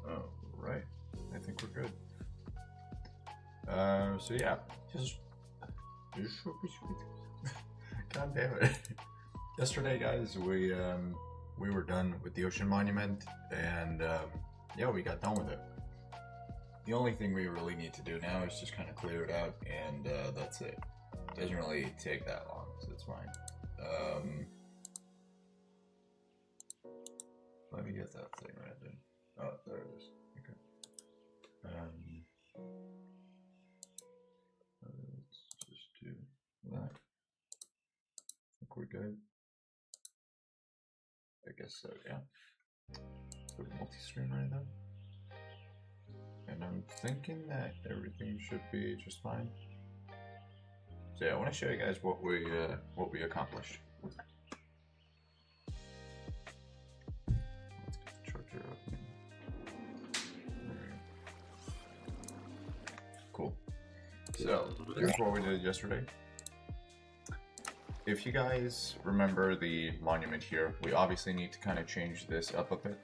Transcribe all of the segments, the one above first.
Alright, I think we're good. So yeah, just God damn it. Yesterday, guys, we were done with the ocean monument, and yeah, we got done with it. The only thing we really need to do now is just kind of clear it out, and that's it. Doesn't really take that long, so it's fine. Let me get that thing right there. Oh, there it is. Okay. Let's just do that. I think we're good. I guess so, yeah. Put multi-screen right now. And I'm thinking that everything should be just fine. So yeah, I want to show you guys what we accomplished. Let's get the charger up. Cool. So here's what we did yesterday. If you guys remember the monument here, we obviously need to kind of change this up a bit.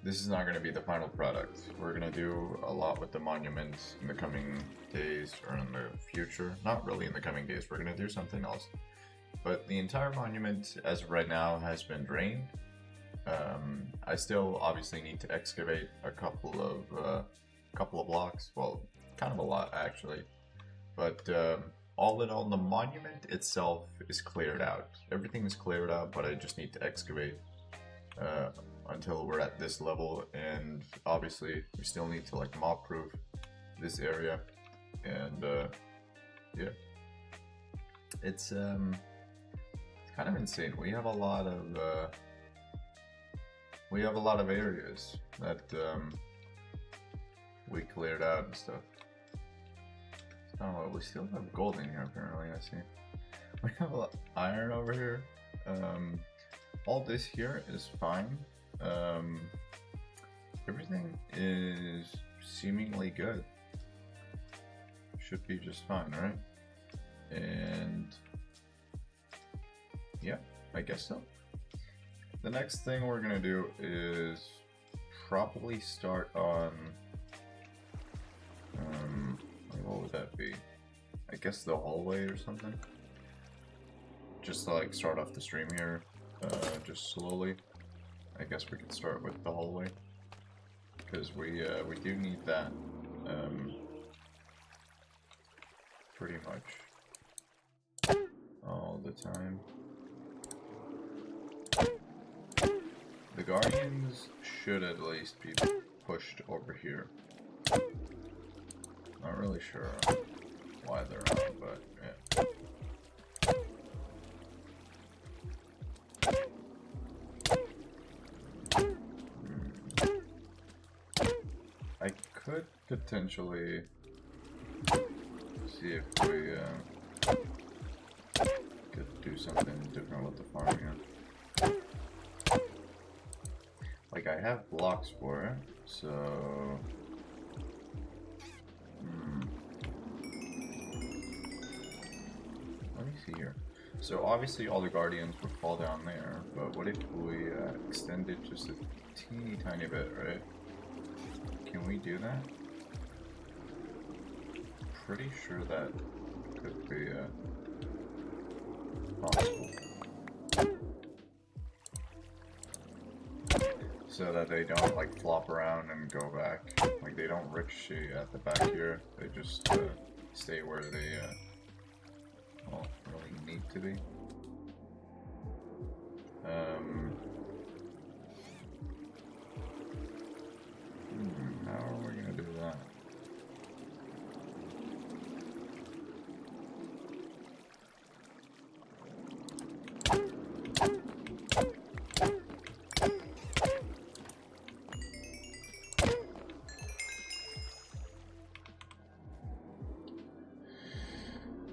This is not going to be the final product. We're going to do a lot with the monument in the coming days or in the future. Not really in the coming days, we're going to do something else. But the entire monument, as of right now, has been drained. I still obviously need to excavate a couple of blocks. Well, kind of a lot actually. But all in all, the monument itself is cleared out. Everything is cleared out, but I just need to excavate until we're at this level, and obviously we still need to like mob proof this area, and yeah, it's kind of insane. We have a lot of areas that we cleared out and stuff. Oh, we still have gold in here apparently. I see. We have a lot of iron over here. All this here is fine. Everything is seemingly good. Should be just fine, right? And yeah, I guess so. The next thing we're gonna do is probably start on what would that be? I guess the hallway or something. Just to like start off the stream here, just slowly. I guess we could start with the hallway, because we do need that pretty much all the time. The Guardians should at least be pushed over here. Not really sure why they're on, but yeah. I could potentially see if we could do something different with the farm here. Like, I have blocks for it, so let me see here. So obviously all the Guardians would fall down there, but what if we extend it just a teeny tiny bit, right? Can we do that? Pretty sure that could be possible. So that they don't like flop around and go back. Like they don't ricochet at the back here. They just stay where they well, really need to be. How are we gonna do that?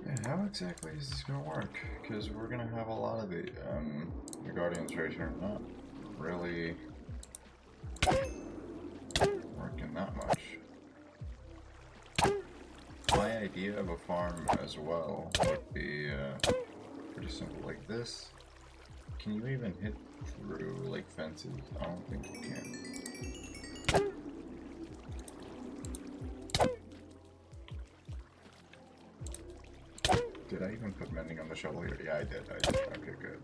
Yeah, how exactly is this gonna work? Because we're gonna have a lot of the Guardians right here not really working that much. My idea of a farm as well would be pretty simple like this. Can you even hit through like fences? I don't think you can. Did I even put mending on the shovel here? Yeah, I did. Okay, good.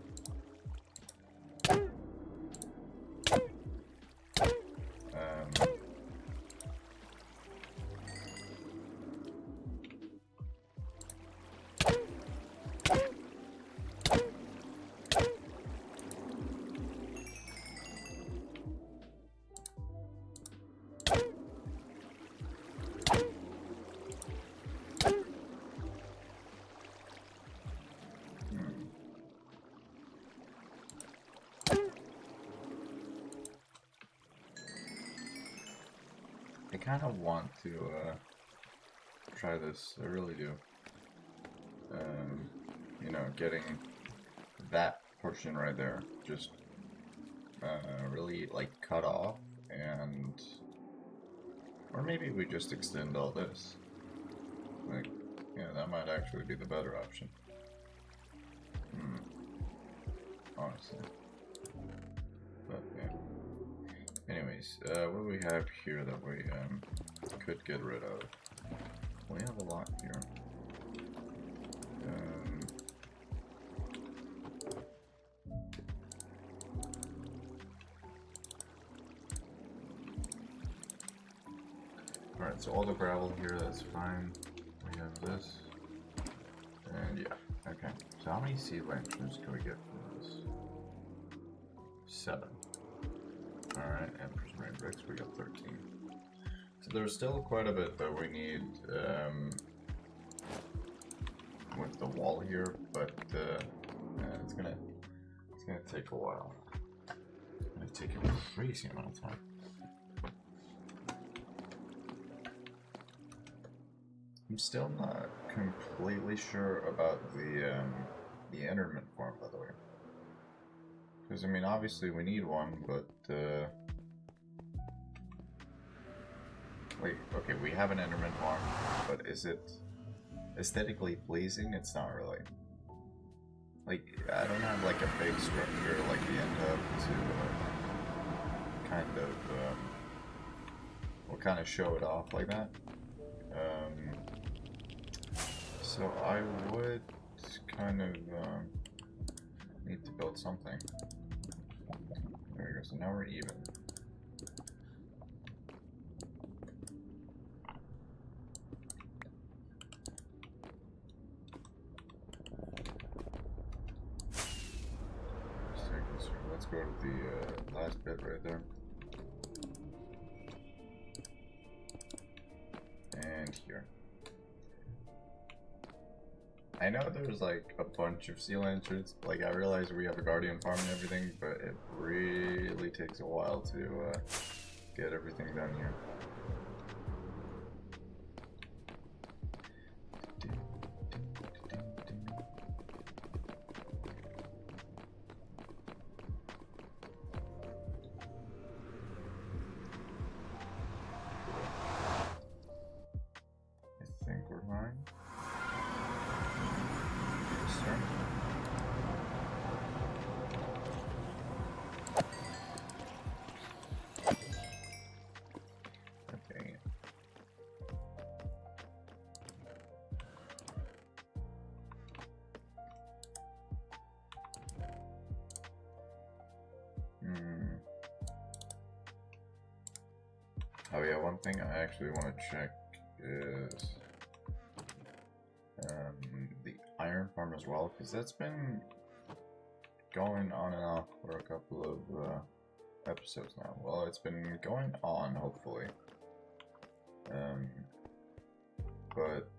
I kind of want to try this. I really do. You know, getting that portion right there just really like cut off, and or maybe we just extend all this. Like, yeah, that might actually be the better option. Honestly. But yeah. Anyways, what do we have here that we could get rid of? We have a lot here. Alright, so all the gravel here, that's fine. We have this. And yeah, okay. So how many sea lanterns can we get from this? 7. Alright, and prismarine bricks, we got 13. So there's still quite a bit that we need with the wall here, but it's gonna take a while. It's gonna take a crazy amount of time. I'm still not completely sure about the Enderman farm, by the way. Because, I mean, obviously we need one, but, wait, okay, we have an Enderman farm, but is it aesthetically pleasing? It's not really. Like, I don't have, like, a big structure like the end of to, kind of, we'll kind of show it off like that. So I would kind of, need to build something. There we go, so now we're even. Let's go to the last bit right there. And here. I know there's like a bunch of sea lanterns, like I realize we have a guardian farm and everything, but it really takes a while to get everything done here. I think we're fine. Okay. Oh yeah, one thing I actually want to check is the iron farm as well, because that's been going on and off for a couple of episodes now. Well, it's been going on, hopefully. But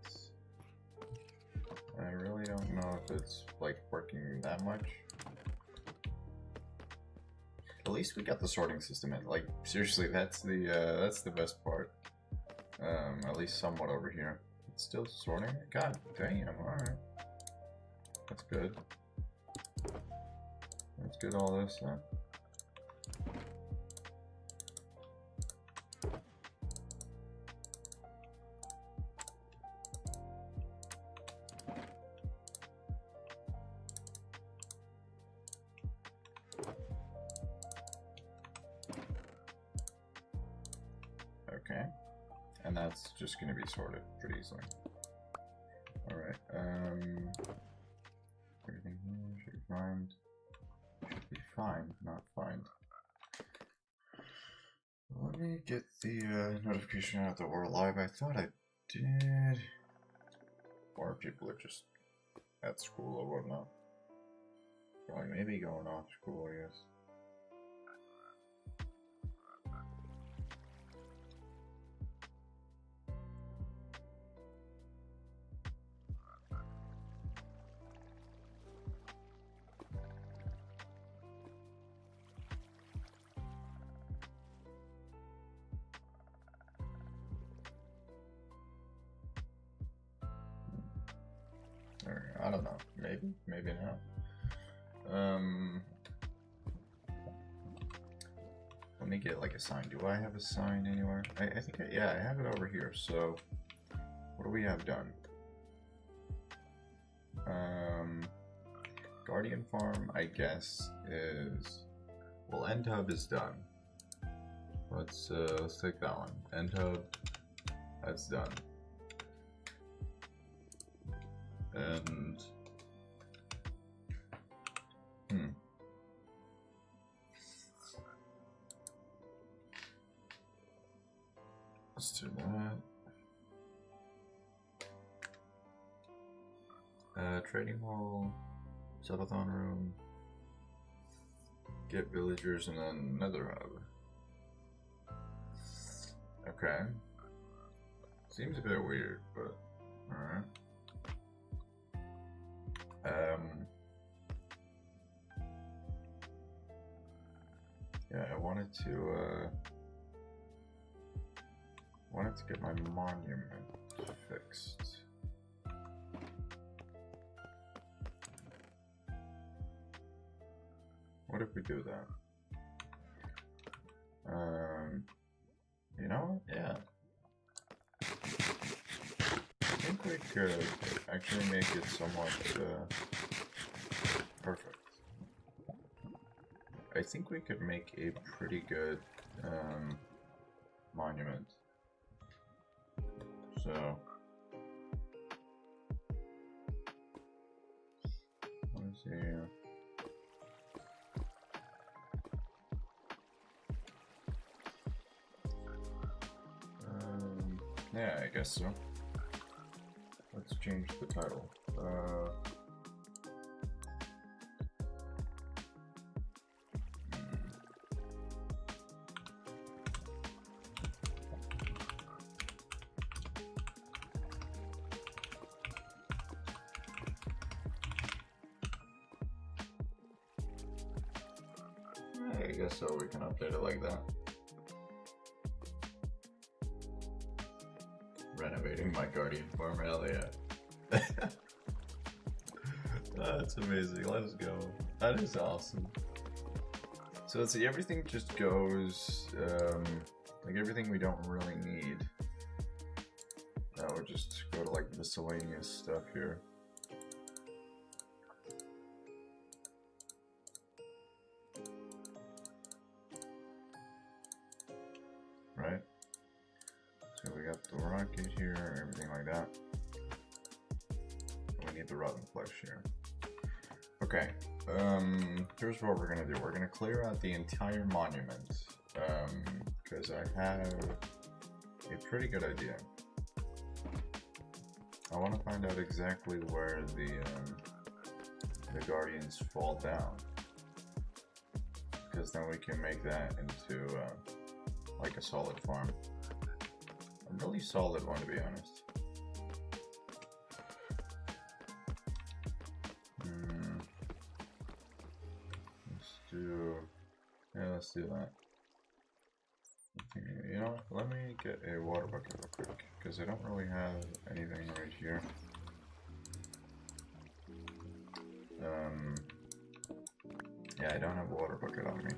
I really don't know if it's like working that much. At least we got the sorting system in. Like, seriously, that's the best part. At least somewhat over here. It's still sorting. God damn, alright. That's good. Let's get all this then. that's just gonna be sorted pretty easily. Alright, everything here should be fine. Should be fine, not fine. Let me get the notification out that we're live. I thought I did. Or people are just at school or whatnot. Probably maybe going off school, I guess. I don't know. Maybe not. Let me get like a sign. Do I have a sign anywhere? I think yeah, I have it over here. So what do we have done? Guardian Farm, I guess, is well. End Hub is done. Let's take that one. End Hub, that's done. And let's do that. Trading hall, subathon room, get villagers, and then nether hub. Okay. Seems a bit weird, but alright. Yeah, I wanted to get my monument fixed. What if we do that? You know, yeah. I think we could actually make it somewhat perfect. I think we could make a pretty good monument. So let's see here. Yeah, I guess so. Let's change the title. I guess so, we can update it like that. Renovating my Guardian Farm, hell yeah. That's amazing, let's go. That is awesome. So let's see, everything just goes, like everything we don't really need. Now we'll just go to like miscellaneous stuff here. Right? So we got the rocket here, everything like that. We need the rotten flesh here. Okay, here's what we're gonna do. We're gonna clear out the entire monument, because I have a pretty good idea. I want to find out exactly where the guardians fall down, because then we can make that into like a solid farm. A really solid one, to be honest. Let's do that. You know what? Let me get a water bucket real quick, because I don't really have anything right here. Yeah, I don't have a water bucket on me.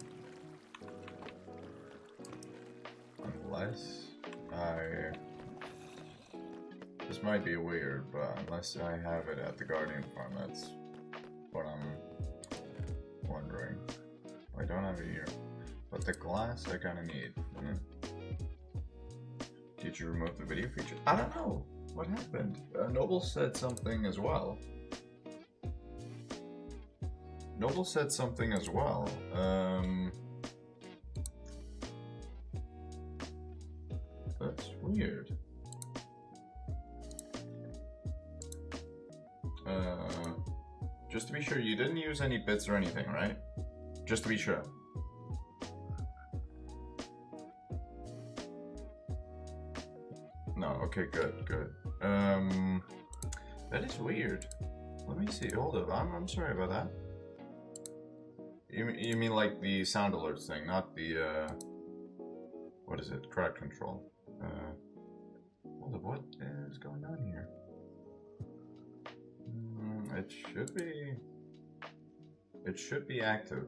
Unless this might be weird, but unless I have it at the Guardian Farm, that's what I'm wondering. I don't have it here. But the glass I kind of need. Did you remove the video feature? I don't know. What happened? Noble said something as well. Noble said something as well. That's weird. Just to be sure, you didn't use any bits or anything, right? Just to be sure. No, okay, good, good. That is weird. Let me see, hold up, I'm sorry about that. You mean like the sound alerts thing, not the, what is it, crowd control. Hold up, what is going on here? It should be active.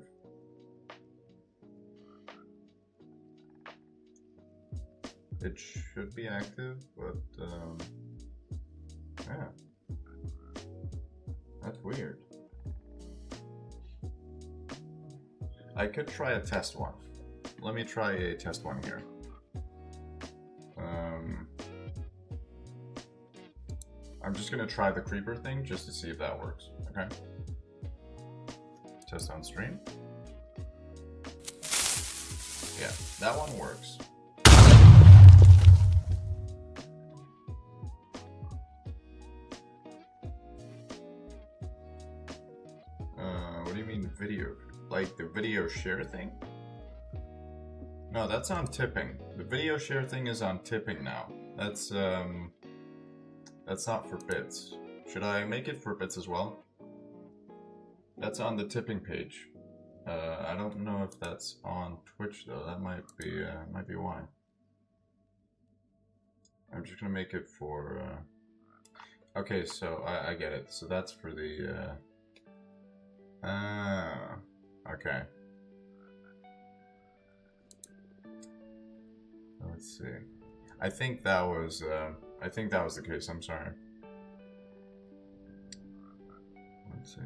It should be active, but, yeah. That's weird. I could try a test one. Let me try a test one here. I'm just gonna try the creeper thing just to see if that works, okay? Test on stream. Yeah, that one works. What do you mean video? Like the video share thing? No, that's on tipping. The video share thing is on tipping now. That's not for bits. Should I make it for bits as well? That's on the tipping page. I don't know if that's on Twitch though. That might be why. I'm just gonna make it for. Okay, so I get it. So that's for the. Okay. Let's see. I think that was the case. I'm sorry. Let's see.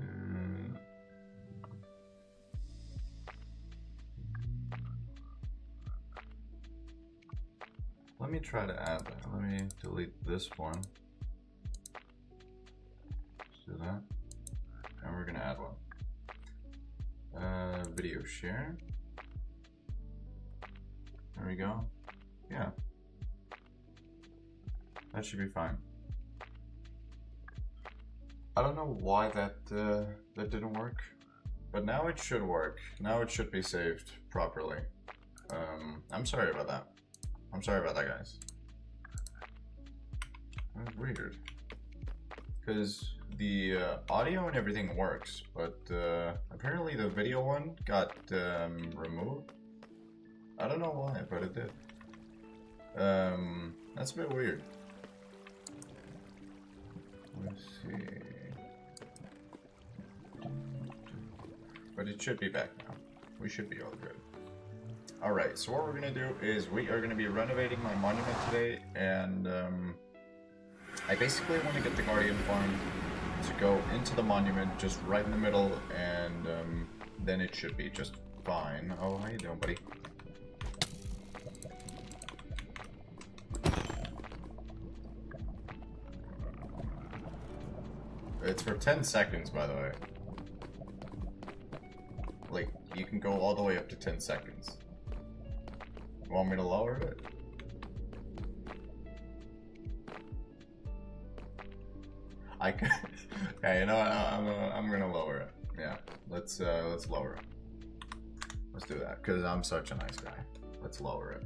Let me try to add that. Let me delete this one. Let's do that. And we're gonna add one. Video share. There we go. Yeah. That should be fine. I don't know why that didn't work, but now it should work. Now it should be saved properly. I'm sorry about that. I'm sorry about that, guys. That's weird. Because the audio and everything works, but apparently the video one got removed. I don't know why, but it did. That's a bit weird. Let's see. But it should be back now. We should be all good. Alright, so what we're gonna do is we are gonna be renovating my monument today, and I basically want to get the Guardian farm to go into the monument just right in the middle, and then it should be just fine. Oh, how you doing, buddy? It's for 10 seconds, by the way. Like, you can go all the way up to 10 seconds. You want me to lower it? I could. Okay, you know what? I'm gonna lower it. Yeah, let's lower it. Let's do that, cause I'm such a nice guy. Let's lower it.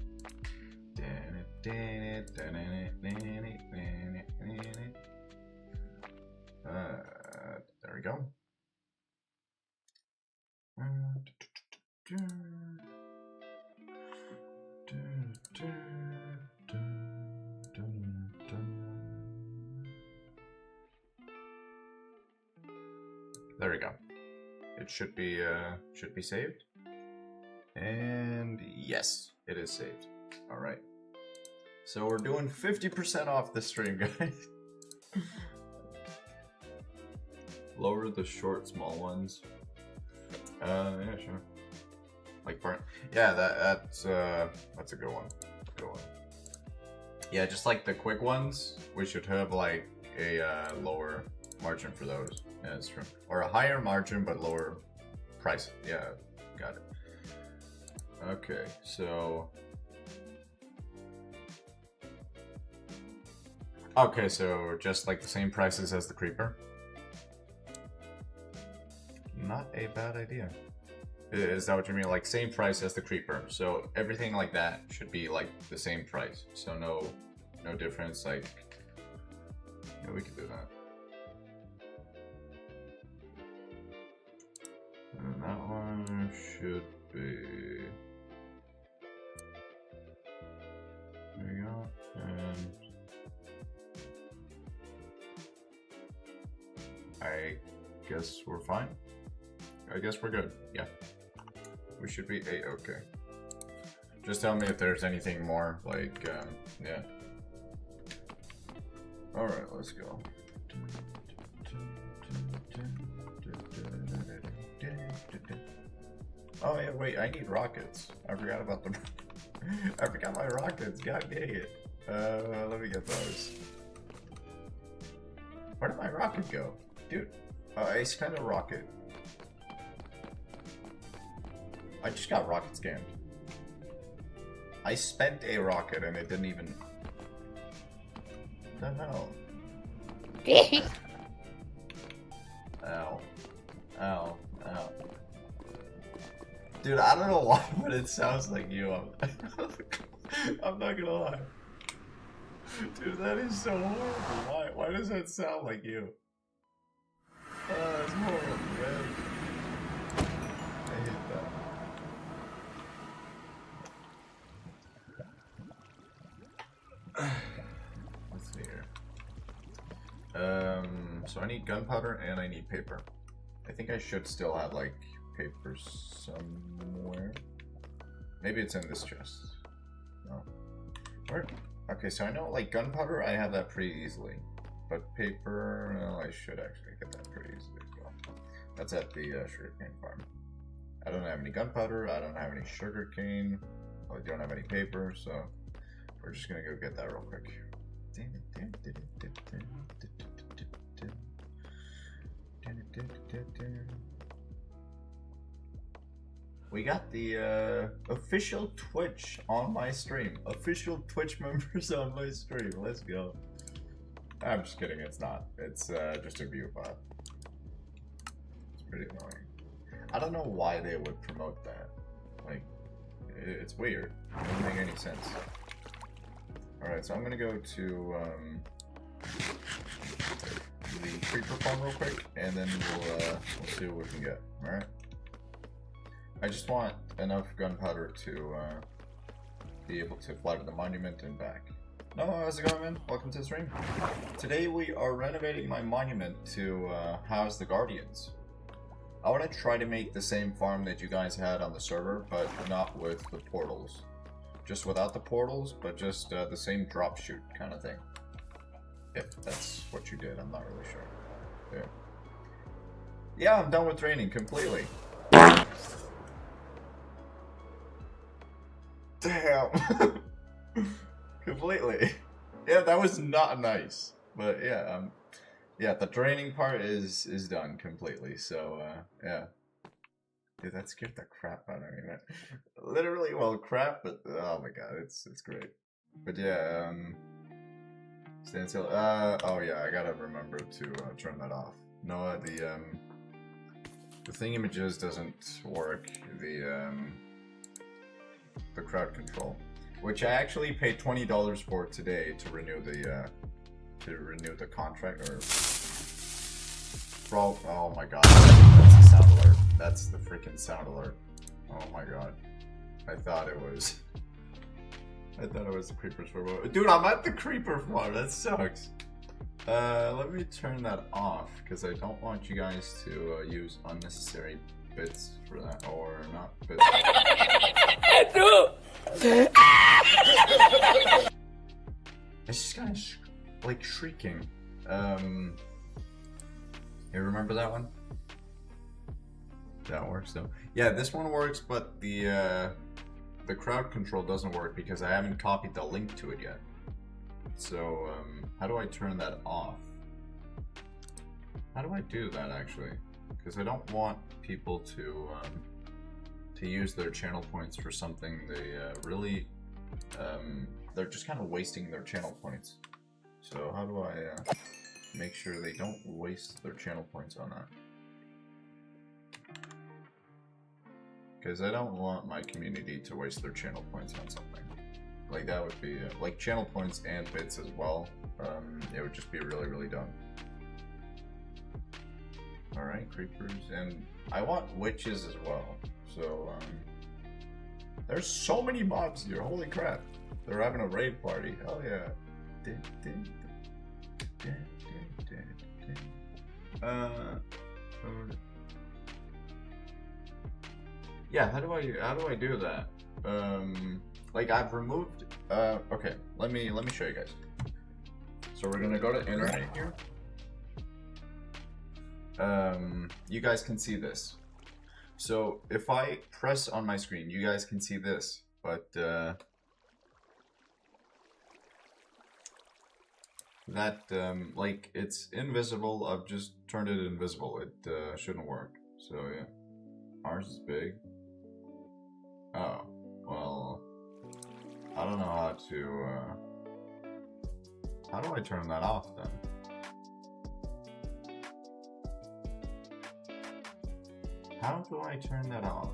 There we go. There we go. It should be saved. And yes, it is saved. All right. So we're doing 50% off the stream, guys. Lower the short, small ones. Yeah, sure. Like part. Yeah, that's a good one. Good one. Yeah, just like the quick ones, we should have like a lower margin for those. Yeah, that's true. Or a higher margin but lower price. Yeah, got it. Okay, so... Okay, so just like the same prices as the creeper. Not a bad idea. Is that what you mean? Like same price as the creeper. So everything like that should be like the same price. So no difference. Like, yeah, we could do that. And that one should be. There we go. And I guess we're fine. I guess we're good. Yeah. We should be A-okay. Just tell me if there's anything more, like, yeah. Alright, let's go. Oh yeah, wait, I need rockets. I forgot about them. I forgot my rockets, god dang it. Let me get those. Where did my rocket go? Dude, I spent a rocket. I just got rocket scammed. I spent a rocket and it didn't even... What the hell? Ow. Ow. Ow. Dude, I don't know why, but it sounds like you. I'm not gonna lie. Dude, that is so horrible. Why does that sound like you? That's horrible, man. I hate that. Let's see here. So I need gunpowder and I need paper. I think I should still have like paper somewhere. Maybe it's in this chest. No. Where? Okay, so I know like gunpowder, I have that pretty easily. But paper, well, I should actually get that pretty easily as well. That's at the sugarcane farm. I don't have any gunpowder, I don't have any sugarcane, I don't have any paper, so we're just gonna go get that real quick. We got the official Twitch on my stream. Official Twitch members on my stream. Let's go. I'm just kidding, it's not. It's just a view bot. It's pretty annoying. I don't know why they would promote that. Like, it's weird. It doesn't make any sense. Alright, so I'm gonna go to the creeper farm real quick, and then we'll see what we can get. Alright? I just want enough gunpowder to be able to fly to the monument and back. No, how's it going, man? Welcome to the stream. Today we are renovating my monument to house the guardians. I want to try to make the same farm that you guys had on the server, but not with the portals. Just without the portals, but just the same drop shoot kind of thing. If that's what you did, I'm not really sure. Yeah. Yeah, I'm done with training completely. Damn. Completely. Yeah, that was not nice. But yeah, yeah, the training part is done completely. So yeah. Dude, that scared the crap out of me, man. Literally, well, crap, but oh my god, it's great. But yeah, stand still. Oh yeah, I gotta remember to turn that off. No, the thing images doesn't work. The crowd control, which I actually paid $20 for today to renew the contract. Or bro, oh my god, that's a sound alert. That's the freaking sound alert. Oh my god, I thought it was the creepers farm. Dude, I'm at the creeper farm. That sucks. Let me turn that off because I don't want you guys to use unnecessary bits for that, or not bits. It's just kind of like shrieking. You remember that one? That works though. Yeah, this one works, but the crowd control doesn't work because I haven't copied the link to it yet. So, how do I turn that off? How do I do that, actually? Because I don't want people to use their channel points for something they really... they're just kind of wasting their channel points. So how do I make sure they don't waste their channel points on that? Because I don't want my community to waste their channel points on something. Like, that would be, like, channel points and bits as well. It would just be really, really dumb. Alright, creepers, and I want witches as well. So, there's so many mobs here, holy crap. They're having a raid party, hell yeah. Yeah, how do I do that? Like, I've removed, okay, let me show you guys. So we're gonna go to internet here. You guys can see this. So if I press on my screen, you guys can see this, but that like, it's invisible. I've just turned it invisible. It shouldn't work. So yeah, ours is big. Oh well, I don't know how do I turn that off then? How do I turn that off?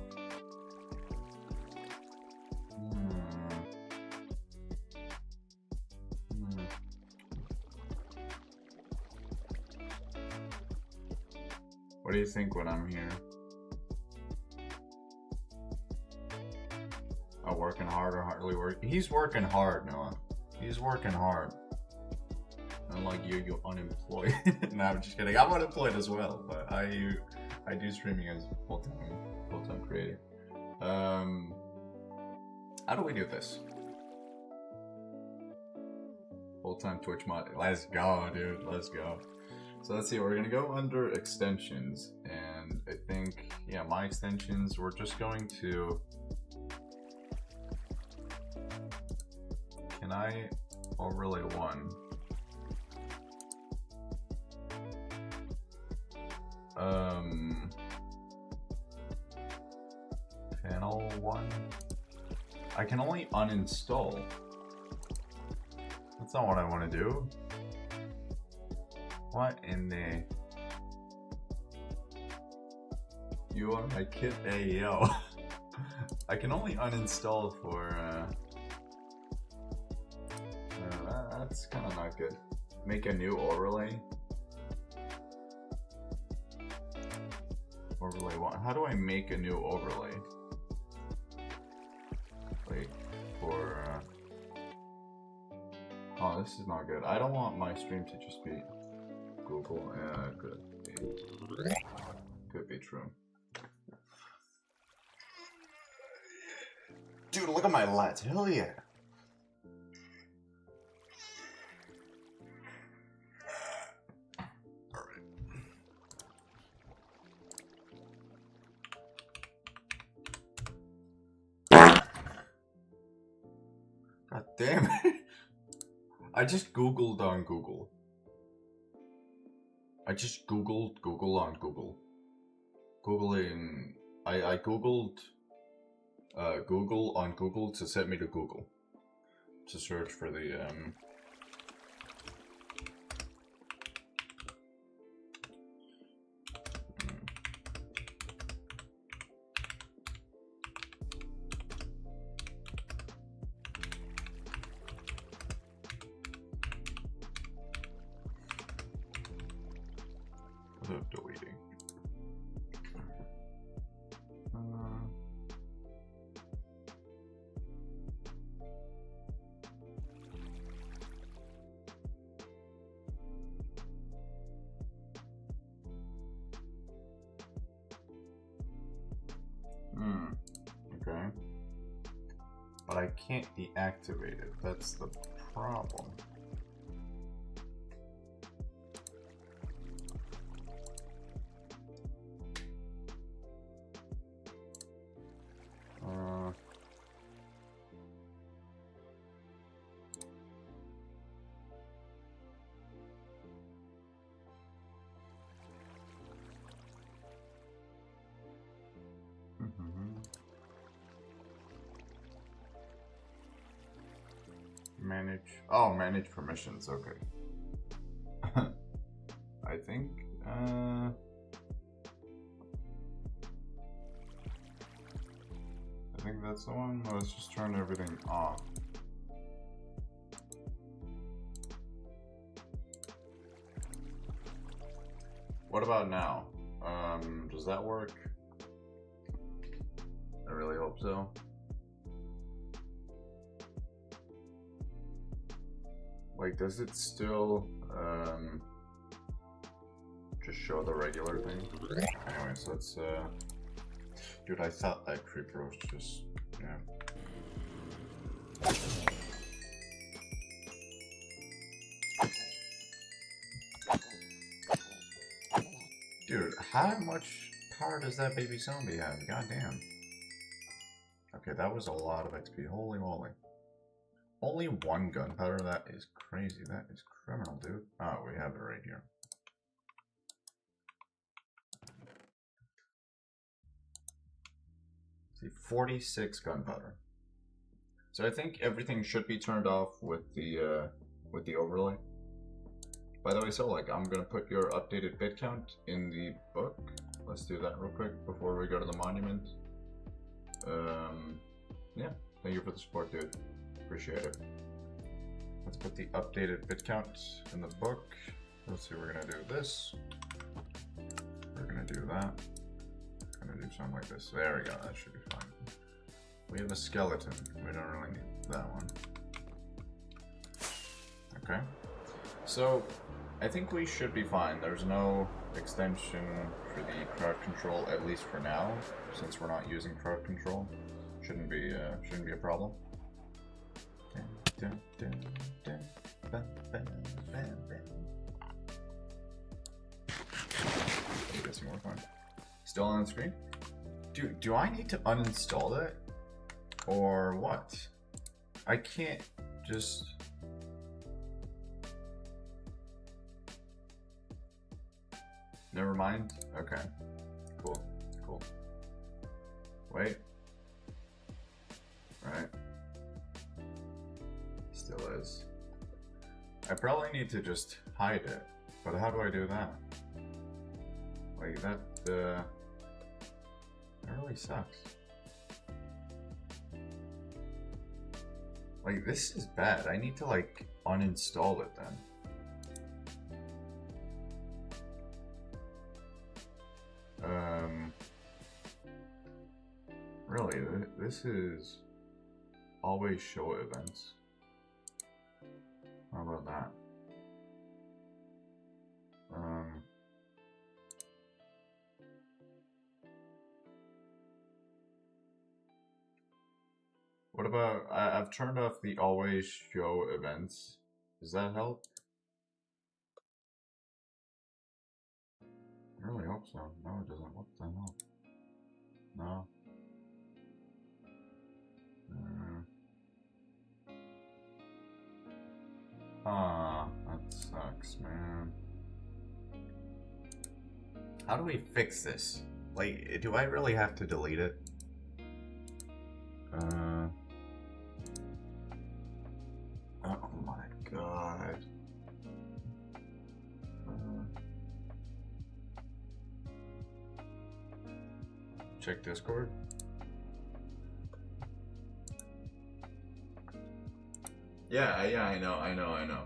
What do you think when I'm here? Oh, working hard or hardly working? He's working hard, Noah. He's working hard. Unlike you, you're unemployed. No, I'm just kidding. I'm unemployed as well, but I do streaming as full-time creator. How do we do this? Full-time Twitch mod. Let's go, dude. Let's go. So let's see. We're gonna go under extensions, and I think, yeah, my extensions. We're just going to. Can I overlay one? Panel 1. I can only uninstall. That's not what I want to do. What in the... You are my kid, hey yo. I can only uninstall for that's kind of not good. Make a new overlay. Overlay 1. How do I make a new overlay? Like, for... Oh, this is not good. I don't want my stream to just be Google. Yeah, could be true. Dude, look at my LUTs. Hell yeah. God damn it. I just Googled on Google. I just Googled Google on Google. Googling. I Googled Google on Google to set me to Google. To search for the deleting. Okay. But I can't deactivate it. That's the problem. manage. Oh, manage permissions. Okay. I think. I think that's the one. Let's just turn everything off. What about now? Does that work? I really hope so. Like, does it still just show the regular thing? Anyways, let's dude, I thought that creeper was just, yeah. Dude, how much power does that baby zombie have? Goddamn. Okay, that was a lot of XP. Holy moly. Only one gunpowder? That is crazy. That is criminal, dude. Oh, we have it right here. See, 46 gunpowder. So I think everything should be turned off with the overlay. By the way, so like I'm gonna put your updated bit count in the book. Let's do that real quick before we go to the monument. Yeah, thank you for the support, dude. Appreciate it. Let's put the updated bit count in the book. Let's see, we're gonna do this. We're gonna do that. Gonna do something like this. There we go, that should be fine. We have a skeleton. We don't really need that one. Okay. So, I think we should be fine. There's no extension for the crowd control, at least for now, since we're not using crowd control. Shouldn't be a problem. I'm guessing we're fine. Still on screen? Dude, do I need to uninstall that? Or what? I can't just... Never mind? Okay. Cool. Cool. Wait. Right. Still is. I probably need to just hide it. But how do I do that? Like, that really sucks. Like, this is bad. I need to, like, uninstall it then. Really, this is always show events. How about that? What about, I've turned off the always show events. Does that help? I really hope so. No, it doesn't. What the hell? No. That sucks, man. How do we fix this? Like, do I really have to delete it? Oh my god. Check Discord. Yeah, I know.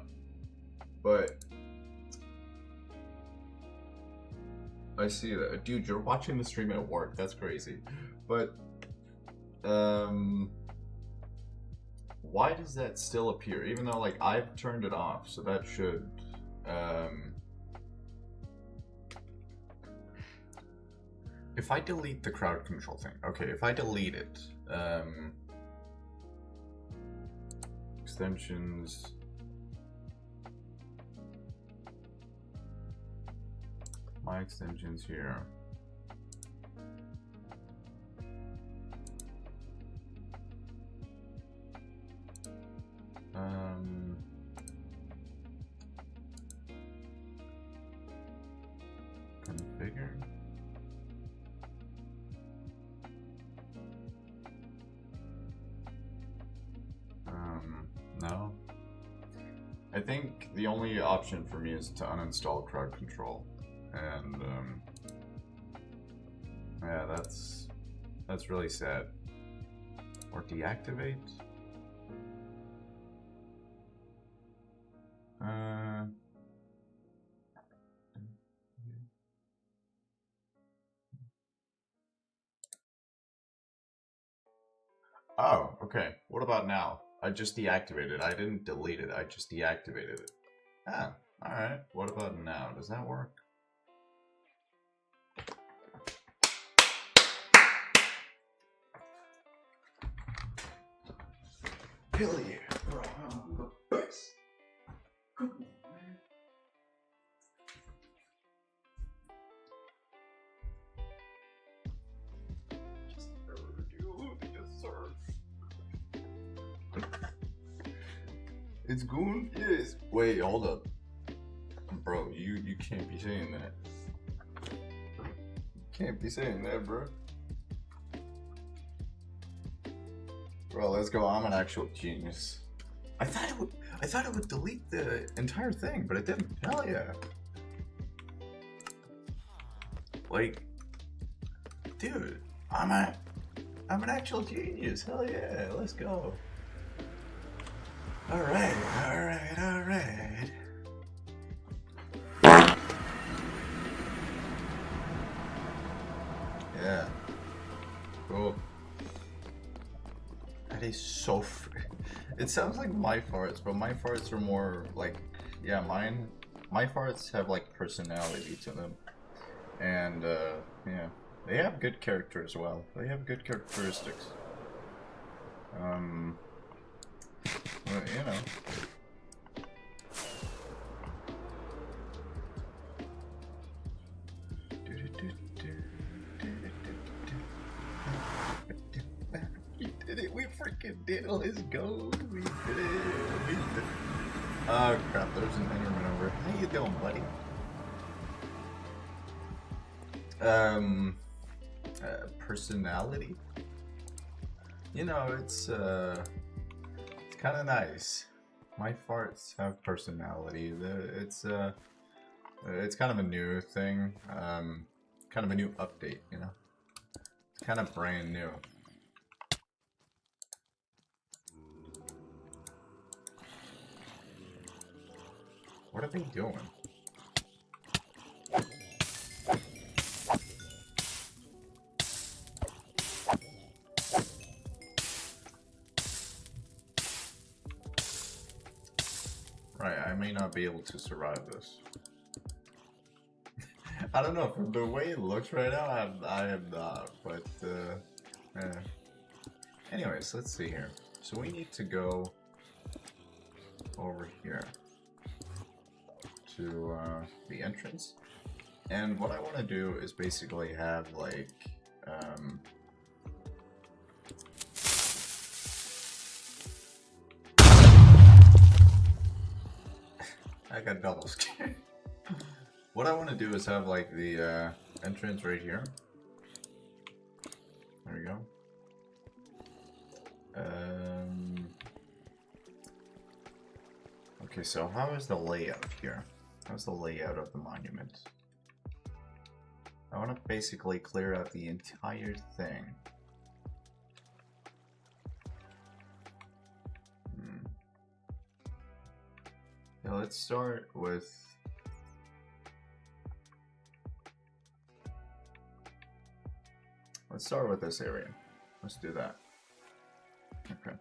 But I see that. Dude, you're watching the stream at work. That's crazy. But why does that still appear? Even though, like, I've turned it off, so that should if I delete the crowd control thing. Okay, if I delete it, extensions, my extensions here. Configure. No. I think the only option for me is to uninstall crowd control, and yeah, that's really sad. Or deactivate. Oh, okay. What about now? I just deactivated it. I didn't delete it. I just deactivated it. Ah, alright. What about now? Does that work? Hell yeah, bro. I'm the best. Come on, man. Just overdue. Yes, sir. It's goon? Yes. Wait, hold up. Bro, you can't be saying that. You can't be saying that, bro. Bro, let's go. I'm an actual genius. I thought it would delete the entire thing, but it didn't. Hell yeah. Like, dude, I'm an actual genius. Hell yeah, let's go. Alright. Yeah. Cool. That is so it sounds like my farts, but my farts are more like, yeah, my farts have like personality to them. And yeah, they have good character as well. They have good characteristics. Well, you know. We freaking did it. Let's go. We did it. Oh crap, there's an Enderman over. How you doing, buddy? Personality? You know, it's kind of nice. My farts have personality. It's kind of a new thing. Kind of a new update, you know? It's kind of brand new. What are they doing? Right, I may not be able to survive this. I don't know, from the way it looks right now, I am not, but, anyways, let's see here. So we need to go over here to, the entrance. And what I want to do is basically have, like, I got double scared. What I want to do is have like the entrance right here. There we go. Okay, so how is the layout here? How's the layout of the monument? I want to basically clear out the entire thing. Now let's start with... Let's start with this area. Let's do that. Okay.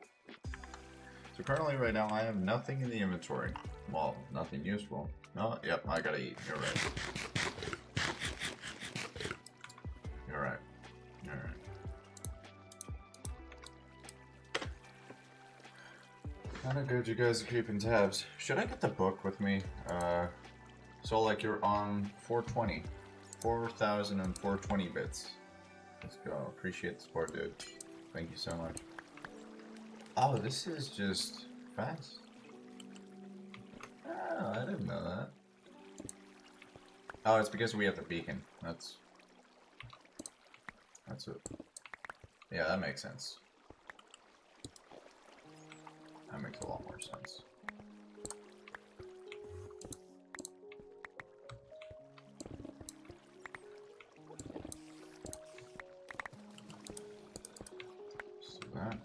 So currently right now I have nothing in the inventory. Well, nothing useful. No, yep, I gotta eat. You're right. You're right. You're right. Kinda good you guys are keeping tabs. Should I get the book with me? So like you're on 420. 4,420 bits. Let's go. Appreciate the support, dude. Thank you so much. Oh, this is just fast. Oh, I didn't know that. Oh, it's because we have the beacon. That's it. Yeah, that makes sense. That makes a lot more sense. that.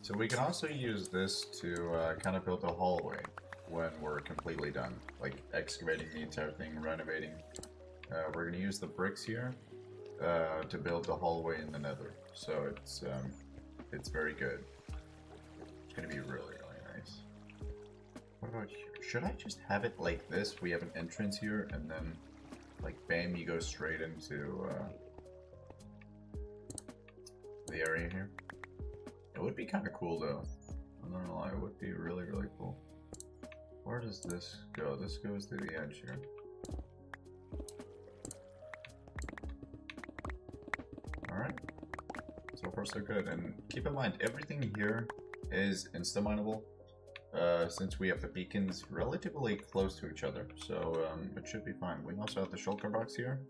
So we can also use this to kind of build a hallway when we're completely done, like excavating the entire thing, renovating. We're going to use the bricks here to build the hallway in the nether, so it's very good. It's going to be really, really nice. What about here? Should I just have it like this? We have an entrance here, and then, like, bam, you go straight into the area here. It would be kind of cool, though. I'm not gonna lie, it would be really, really cool. Where does this go? This goes to the edge here. Alright. So far, so good. And keep in mind, everything here is insta-mineable. Since we have the beacons relatively close to each other, so it should be fine. We also have the shulker box here,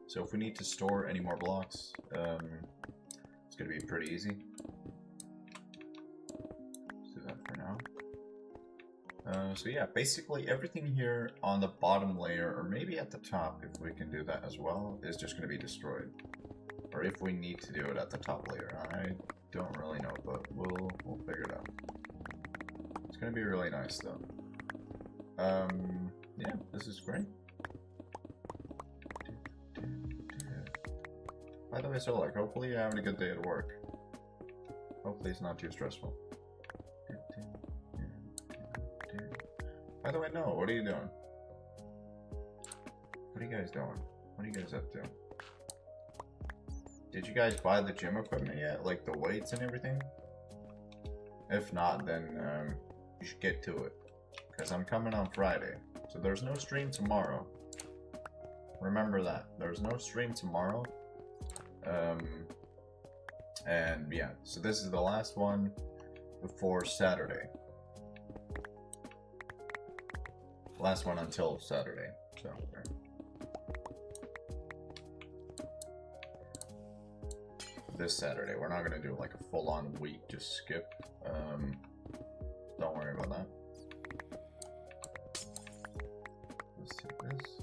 so if we need to store any more blocks, it's going to be pretty easy. Let's do that for now. So yeah, basically everything here on the bottom layer, or maybe at the top, if we can do that as well, is just going to be destroyed. Or if we need to do it at the top layer, I don't really know, but we'll figure it out. It's gonna be really nice though. Yeah, this is great. By the way, so like, hopefully you're having a good day at work. Hopefully it's not too stressful. By the way, no, what are you doing? What are you guys doing? What are you guys up to? Did you guys buy the gym equipment yet? Like the weights and everything? If not, then you should get to it, because I'm coming on Friday, so there's no stream tomorrow. Remember that, there's no stream tomorrow. And yeah, so this is the last one before Saturday. Last one until Saturday, so. This Saturday, we're not gonna do like a full-on week, just skip. Don't worry about that. Let's take this.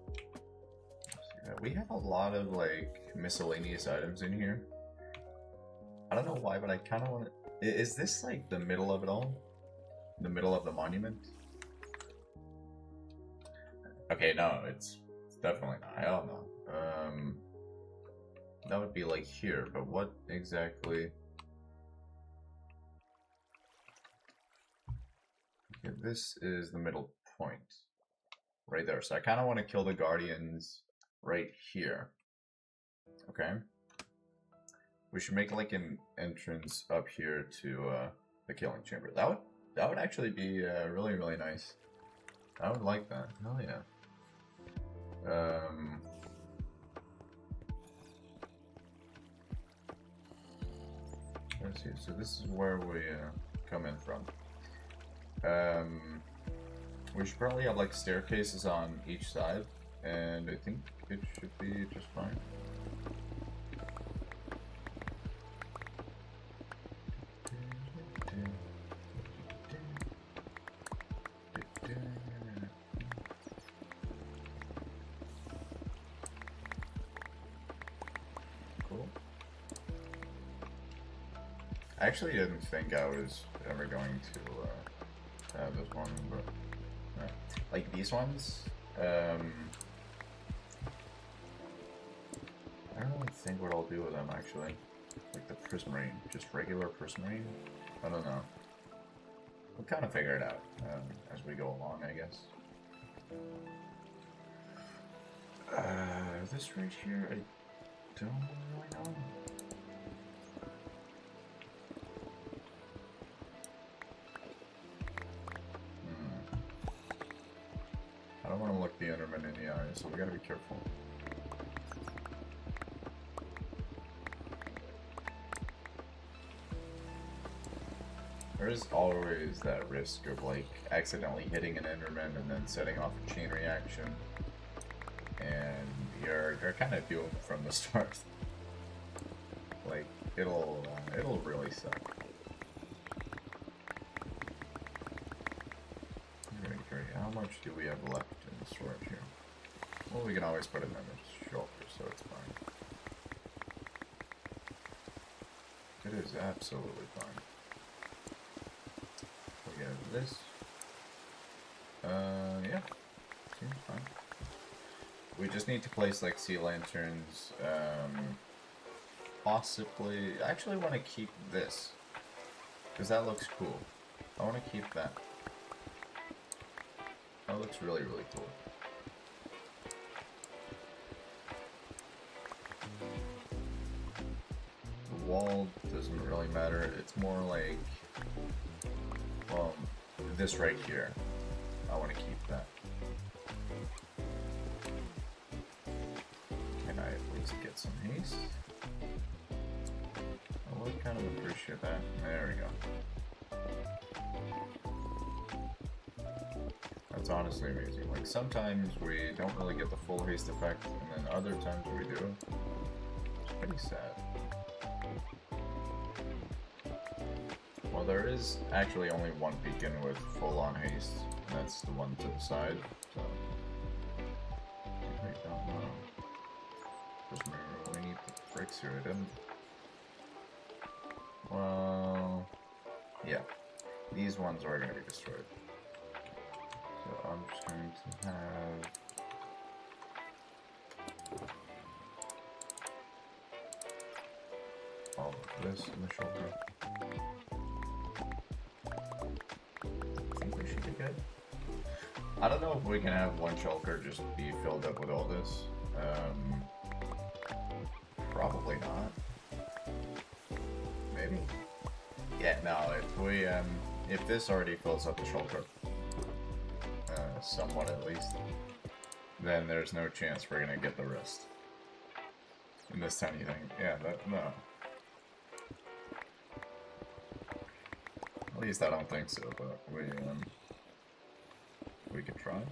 Let's see that. We have a lot of like miscellaneous items in here. I don't know why, but I kind of want to. Is this like the middle of it all? The middle of the monument? Okay, no, it's definitely not. Hell no. That would be like here, but what exactly? Okay, this is the middle point. Right there. So I kind of want to kill the guardians right here. Okay? We should make like an entrance up here to the killing chamber. That would actually be really, really nice. I would like that. Hell yeah. Let's see, so this is where we come in from. We should probably have like staircases on each side, and I think it should be just fine. I actually didn't think I was ever going to have this one, but like these ones, I don't really think what I'll do with them actually. Like the prismarine, just regular prismarine. I don't know. We'll kind of figure it out as we go along, I guess. This right here, I don't really know. I don't want to look the Enderman in the eye, so we gotta be careful. There is always that risk of like accidentally hitting an Enderman and then setting off a chain reaction, and you're kind of doomed from the start. Like it'll really suck. Great. How much do we have left in the storage here? Well, we can always put it in the shoulder, so it's fine. It is absolutely fine. We have this. Yeah. Seems fine. We just need to place, like, sea lanterns, possibly... I actually want to keep this, because that looks cool. I want to keep that. That looks really, really cool. The wall doesn't really matter. It's more like, well, this right here. I want to keep that. Can I at least get some haste? I would kind of appreciate that. There we go. That's honestly amazing. Like, sometimes we don't really get the full haste effect, and then other times we do. It's pretty sad. Well, there is actually only one beacon with full-on haste, and that's the one to the side, so... I don't know. Just remember, we need the bricks here, I didn't... Well... yeah. These ones are going to be destroyed. So I'm just going to have... all of this in the shoulder. I think we should be good. I don't know if we can have one shulker just be filled up with all this. Probably not. Maybe. Yeah, no, if we, if this already fills up the shulker, somewhat at least, then there's no chance we're gonna get the rest. In this tiny thing. Yeah, no. At least I don't think so, but we could try. Alright,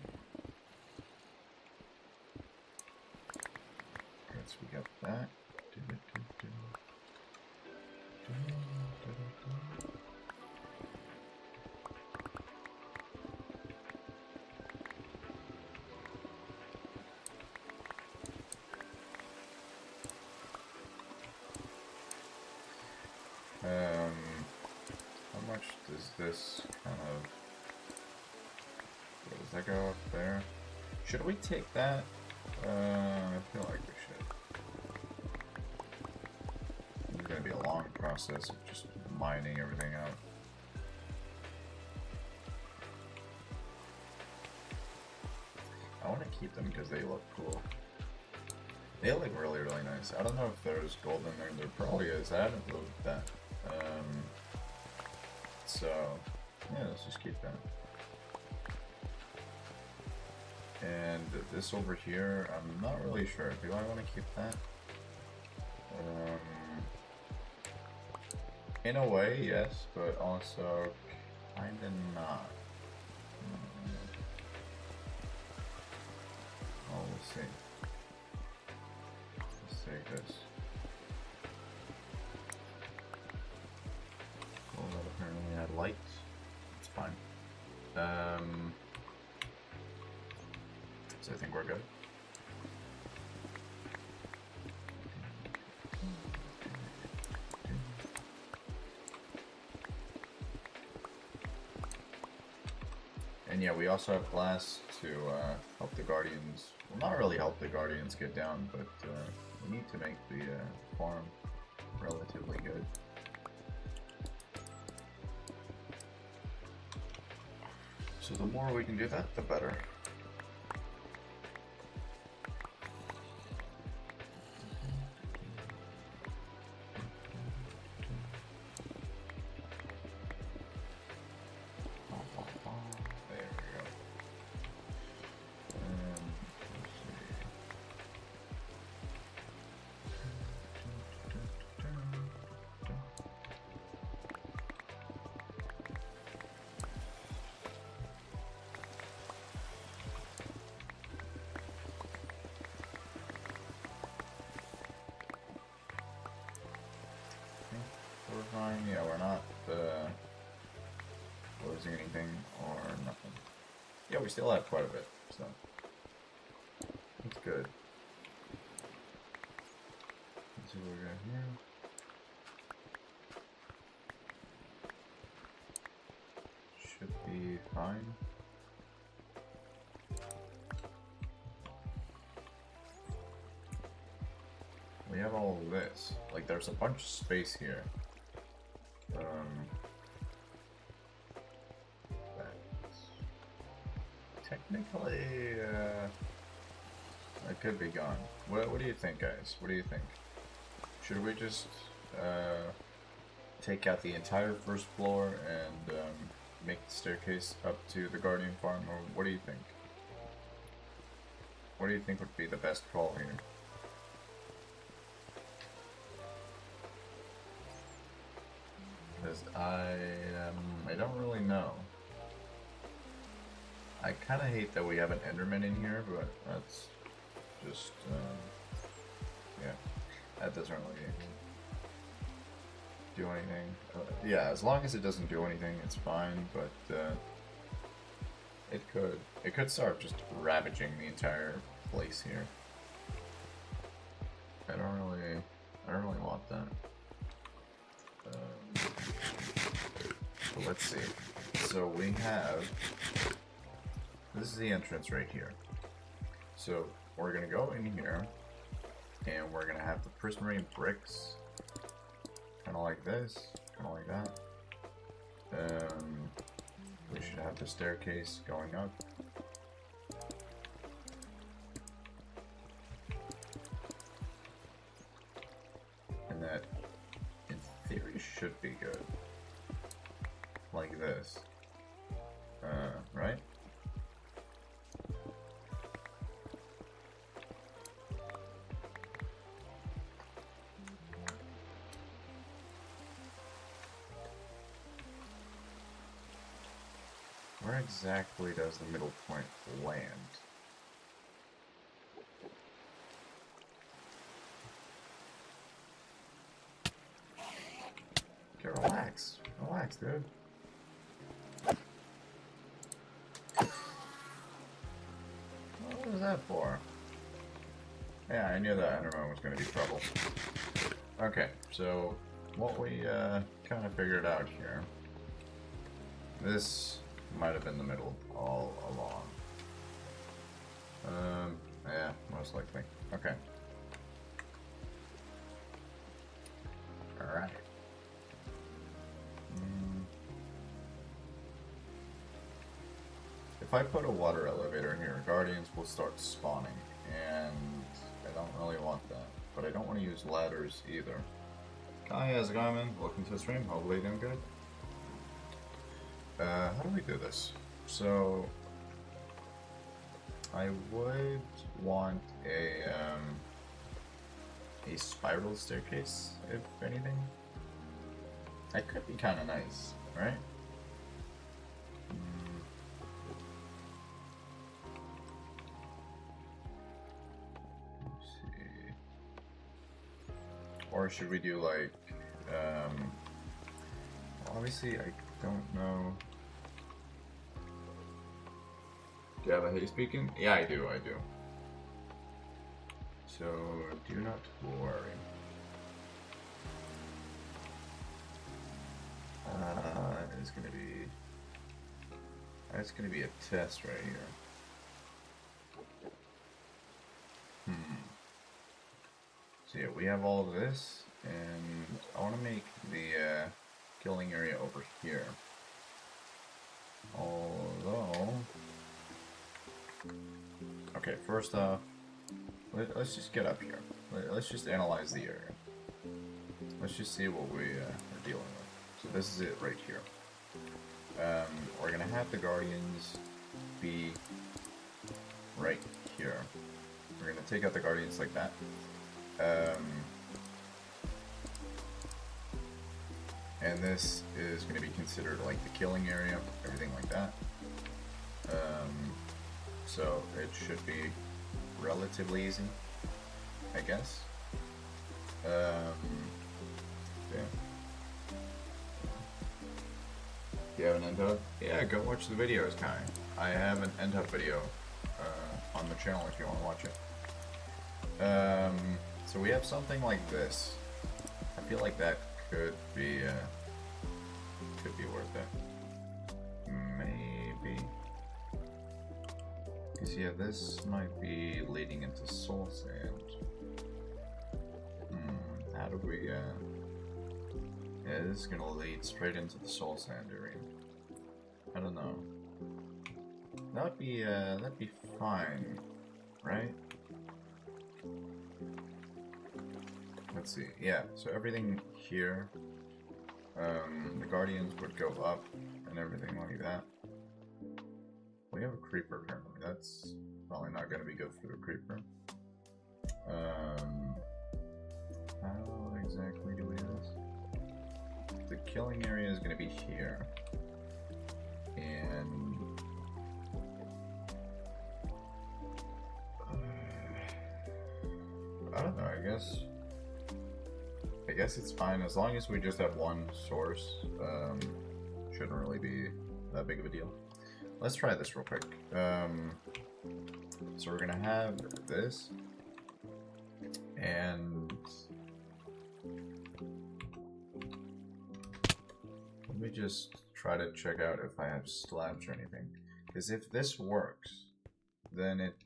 so we got that. How much does this kind of... where does that go up there? Should we take that? I feel like we should. It's gonna be a long process of just mining everything out. I want to keep them because they look cool. They look really, really nice. I don't know if there's gold in there. There probably is. I haven't looked at that. So, yeah, let's just keep that. And this over here, I'm not really sure. Do I want to keep that? In a way, yes, but also kinda not. Oh, we'll see. Let's take this. Cool, that apparently had lights. It's fine. So I think we're good. And yeah, we also have glass to help the Guardians, well, not really help the Guardians get down, but we need to make the farm relatively good. So the more we can do that, the better. We're fine. Yeah, we're not losing anything or nothing. Yeah, we still have quite a bit, so That's good. Let's see what we got here. Should be fine. We have all of this. Like, there's a bunch of space here. Technically, it could be gone. What do you think, guys? What do you think? Should we just take out the entire first floor and make the staircase up to the Guardian Farm, or what do you think? What do you think would be the best call here? Because I don't really know. I kind of hate that we have an Enderman in here, but that's just, yeah, that doesn't really do anything. Yeah, as long as it doesn't do anything, it's fine, but it could start just ravaging the entire place here. I don't really want that. So let's see. So we have, this is the entrance right here. So we're gonna go in here, and we're gonna have the prismarine bricks, kind of like this, kind of like that. We should have the staircase going up. And that, in theory, should be good. Like this. Right? Where exactly does the middle point land? Okay, relax. Relax, dude. What was that for? Yeah, I knew that Enderman was going to be trouble. Okay, so what we kind of figured out here. This might have been the middle all along. Yeah, most likely. Okay. Alright. If I put a water elevator here, guardians will start spawning, and I don't really want that. But I don't want to use ladders either. Hi, how's it going, man? Welcome to the stream. Hopefully you're doing good. How do we do this? So, I would want a spiral staircase, if anything. That could be kind of nice, right? Let's see. Or should we do like, obviously I don't know. Do you have a haste beacon? Yeah, I do. So, do not worry. It's gonna be a test right here. So yeah, we have all of this, and I want to make the killing area over here. Although, okay, first off, let's just get up here. Let's just analyze the area. Let's just see what we are dealing with. So this is it right here. We're gonna have the guardians be right here. We're gonna take out the guardians like that. And this is going to be considered like the killing area, everything like that. So it should be relatively easy, I guess. Yeah. Do you have an end hub? Yeah, go watch the videos, Kai. I have an end hub video on the channel if you want to watch it. So we have something like this. I feel like that could be worth it. Maybe. Because yeah, this might be leading into soul sand. How do we, yeah, this is gonna lead straight into the soul sand area. I don't know. That'd be fine, right? Let's see, yeah, so everything here, the guardians would go up and everything like that. We have a creeper currently, that's probably not gonna be good for the creeper. How exactly do we do this? The killing area is gonna be here. And I don't know, I guess it's fine as long as we just have one source. Shouldn't really be that big of a deal. Let's try this real quick. So we're gonna have this, and let me just try to check out if I have slabs or anything. Because if this works, then it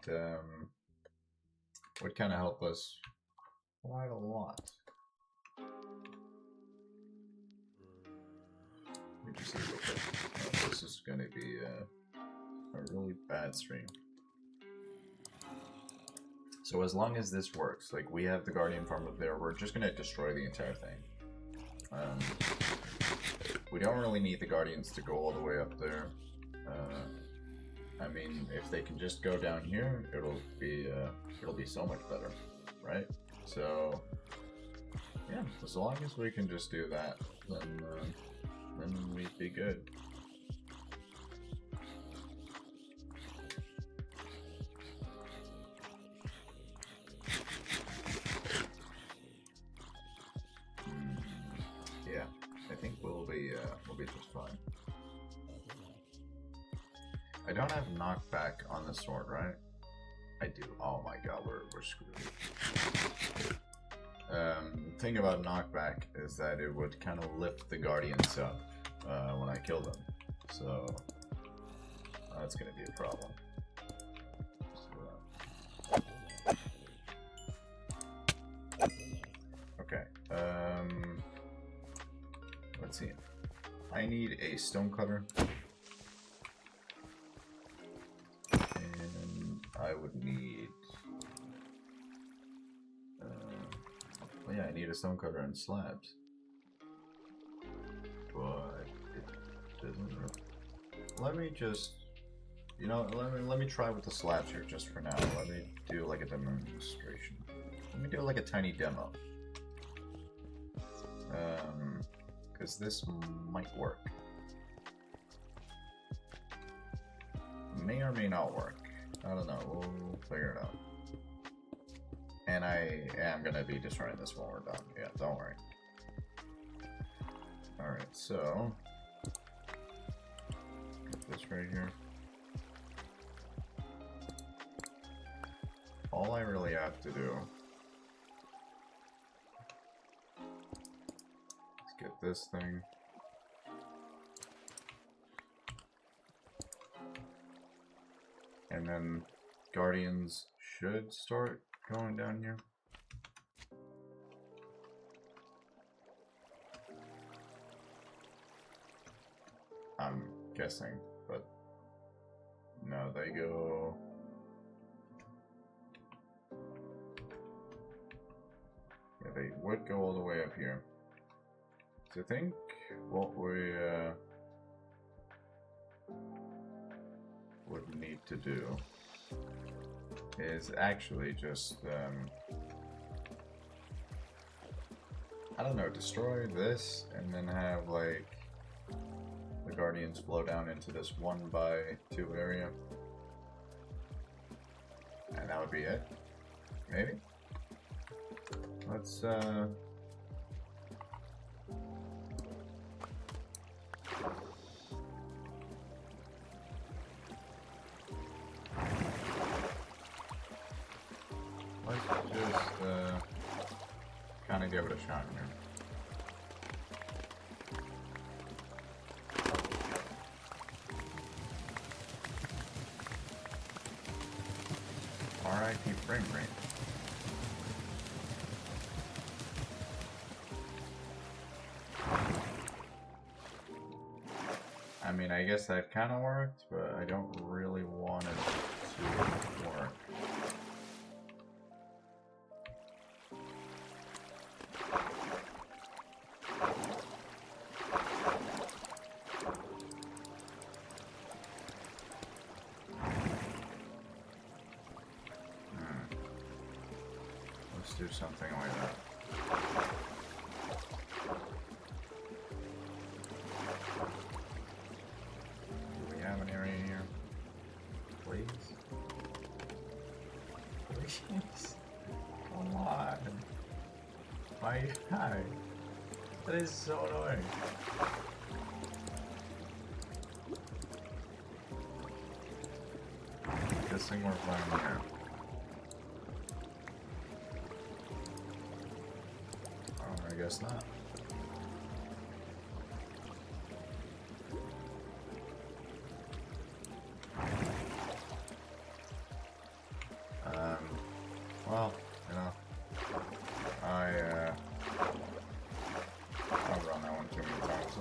would kind of help us quite a lot. Let me just see real quick. Oh, this is going to be a really bad stream. So as long as this works, like we have the guardian farm up there, we're just going to destroy the entire thing. We don't really need the guardians to go all the way up there. I mean, if they can just go down here, it'll be so much better, right? So yeah, as long as we can just do that, then we'd be good. Yeah, I think we'll be just fine. I don't have knockback on the sword, right? I do. Oh my god, we're screwed. Thing about knockback is that it would kind of lift the guardians up when I kill them, so that's gonna be a problem. Okay. Let's see. I need a stonecutter. I would need, well, yeah, I need a stonecutter and slabs, but it doesn't really. Let me just, you know, let me try with the slabs here just for now. Let me do like a demonstration. Let me do like a tiny demo, because this might work. May or may not work. I don't know, we'll figure it out. And I am gonna be destroying this when we're done. Yeah, don't worry. Alright, so get this right here. All I really have to do is get this thing. And then guardians should start going down here. I'm guessing, but no, they go. Yeah, they would go all the way up here. So I think what we would need to do is actually just I don't know, destroy this and then have like the guardians flow down into this 1x2 area, and that would be it. Maybe. Let's just just kind of give it a shot here. RIP frame rate. I mean, I guess that kind of worked, but I don't really want it to work. Let's do something like that. Do we have an area here? Please? Please? Come on. Why? Hi. That is so annoying. Guessing we're fine here. I guess not. Well, you know, I'll run that one too many times.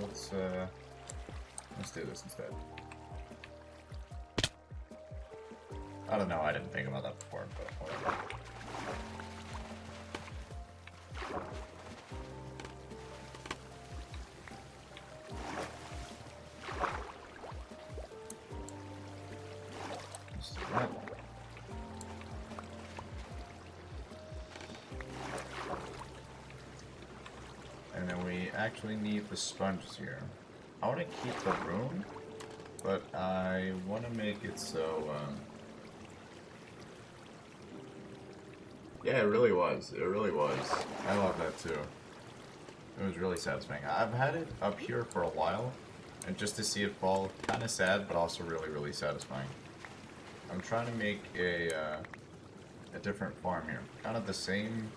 Let's do this instead. I don't know, I didn't think about that before, but whatever. And then we actually need the sponges here. I want to keep the room, but I want to make it so, yeah, it really was. It really was. I love that too. It was really satisfying. I've had it up here for a while, and just to see it fall, kind of sad, but also really, really satisfying. I'm trying to make a different farm here. Kind of the same,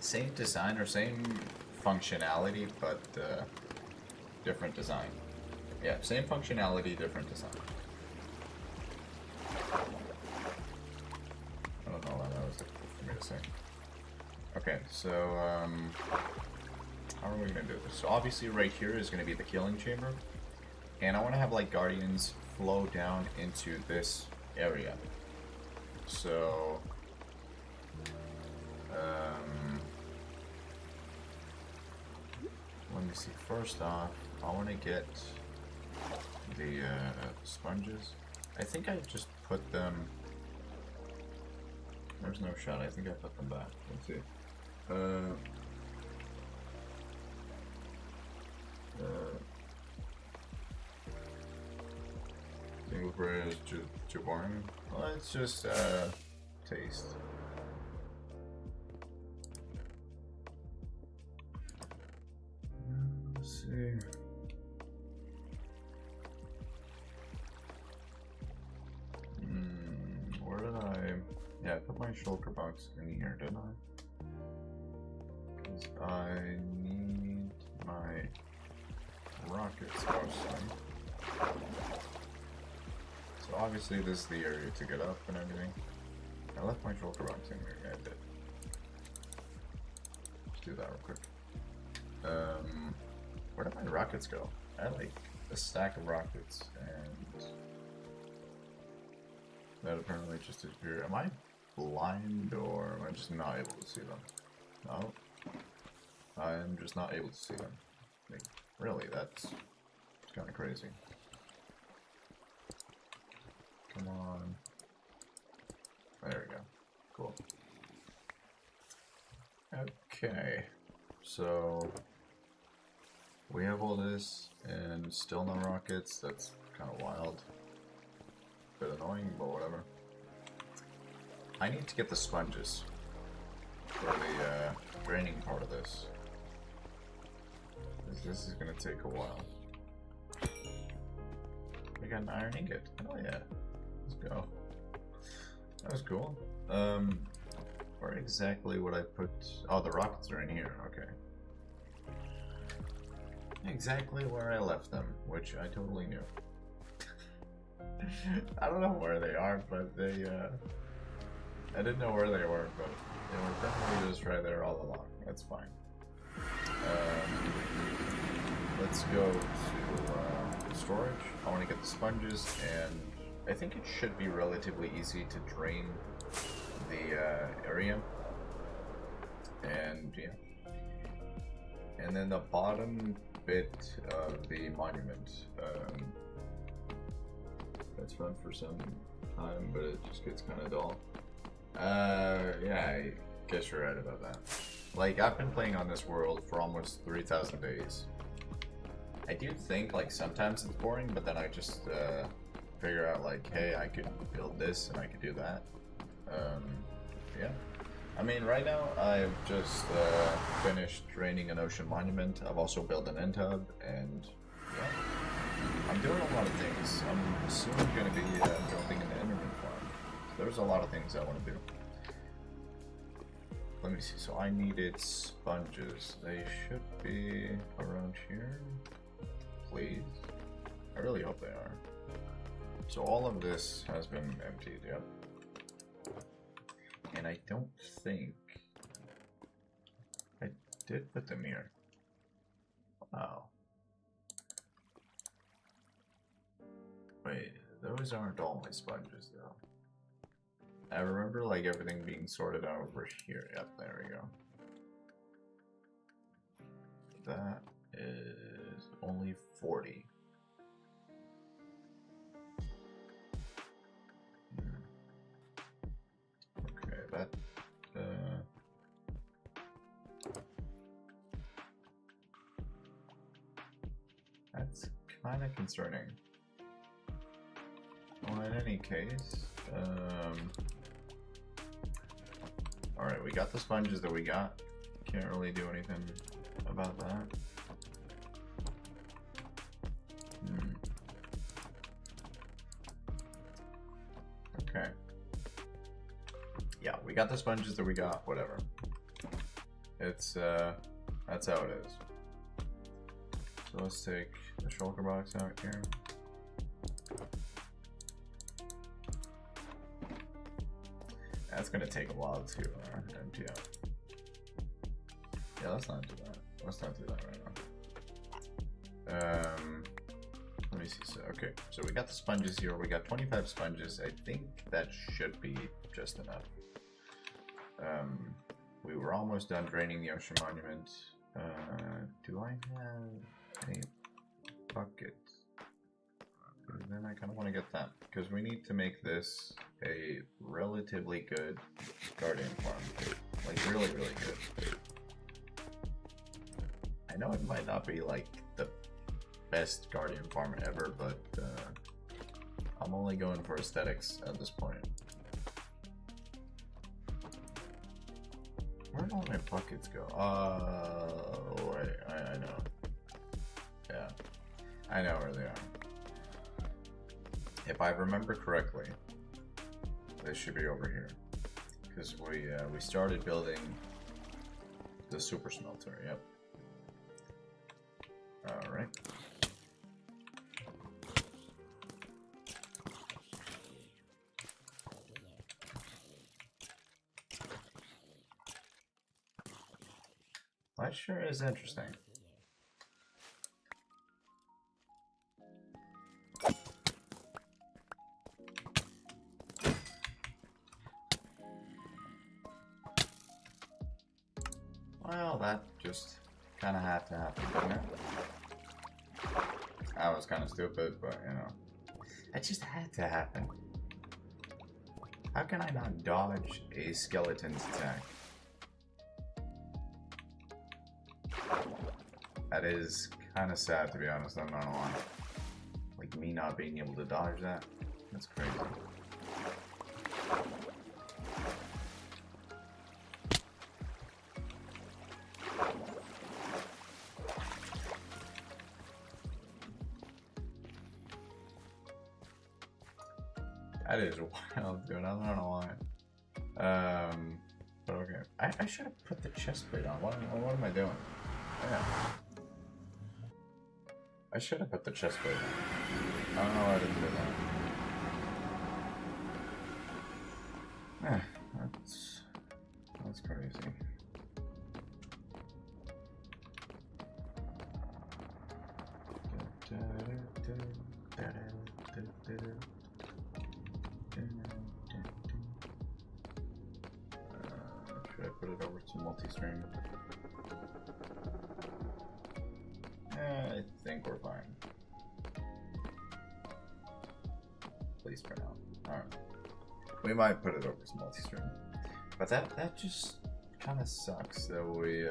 same design or same functionality, but different design. Yeah, same functionality, different design. I don't know why that was difficult for me to say. Okay, so how are we gonna do this? So obviously right here is gonna be the killing chamber. And I want to have like guardians flow down into this area. So let me see. First off, I want to get the sponges. I think I just put them. There's no shot. I think I put them back. Let's see. Single bread is too boring. Let's just taste. Let's see. Where did I? Yeah, I put my shulker box in here, didn't I? Because I need my rockets mostly. So obviously this is the area to get up and everything. I left my shulker box in here. Yeah, I did. Let's do that real quick. Where did my rockets go? I had like a stack of rockets and that apparently just disappeared. Am I blind or am I just not able to see them? No. I'm just not able to see them. Like, really, that's kind of crazy. Come on. There we go. Cool. Okay. So we have all this and still no rockets. That's kind of wild. Bit annoying, but whatever. I need to get the sponges for the draining part of this. This is gonna take a while. We got an iron ingot. Oh yeah. Let's go. That was cool. Where exactly would I put... Oh, the rockets are in here, okay. Exactly where I left them, which I totally knew. I don't know where they are, but they, I didn't know where they were, but they were definitely just right there all along. That's fine. Let's go to storage. I want to get the sponges, and I think it should be relatively easy to drain the area. And yeah. And then the bottom bit of the monument. That's fun for some time, but it just gets kind of dull. Yeah, I guess you're right about that. Like, I've been playing on this world for almost 3,000 days. I do think, like, sometimes it's boring, but then I just figure out, like, hey, I could build this and I could do that. Yeah. I mean, right now, I've just finished draining an ocean monument. I've also built an end hub, and yeah. I'm doing a lot of things. I'm soon going to be building an enderman farm. So there's a lot of things I want to do. Let me see. So I needed sponges. They should be around here. Please. I really hope they are. So all of this has been emptied, yep. And I don't think I did put them here. Wow. Wait, those aren't all my sponges though. I remember like everything being sorted out over here. Yep, there we go. That is only 40. Okay, that that's kind of concerning. Well, in any case, alright, we got the sponges that we got. Can't really do anything about that. Okay. Yeah, we got the sponges that we got, whatever. It's, that's how it is. So let's take the shulker box out here. That's gonna take a while to empty out. Yeah, let's not do that. Let's not do that right now. Let me see. So okay, so we got the sponges here. We got 25 sponges. I think that should be just enough. We were almost done draining the ocean monument. Do I have a bucket? Then I kind of want to get that because we need to make this a relatively good guardian farm, like really good. I know it might not be like the best guardian farm ever, but I'm only going for aesthetics at this point. Where did all my buckets go? Wait, I know. Yeah, I know where they are. If I remember correctly, this should be over here, because we started building the super smelter. Yep. All right. That sure is interesting. Well, that just kind of had to happen, didn't it? That was kind of stupid, but you know, that just had to happen. How can I not dodge a skeleton's attack? That is kind of sad, to be honest, I'm not gonna lie. Like, me not being able to dodge that, that's crazy. That is wild, dude. I don't know why. But okay. I should have put the chest plate on. What am I doing? Yeah. I should have put the chest plate on. I don't know why I didn't do that. That's crazy. Should I put it over to multi-stream? I think we're fine. At least for now. Alright. We might put it over to multi-stream. But that just kind of sucks that we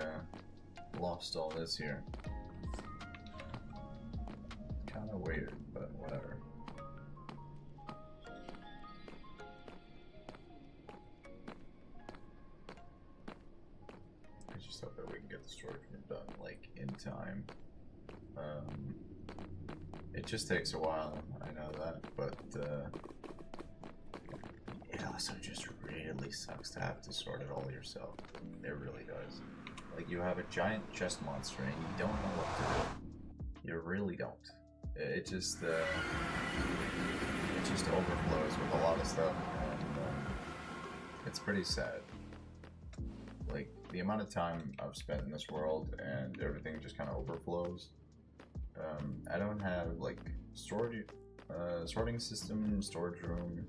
lost all this here. Kind of weird, but whatever. I just hope that we can get the storage room done like in time. It just takes a while, I know that, but it also just really sucks to have to sort it all yourself. It really does. Like, you have a giant chest monster and you don't know what to do. You really don't. It just overflows with a lot of stuff, and it's pretty sad. Like, the amount of time I've spent in this world and everything just kind of overflows. I don't have like storage, sorting system, storage room.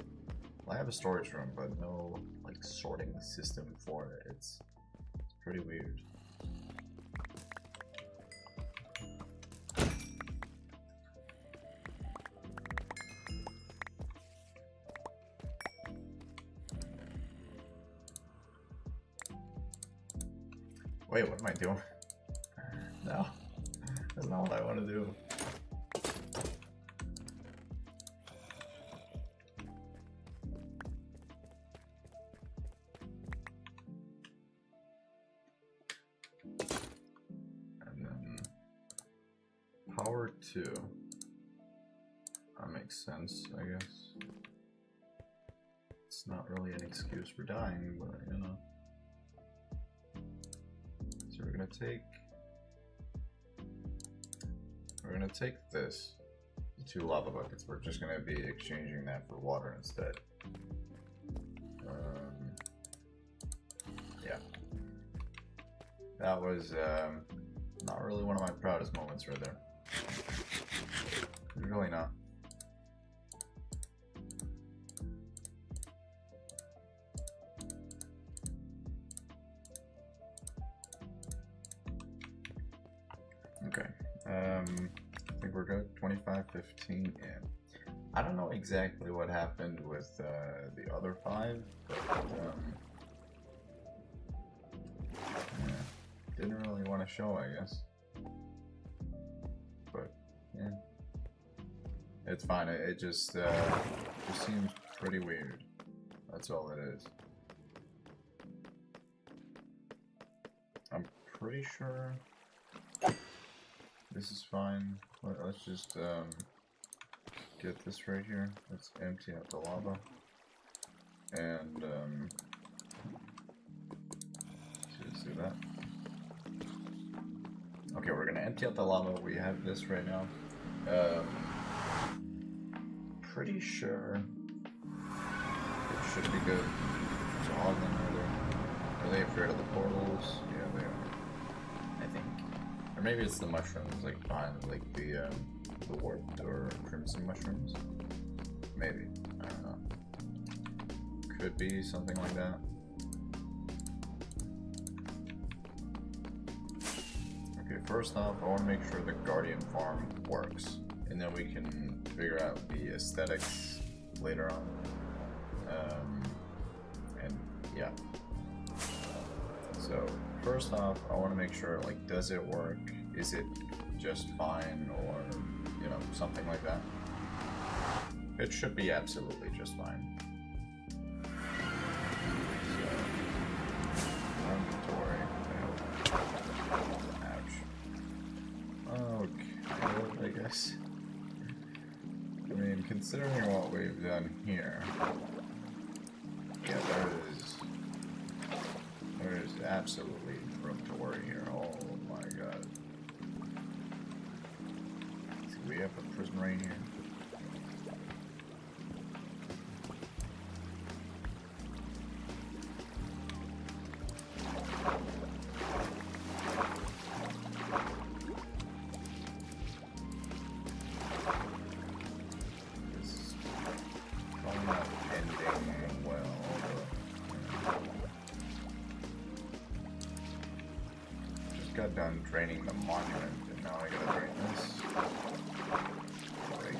Well, I have a storage room, but no like sorting system for it. It's pretty weird. Wait, what am I doing? No. That's not what I want to do. And then power 2. That makes sense, I guess. It's not really an excuse for dying, but you know. So we're gonna take this, the 2 lava buckets. We're just gonna be exchanging that for water instead. Yeah. That was not really one of my proudest moments right there. Really not. Okay. I think we're good. 25-15 in. I don't know exactly what happened with the other 5, but yeah, didn't really want to show, I guess. But yeah, it's fine. It just seems pretty weird. That's all it is. I'm pretty sure this is fine. Let's just get this right here. Let's empty out the lava. And let's do that. Okay, we're gonna empty out the lava. We have this right now. Pretty sure it should be good. There's a hogland over there. Are they afraid of the portals? Yeah, they are. I think. Or maybe it's the mushrooms, like behind, like the warped or crimson mushrooms. Maybe. I don't know. Could be something like that. Okay, first off, I want to make sure the Guardian farm works, and then we can figure out the aesthetics later on. And yeah. So first off, I want to make sure, like, does it work? Is it just fine, or you know, something like that? It should be absolutely just fine. Ouch. Okay, I guess. I mean, considering what we've done here, yeah, there is absolutely room to worry here. Oh my god. See, we have a prison right here. Got done draining the monument, and now I gotta drain this. Great.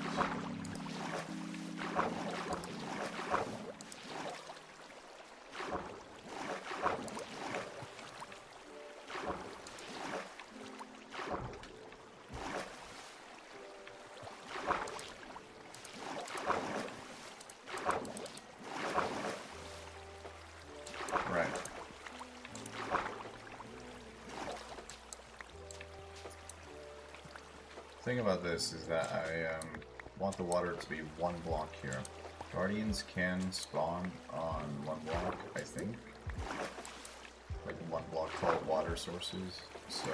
Right. The thing about this is that I want the water to be one block here. Guardians can spawn on one block, I think. Like one block tall water sources, so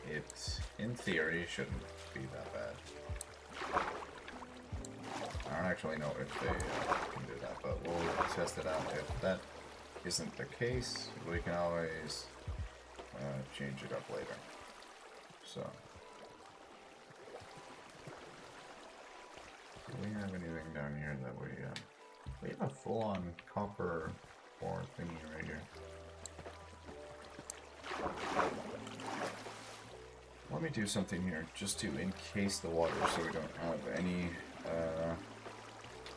it, in theory, shouldn't be that bad. I don't actually know if they can do that, but we'll test it out. If that isn't the case, we can always change it up later. So. Do we have anything down here that we have a full-on copper ore thingy right here. Let me do something here just to encase the water so we don't have any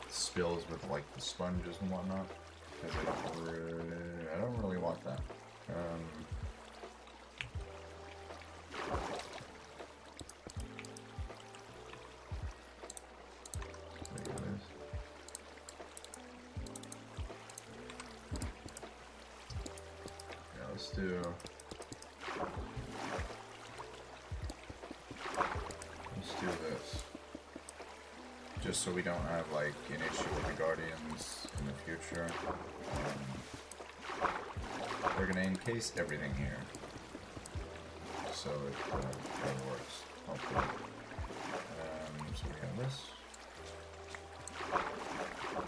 spills with like the sponges and whatnot, because I don't really want that. Let's do this. Just so we don't have like an issue with the Guardians in the future. We're gonna encase everything here, so it works. Hopefully. So we have this.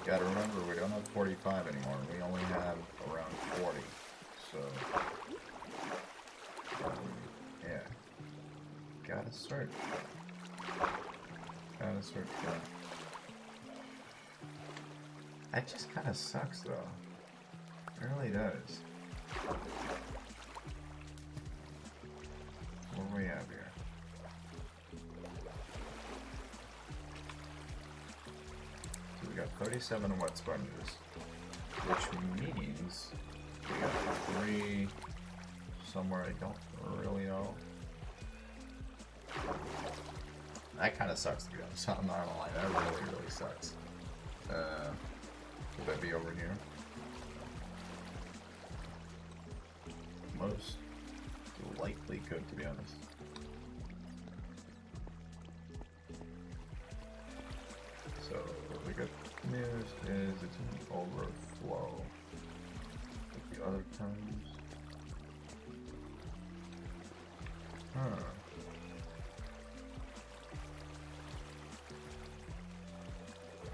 Gotta remember, we don't have 45 anymore. We only have around 40. So, yeah. Gotta search. Gotta search for that. That just kinda sucks though. It really does. What do we have here? So we got 37 wet sponges, which means we got 3 somewhere I don't really know. That kind of sucks to be honest. I'm not gonna lie, that really sucks. Could that be over here? Most likely could, to be honest. So the good news is it's an overflow. Like the other times. Huh.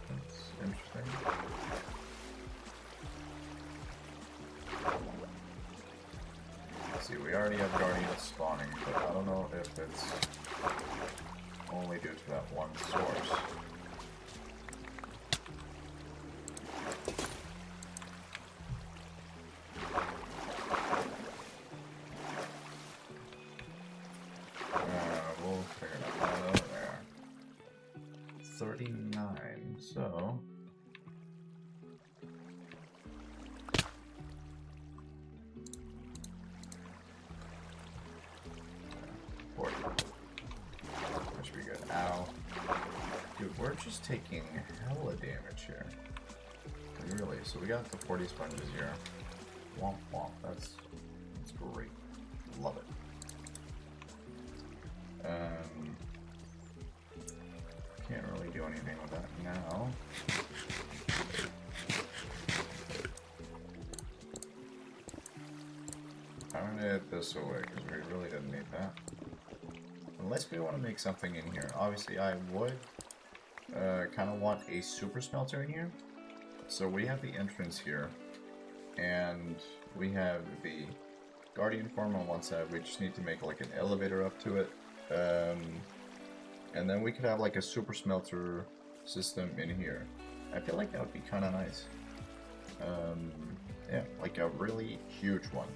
That's interesting. See, we already have Guardians spawning, but I don't know if it's only due to that one source. We'll figure that out there. 39, so... 40. That should be good. Ow. Dude, we're just taking hella damage here. Really, so we got the 40 sponges here. Womp womp, that's great. Love it. Can't really do anything with that now. I'm gonna hit this away because we really didn't need that. Unless we want to make something in here. Obviously, I would kind of want a super smelter in here. So we have the entrance here, and we have the guardian form on one side. We just need to make like an elevator up to it. And then we could have like a super smelter system in here. I feel like that would be kind of nice. Yeah, like a really huge one.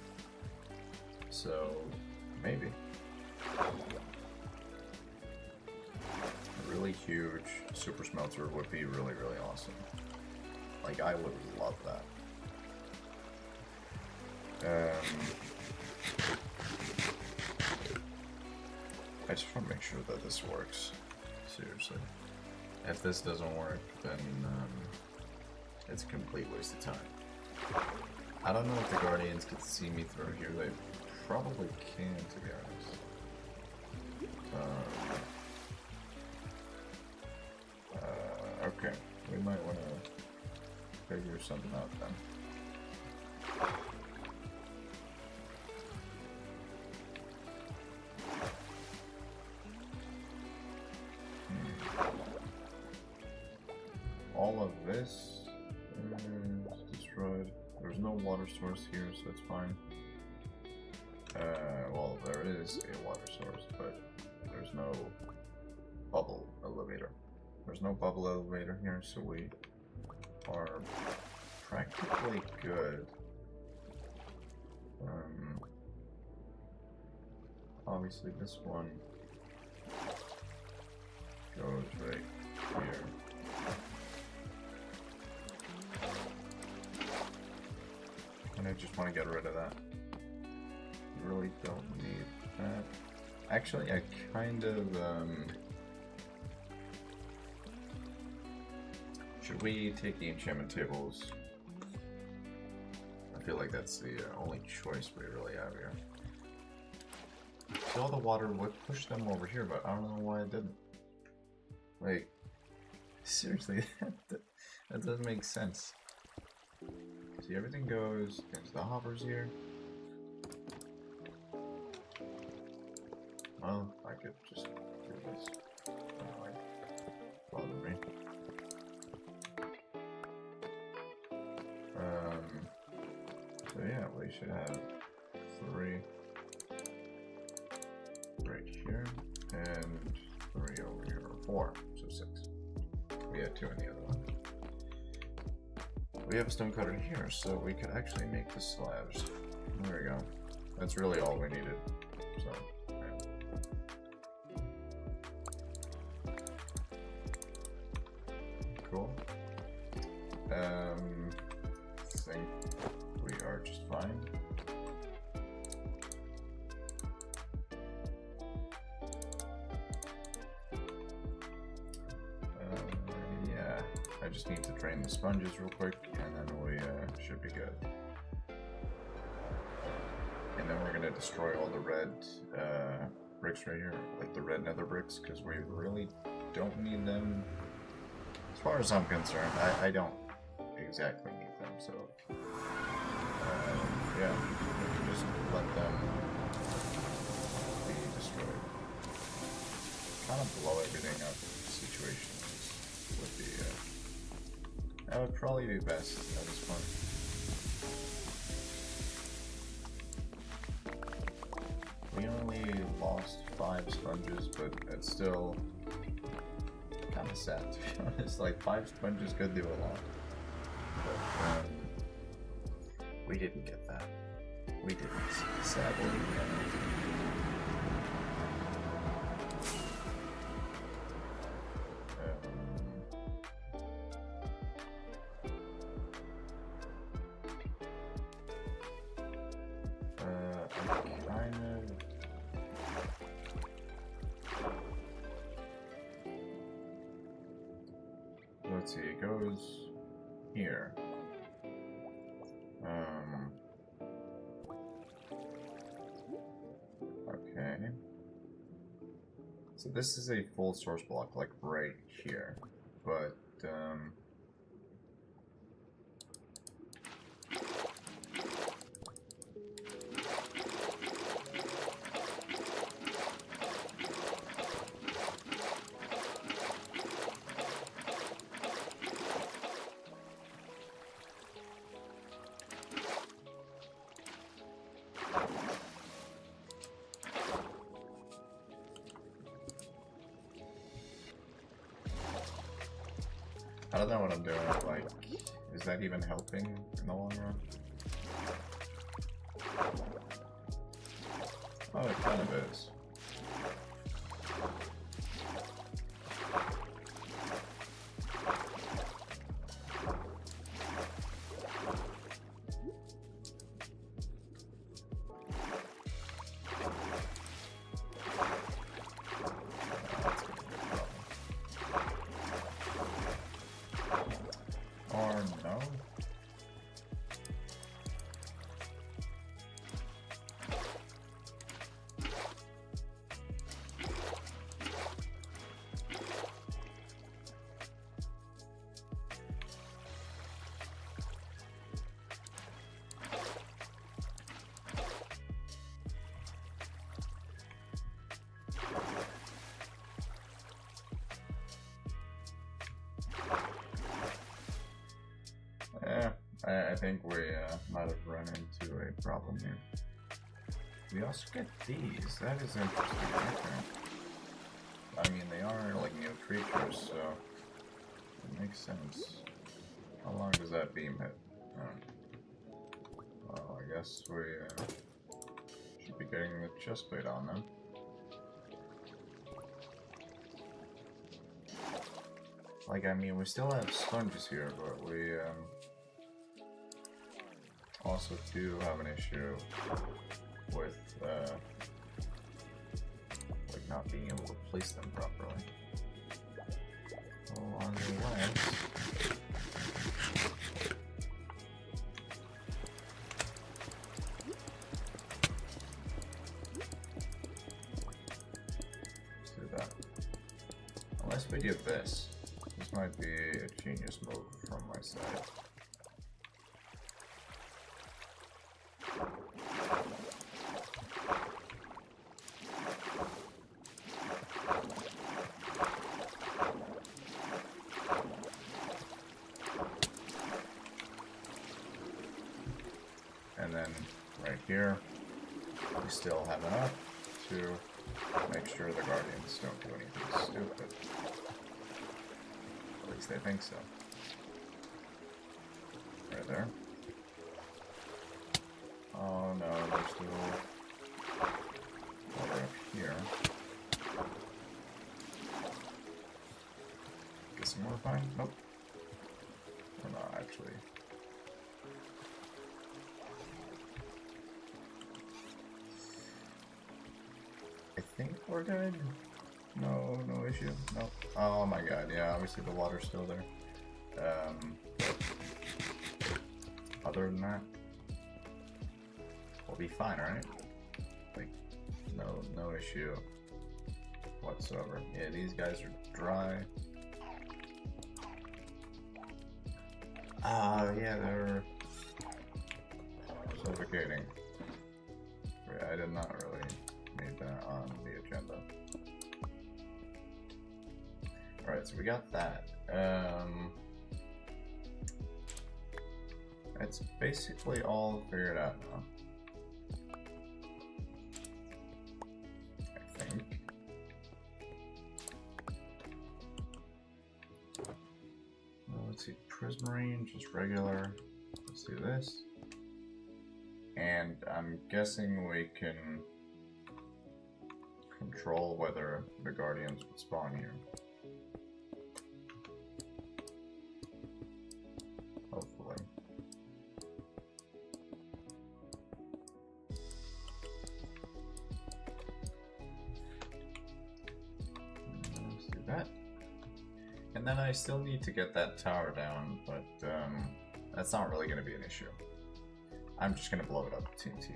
So, maybe. A really huge super smelter would be really, really awesome. Like, I would love that. I just want to make sure that this works. Seriously. If this doesn't work, then it's a complete waste of time. I don't know if the Guardians can see me through here. They probably can, to be honest. Okay. We might want to figure something out then. All of this is destroyed. There's no water source here, so it's fine. Well, there is a water source, but there's no bubble elevator. There's no bubble elevator here, so we are practically good. Obviously this one goes right here. And I just want to get rid of that. Really don't need that. Actually, I kind of, should we take the enchantment tables? I feel like that's the only choice we really have here. So all the water would push them over here, but I don't know why it didn't. Like, seriously, that doesn't make sense. See, everything goes into the hoppers here. Well, I could just do this. Don't like bother me. So yeah, we should have 3 right here and 3 over here, or 4, so 6. We had 2 in the other one. We have a stone cutter here, so we could actually make the slabs. There we go. That's really all we needed. So, yeah. Cool. I think we are just fine. Yeah, I just need to drain the sponges real quick, and then we should be good. And then we're gonna destroy all the red bricks right here, like the red nether bricks, because we really don't need them. As far as I'm concerned, I don't exactly need them, so yeah, we can just let them be destroyed. Kind of blow everything up situations would be, that would probably be best at this point. We only lost 5 sponges, but it's still kind of sad to be honest. Like 5 sponges could do a lot, but we didn't get that. We didn't, sadly. Let's see, it goes here. Okay. So this is a full source block, like right here, but I don't know what I'm doing. Like, is that even helping in the long run? Oh, it kind of is. Or no? Yeah, I think we might have run into a problem here. We also get these. That is interesting. Okay. I mean, they are like new creatures, so it makes sense. How long does that beam hit? Well, I guess we should be getting the chest plate on then. Like, I mean, we still have sponges here, but we also do have an issue with like not being able to place them properly. Along the legs. Let's do that. Unless we do this. This might be a genius move from my side. And then right here, we still have enough to make sure the Guardians don't do anything stupid. At least they think so. Right there. Oh no, they're still over up here. Get some more fine? Nope. Or not, actually. I think we're good. No issue. Nope. Oh my god, yeah, obviously the water's still there. Other than that, we'll be fine, right? Like, no issue whatsoever. Yeah, these guys are dry. Yeah, they're suffocating. Yeah, I did not really need that on the agenda. Alright, so we got that. It's basically all figured out now. I think. Well, let's see, Prismarine, just regular. Let's do this. And I'm guessing we can control whether the Guardians would spawn here. Hopefully. Let's do that. And then I still need to get that tower down, but that's not really going to be an issue. I'm just going to blow it up with TNT.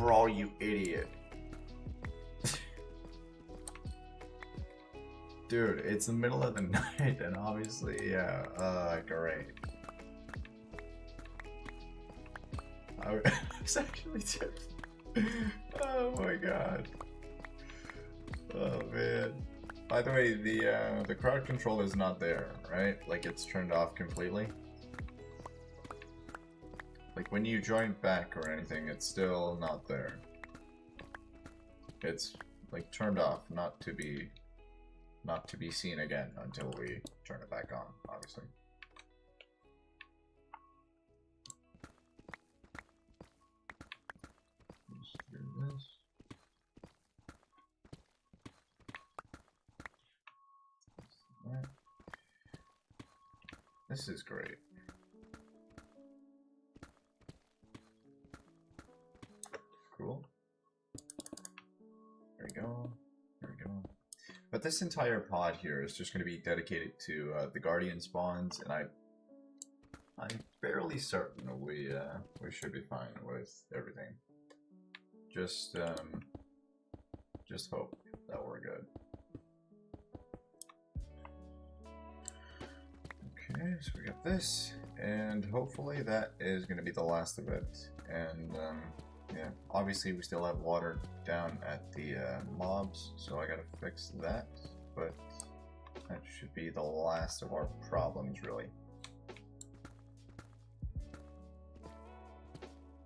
Bro, you idiot. Dude, it's the middle of the night and obviously, yeah, great. I was actually tipped. Oh my god. Oh man. By the way, the crowd control is not there, right? Like it's turned off completely. Like when you join back or anything, it's still not there. It's like turned off, not to be seen again until we turn it back on, obviously. Let's do this. This is great. Cool. There we go. There we go. But this entire pod here is just going to be dedicated to the Guardian spawns, and I'm fairly certain we should be fine with everything. Just hope that we're good. Okay, so we got this, and hopefully that is going to be the last of it. And yeah, obviously we still have water down at the mobs, so I gotta fix that, but that should be the last of our problems, really.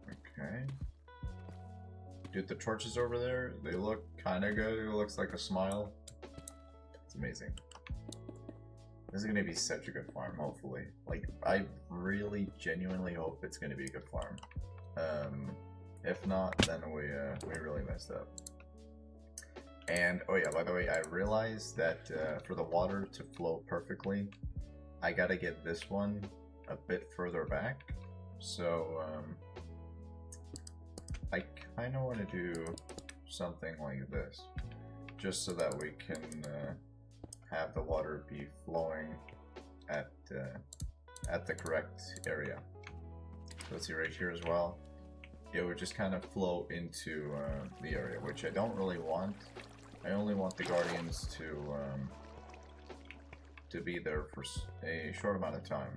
Okay. Dude, the torches over there, they look kinda good. It looks like a smile. It's amazing. This is gonna be such a good farm, hopefully. Like, I really genuinely hope it's gonna be a good farm. If not, then we really messed up. And, oh yeah, by the way, I realized that for the water to flow perfectly, I gotta get this one a bit further back. So, I kinda wanna do something like this, just so that we can have the water be flowing at the correct area. So let's see right here as well. It would just kind of flow into the area, which I don't really want. I only want the Guardians to be there for a short amount of time.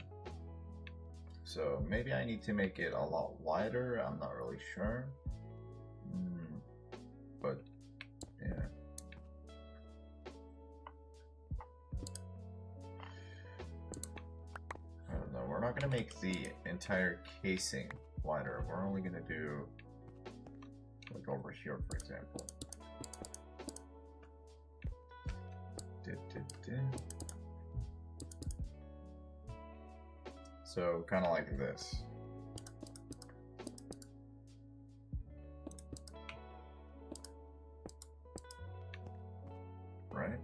So maybe I need to make it a lot wider. I'm not really sure. But yeah. I don't know. We're not gonna make the entire casing wider. We're only gonna do like over here, for example. So kind of like this. Right?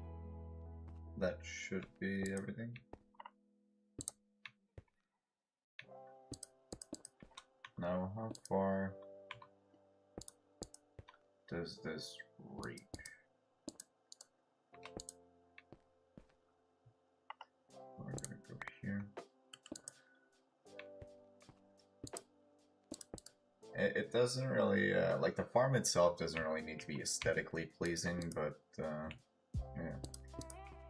That should be everything. Now, how far does this reach? We're gonna go here. It doesn't really, like the farm itself doesn't really need to be aesthetically pleasing, but yeah.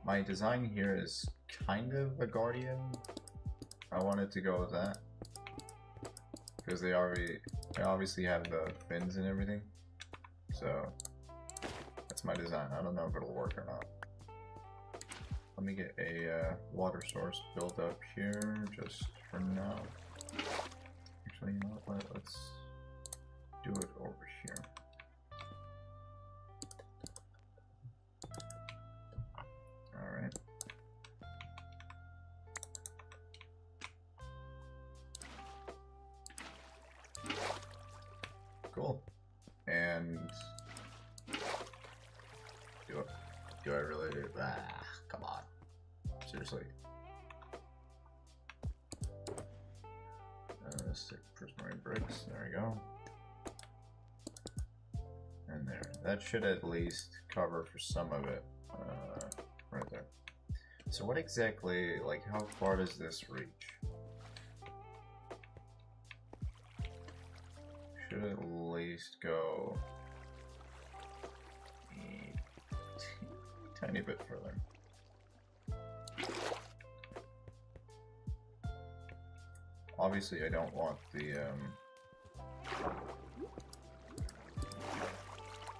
My design here is kind of a Guardian. I wanted to go with that. Because they obviously have the fins and everything. So that's my design. I don't know if it'll work or not. Let me get a water source built up here just for now. Actually, you know what? Let's do it over here. Alright. Cool. And do I really do? Come on. Seriously. Stick prismarine bricks. There we go. And there. That should at least cover for some of it. Right there. So what exactly, like how far does this reach? Should at least least go a tiny bit further. Obviously, I don't want the,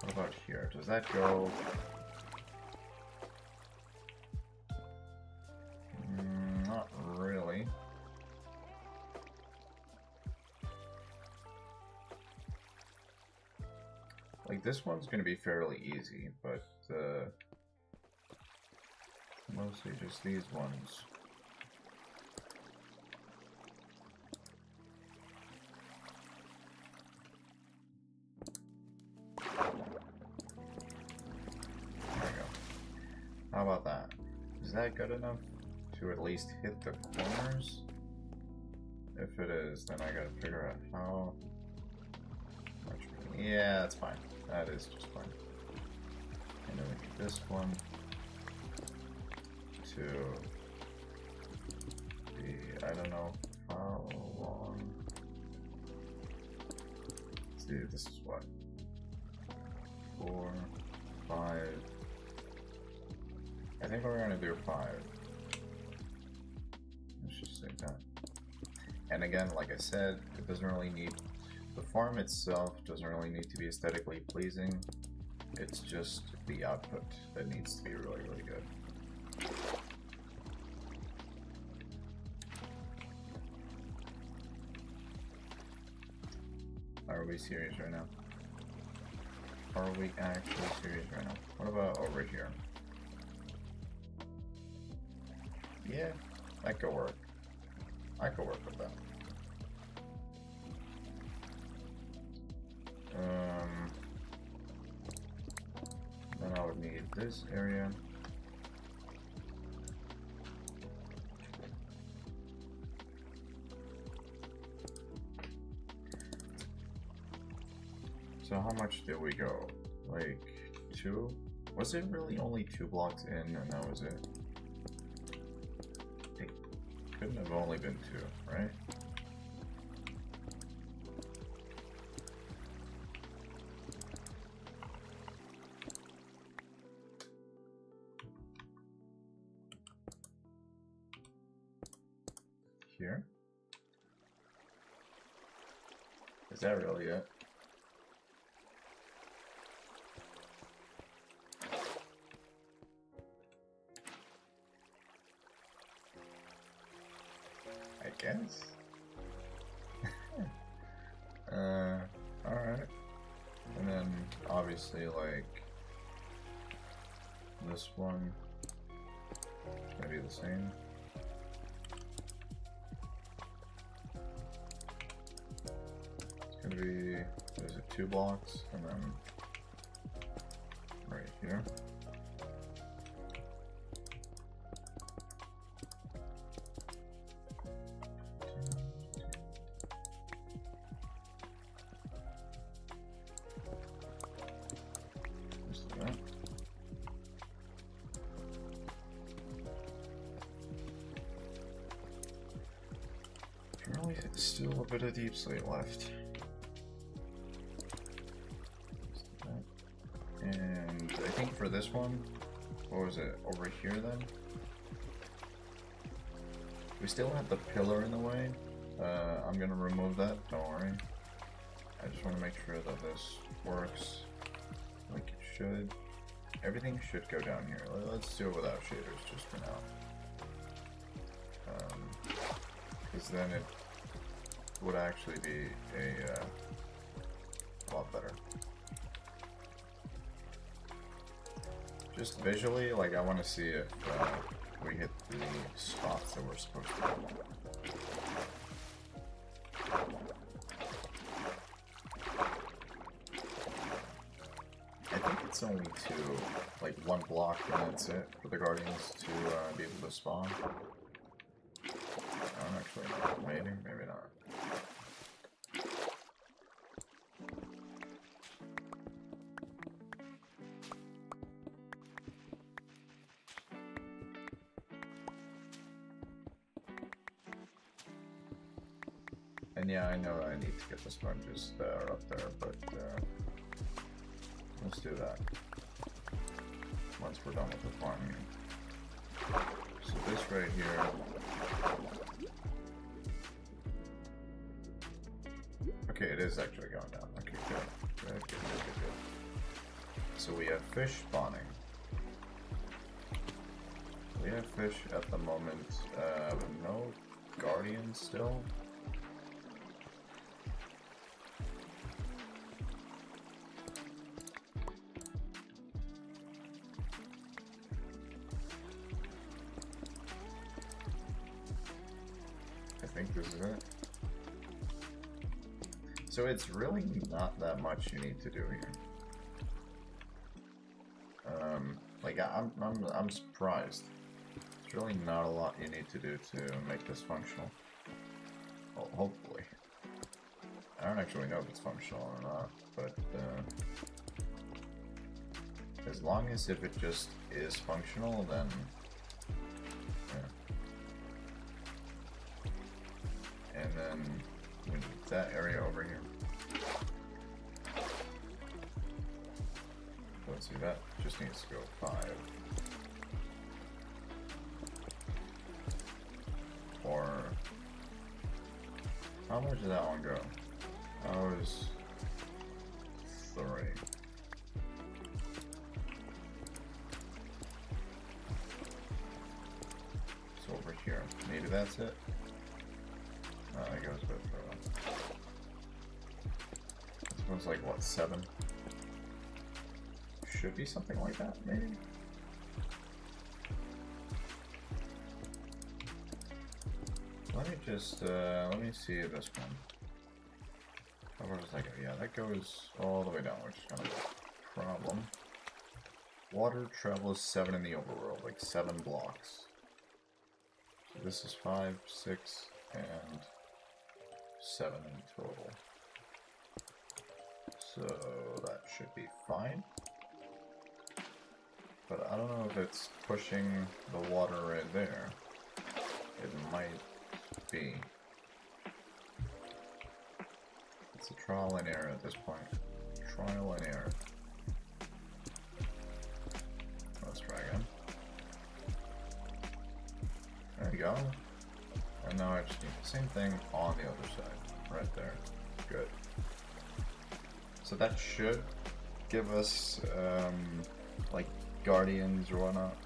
what about here? Does that go... Not really. Like, this one's gonna be fairly easy, but, mostly just these ones. How about that? Is that good enough to at least hit the corners? If it is, then I gotta figure out how much. Yeah, that's fine. That is just fine. And then we get this one to be, I don't know how long. Let's see, this is what? 4, 5. I think we're gonna do 5. Let's just say that. And again, like I said, it doesn't really need, the farm itself doesn't really need to be aesthetically pleasing. It's just the output that needs to be really, really good. Are we serious right now? Are we actually serious right now? What about over here? Yeah, that could work. I could work with that. Then I would need this area. So how much did we go? Like 2? Was it really only 2 blocks in and that was it? It couldn't have only been 2, right? Here? Is that really it? I guess. Alright. And then obviously like this one gonna be the same. It's gonna be, there's 2 blocks and then right here. Really, still a bit of deep slate left. And I think for this one, what was it, over here then? We still have the pillar in the way. I'm gonna remove that, don't worry. I just want to make sure that this works like it should. Everything should go down here. Let's do it without shaders just for now. Because then it would actually be a lot better. Just visually, like I want to see if we hit the spots that we're supposed to. I think it's only 2, like 1 block and that's it for the Guardians to be able to spawn. Actually, not. Maybe, maybe not. And yeah, I know I need to get the sponges that are up there, but let's do that once we're done with the farming. So this right here. Okay, it is actually going down. Okay, good. So we have fish spawning. We have fish at the moment. No guardians still. I think this is it. So it's really not that much you need to do here. Like I'm surprised. It's really not a lot you need to do to make this functional. Well, hopefully. I don't actually know if it's functional or not, but as long as if it just is functional, then yeah. And then we need that area over here. Let's see, that just needs to go 5. Or how much did that one go? That was 3. So over here, maybe that's it. That goes a bit further. This one's like what, 7? Should be something like that, maybe. Let me just let me see this one. Where does that go? Yeah, that goes all the way down, which is kind of a problem. Water travels 7 in the overworld, like 7 blocks. So this is 5, 6, and 7 in total. So that should be fine. But I don't know if it's pushing the water right there. It might be. It's a trial and error at this point. Trial and error. Let's try again. There you go. And now I just need the same thing on the other side. Right there. Good. So that should give us, like, guardians or whatnot.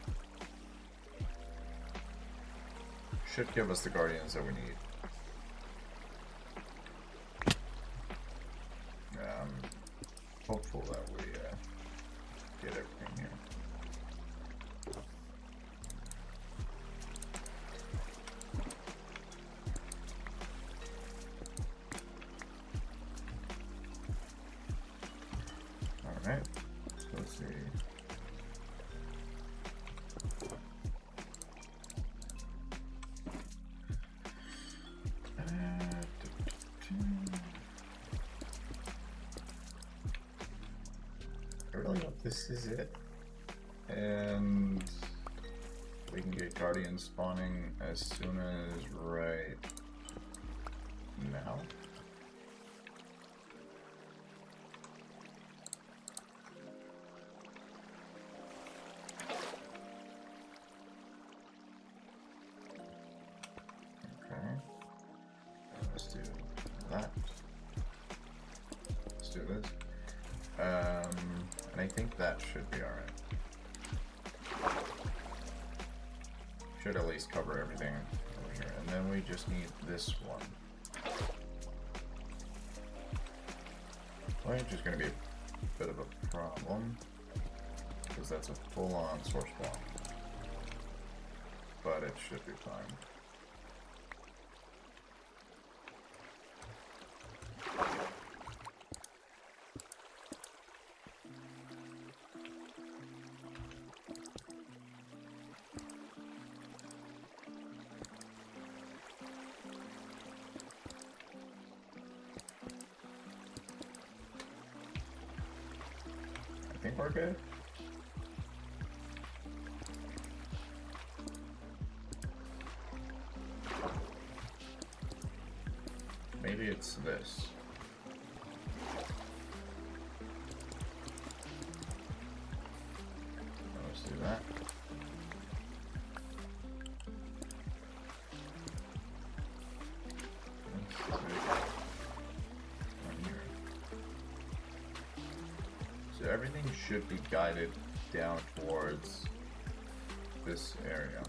Should give us the guardians that we need. I'm hopeful that we get everything here. Alright, so let's see. I really hope this is it. And we can get guardians spawning as soon as right now. Let's do that. Let's do this. And I think that should be alright. Should at least cover everything over here. And then we just need this one. Which is going to be a bit of a problem, because that's a full-on source block. But it should be fine. I think we're good. Maybe. maybe it's this. Let's do that. So everything should be guided down towards this area.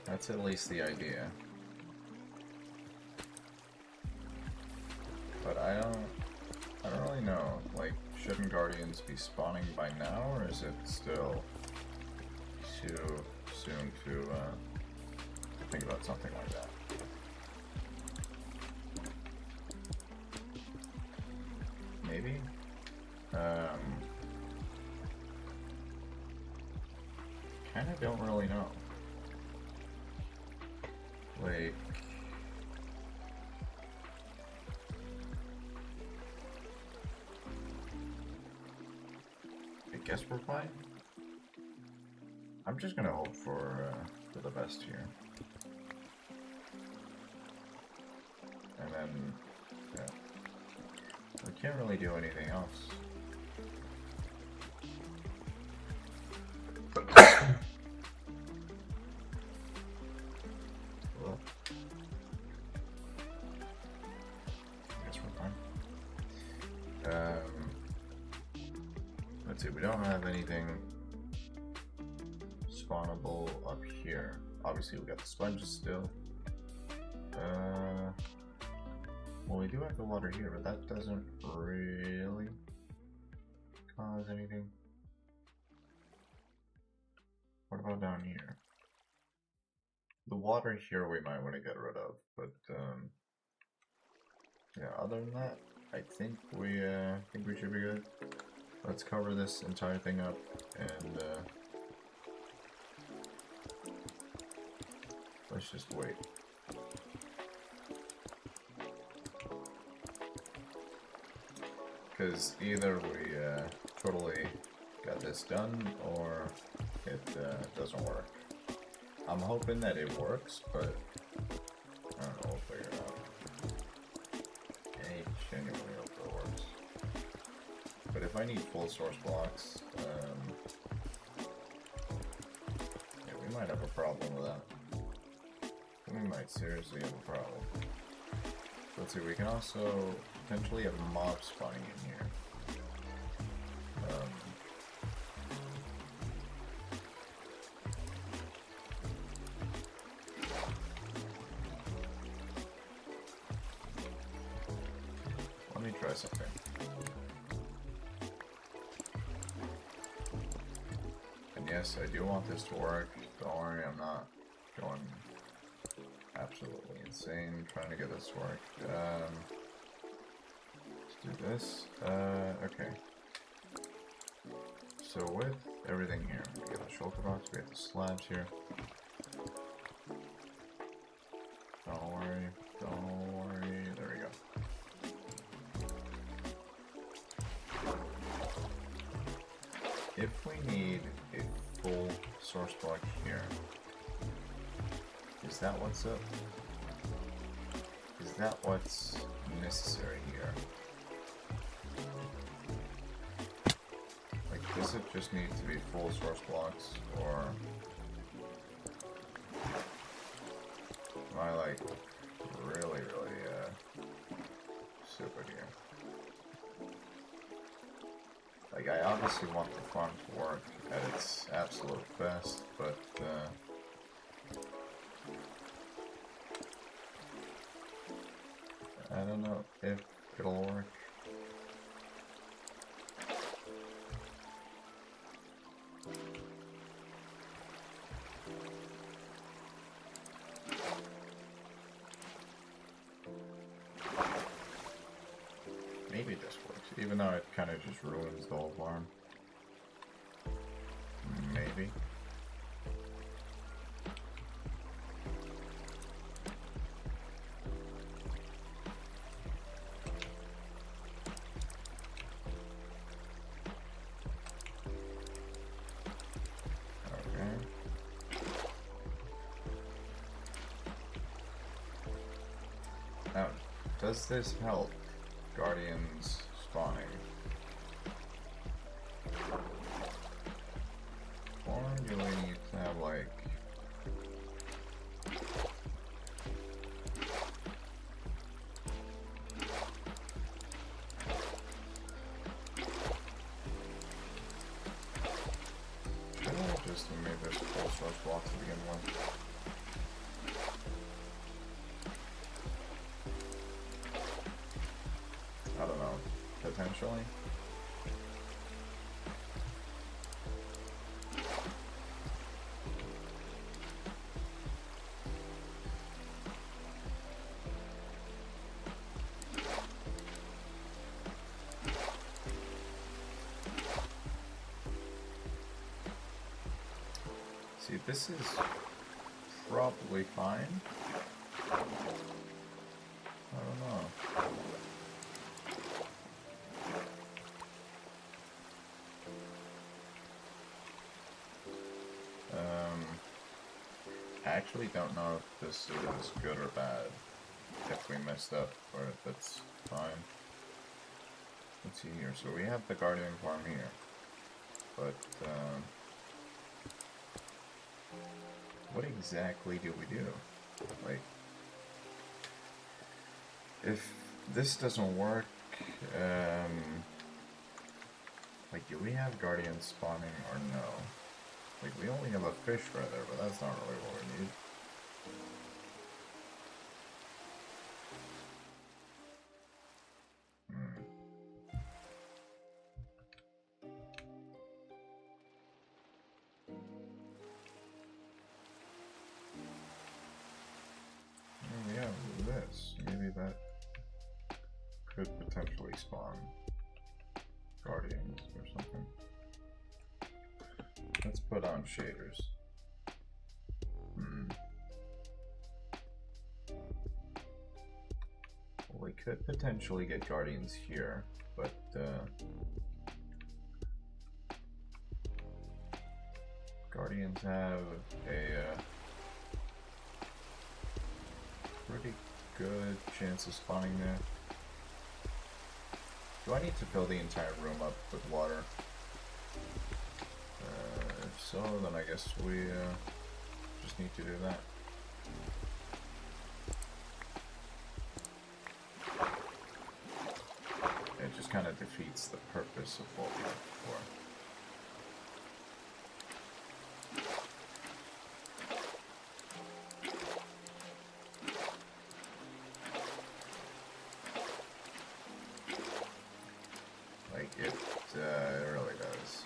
That's at least the idea. But I don't really know. Like, shouldn't Guardians be spawning by now, or is it still too soon to think about something like that? Maybe? Kinda don't really know. Like, I guess we're fine. I'm just gonna hope for the best here. And then, yeah. We can't really do anything else. Well, I guess we're fine. Let's see, we don't have anything spawnable up here. Obviously we got the sponges still. Well, we do have the water here, but that doesn't really cause anything. What about down here? The water here we might want to get rid of, but yeah, other than that, I think we should be good. Let's cover this entire thing up and let's just wait. Because either we totally got this done or it doesn't work. I'm hoping that it works, but I don't know, we'll figure it out. I genuinely hope it works. But if I need full source blocks, yeah, we might have a problem with that. We might seriously have a problem. Let's see, we can also potentially have mobs spawning in here. Let me try something. And yes, I do want this to work. Don't worry, I'm not going absolutely insane trying to get this to work. Let's do this. Okay. So with everything here, we got the shulker box, we have the slabs here. Don't worry, there we go. If we need a full source block here, is that what's up? Is that what's necessary here? Like, does it just need to be full source blocks, or am I like really stupid here? Like, I obviously want the farm to work at its absolute best, but I don't know if it'll work. Maybe this works, even though it kind of just ruins the whole farm. Maybe. Okay. does this help guardians spawning? Or do we need to have like... Should I just have made this full source block to begin with? I don't know. Potentially? See, this is probably fine. I don't know. I actually don't know if this is good or bad. If we messed up, or if it's fine. Let's see here. So we have the Guardian farm here. But, what exactly do we do? Like, if this doesn't work, like, do we have Guardians spawning or no? Like, we only have a fish right there, but that's not really what we need. We have this. Maybe that could potentially spawn Guardians or something. Let's put on shaders. Well, we could potentially get Guardians here, but Guardians have a pretty good chance of spawning there. Do I need to fill the entire room up with water? If so, then I guess we just need to do that. It just kind of defeats the purpose of what we had before. Like, it really does.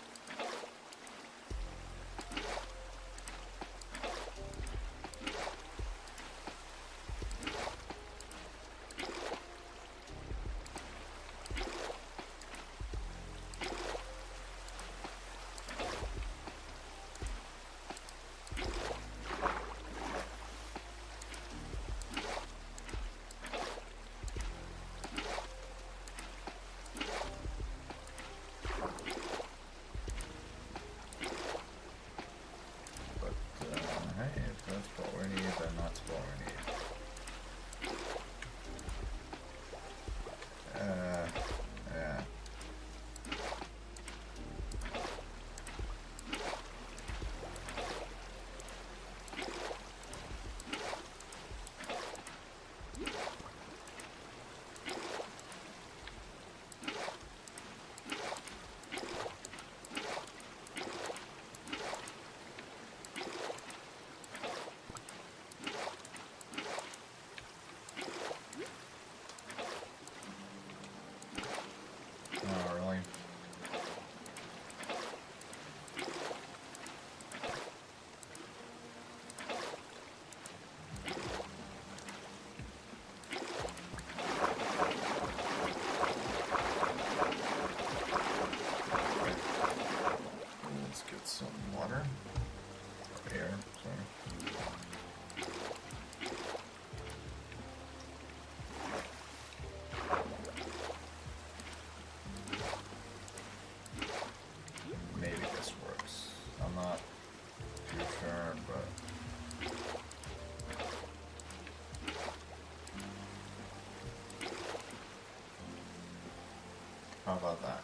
How about that?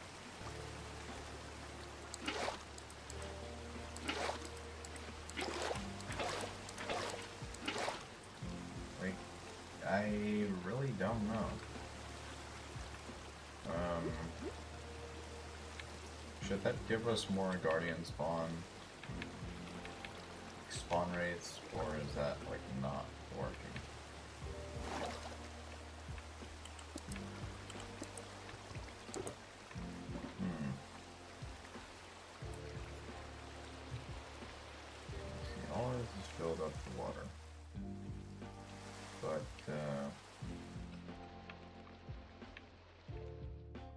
Wait, I really don't know. Should that give us more guardian spawn rates, or is that like not working? See, all this is filled up with water, but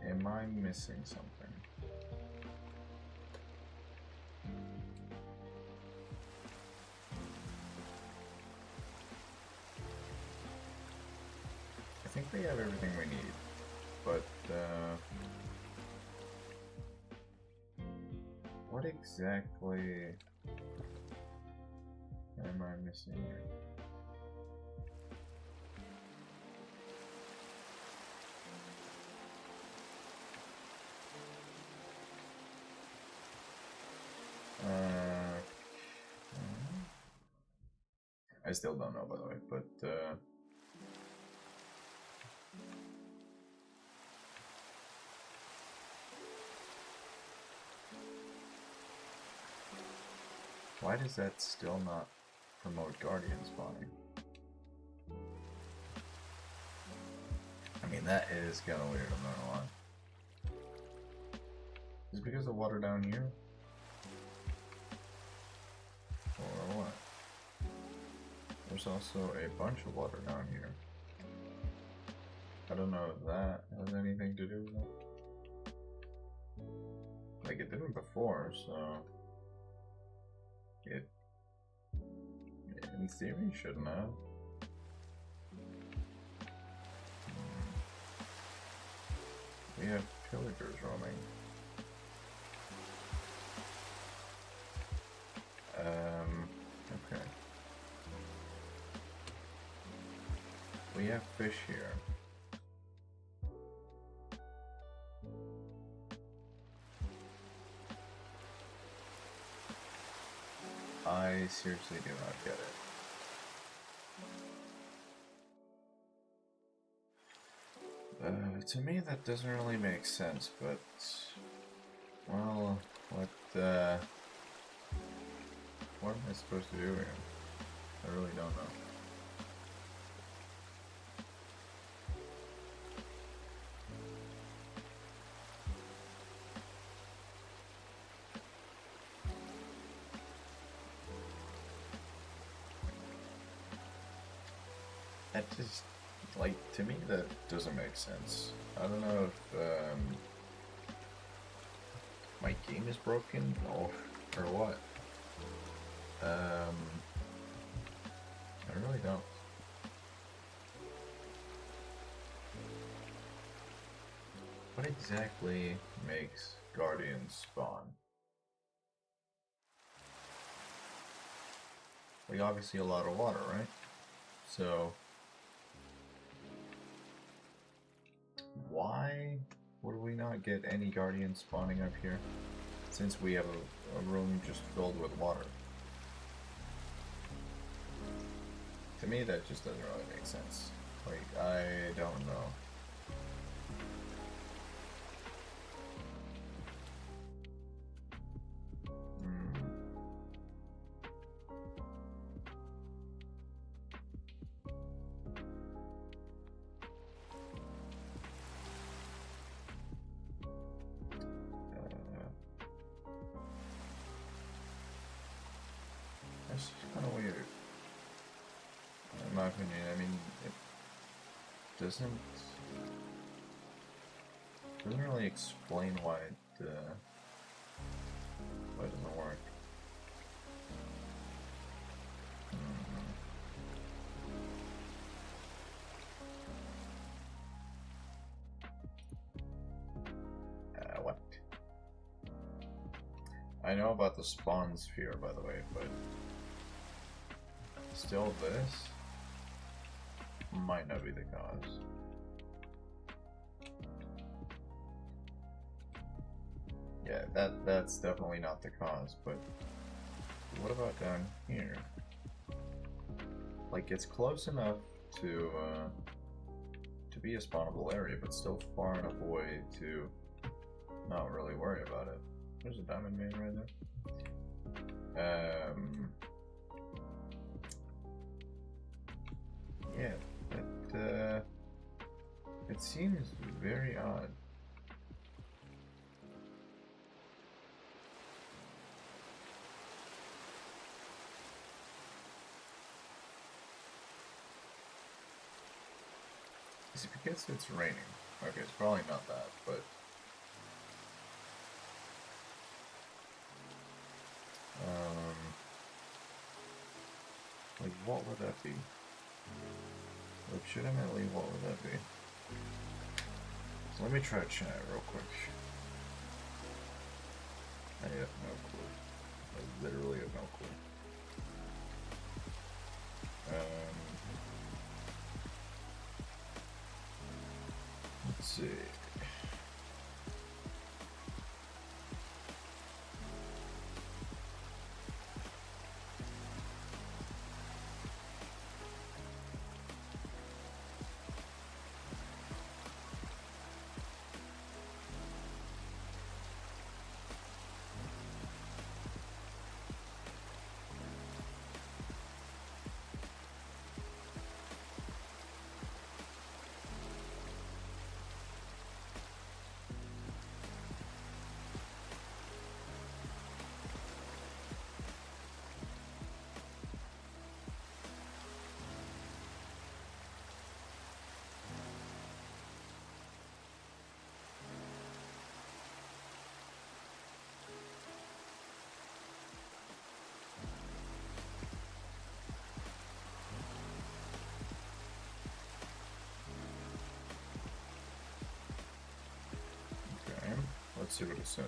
am I missing something? I think we have everything we need, but what exactly am I missing here? I still don't know, by the way, but why does that still not promote guardian spawning? I mean, that is kind of weird, I'm not gonna lie. Is it because of water down here? Or what? There's also a bunch of water down here. I don't know if that has anything to do with it. Like, it didn't before, so it in theory shouldn't have. We have pillagers roaming. Okay. We have fish here. I seriously do not get it. To me, that doesn't really make sense, but well, what am I supposed to do here? I really don't know. That just, like, to me, that doesn't make sense. I don't know if my game is broken or what. I really don't. What exactly makes guardians spawn? Like, obviously a lot of water, right? So why would we not get any guardians spawning up here, since we have a room just filled with water? To me, that just doesn't really make sense. Like, I don't know. That's kind of weird. In my opinion, I mean, it doesn't really explain why it doesn't work. What? I know about the spawn sphere, by the way, but still, this might not be the cause. that's definitely not the cause, but what about down here? Like, it's close enough to be a spawnable area, but still far enough away to not really worry about it. There's a diamond vein right there. Yeah, that it seems very odd. Is it because it's raining? Okay, it's probably not that, but like, what would that be? Legitimately, what would that be? So let me try chat real quick. I have no clue. I literally have no clue. Let's see. Okay, let's see what it says.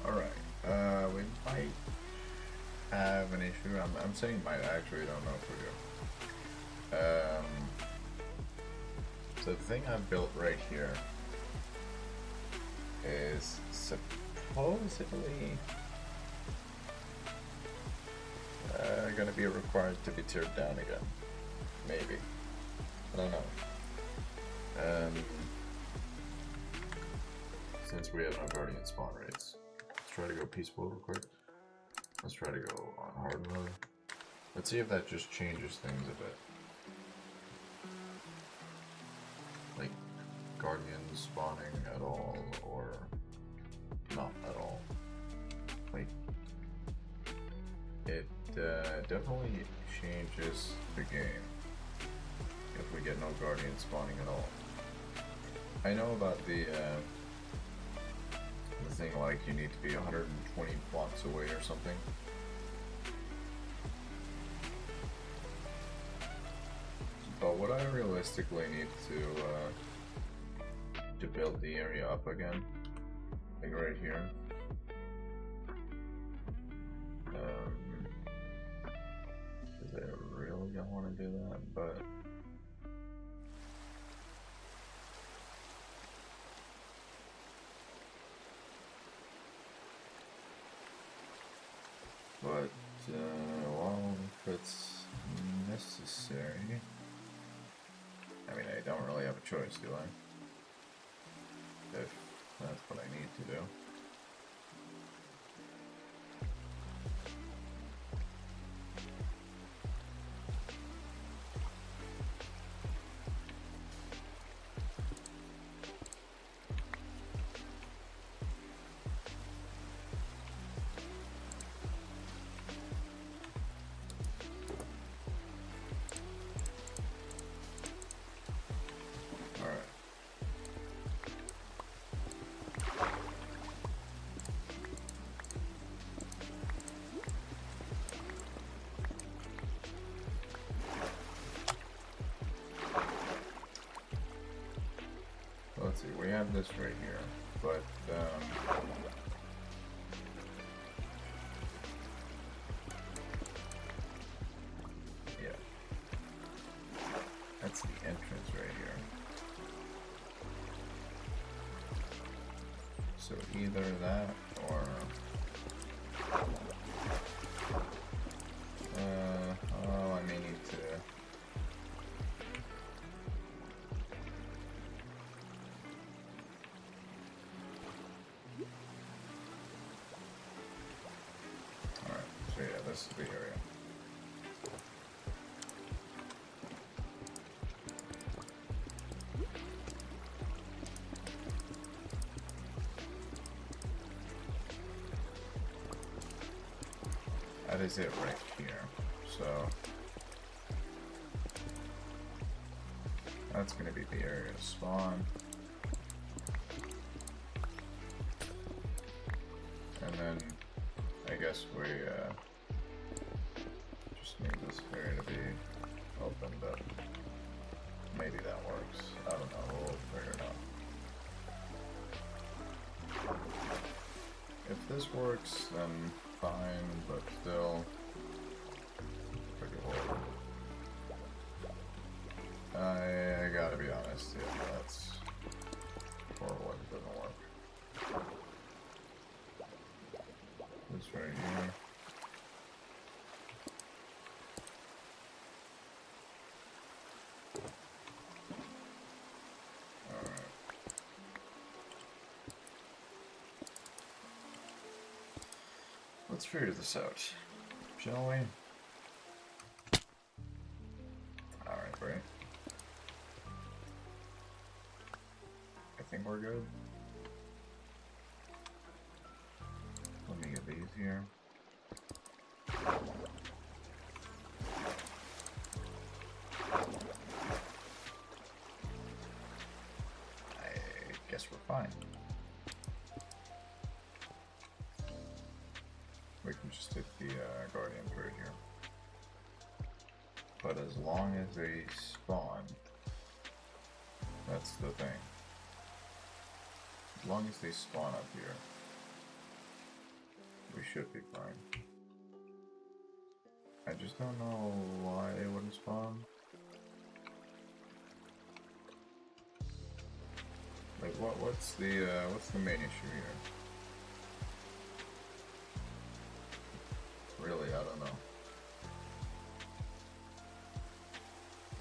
Alright, we might have an issue. I'm saying might, I actually don't know if we do. So the thing I've built right here is supposedly gonna be required to be teared down again. Maybe. I don't know. Since we have no guardian spawn rates. Let's try to go peaceful real quick. Let's try to go on hard mode. Let's see if that just changes things a bit. Like, guardians spawning at all, or not at all. Like, it definitely changes the game if we get no guardian spawning at all. I know about the thing like you need to be 120 blocks away or something. But what I realistically need to build the area up again, like right here. Is it really a want to do that, but well, if it's necessary, I mean, I don't really have a choice, do I? If that's what I need to do. Let's see, we have this right here, but, yeah. That's the entrance right here. So either that, or, oh, I may need to... So yeah, this is the area. That is it right here. So that's going to be the area to spawn. And then I guess we just need this area to be opened up. Maybe that works. I don't know. We'll figure it out. If this works, then fine, but still pretty horrible. I gotta be honest, yeah, that's horrible. It doesn't work. This right here. Alright. Let's figure this out, shall we? Alright, great. I think we're good. Let me get these here. I guess we're fine. We can just take the guardians right here. But as long as they spawn, that's the thing. As long as they spawn up here, we should be fine. I just don't know why they wouldn't spawn. Like, what's the main issue here? Really, I don't know.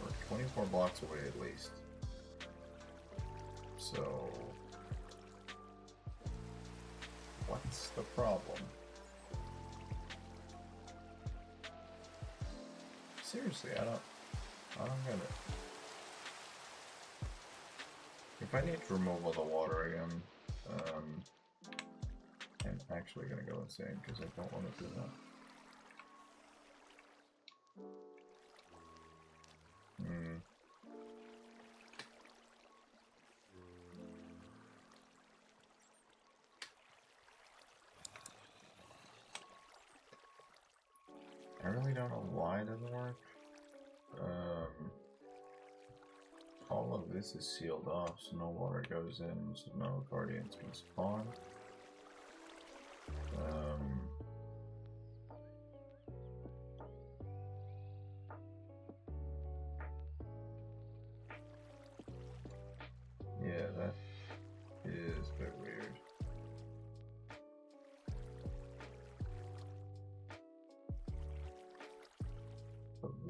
We're 24 blocks away at least. So, what's the problem? Seriously, I don't get it. If I need to remove all the water again, I'm actually gonna go insane because I don't want to do that. I really don't know why it doesn't work. All of this is sealed off, so no water goes in, so no guardians can spawn.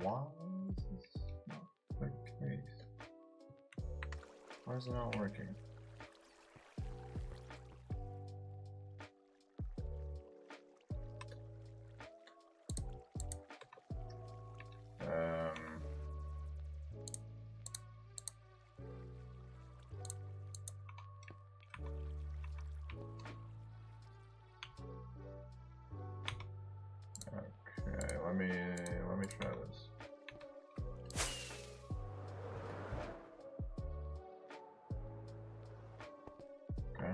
Why is this not the case? Why is it not working? Okay, let me try this. Okay.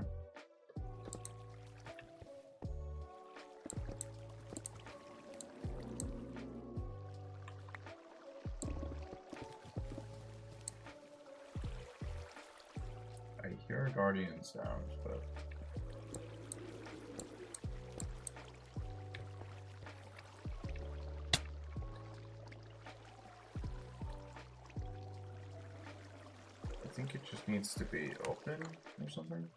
I hear a guardian sound, but I think it just needs to be open or something.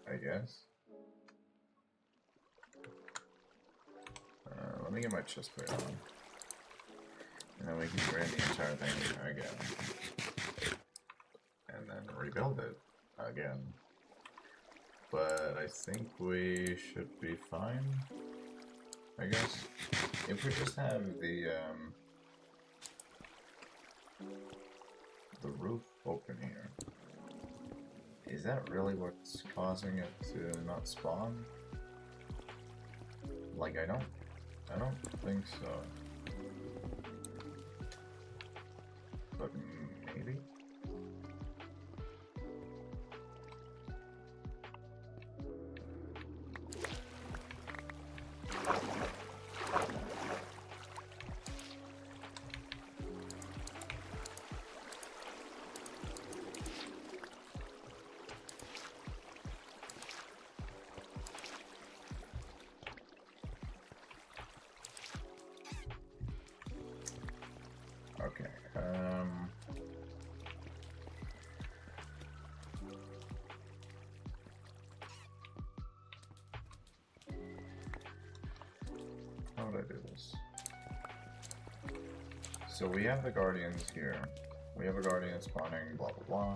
I guess. Let me get my chest plate on. And then we can grab the entire thing again. And then rebuild it again. But I think we should be fine, I guess. If we just have the roof open here. Is that really what's causing it to not spawn? Like, I don't think so. But maybe? Okay, how would I do this? So we have the guardians here. We have a guardian spawning, blah blah blah.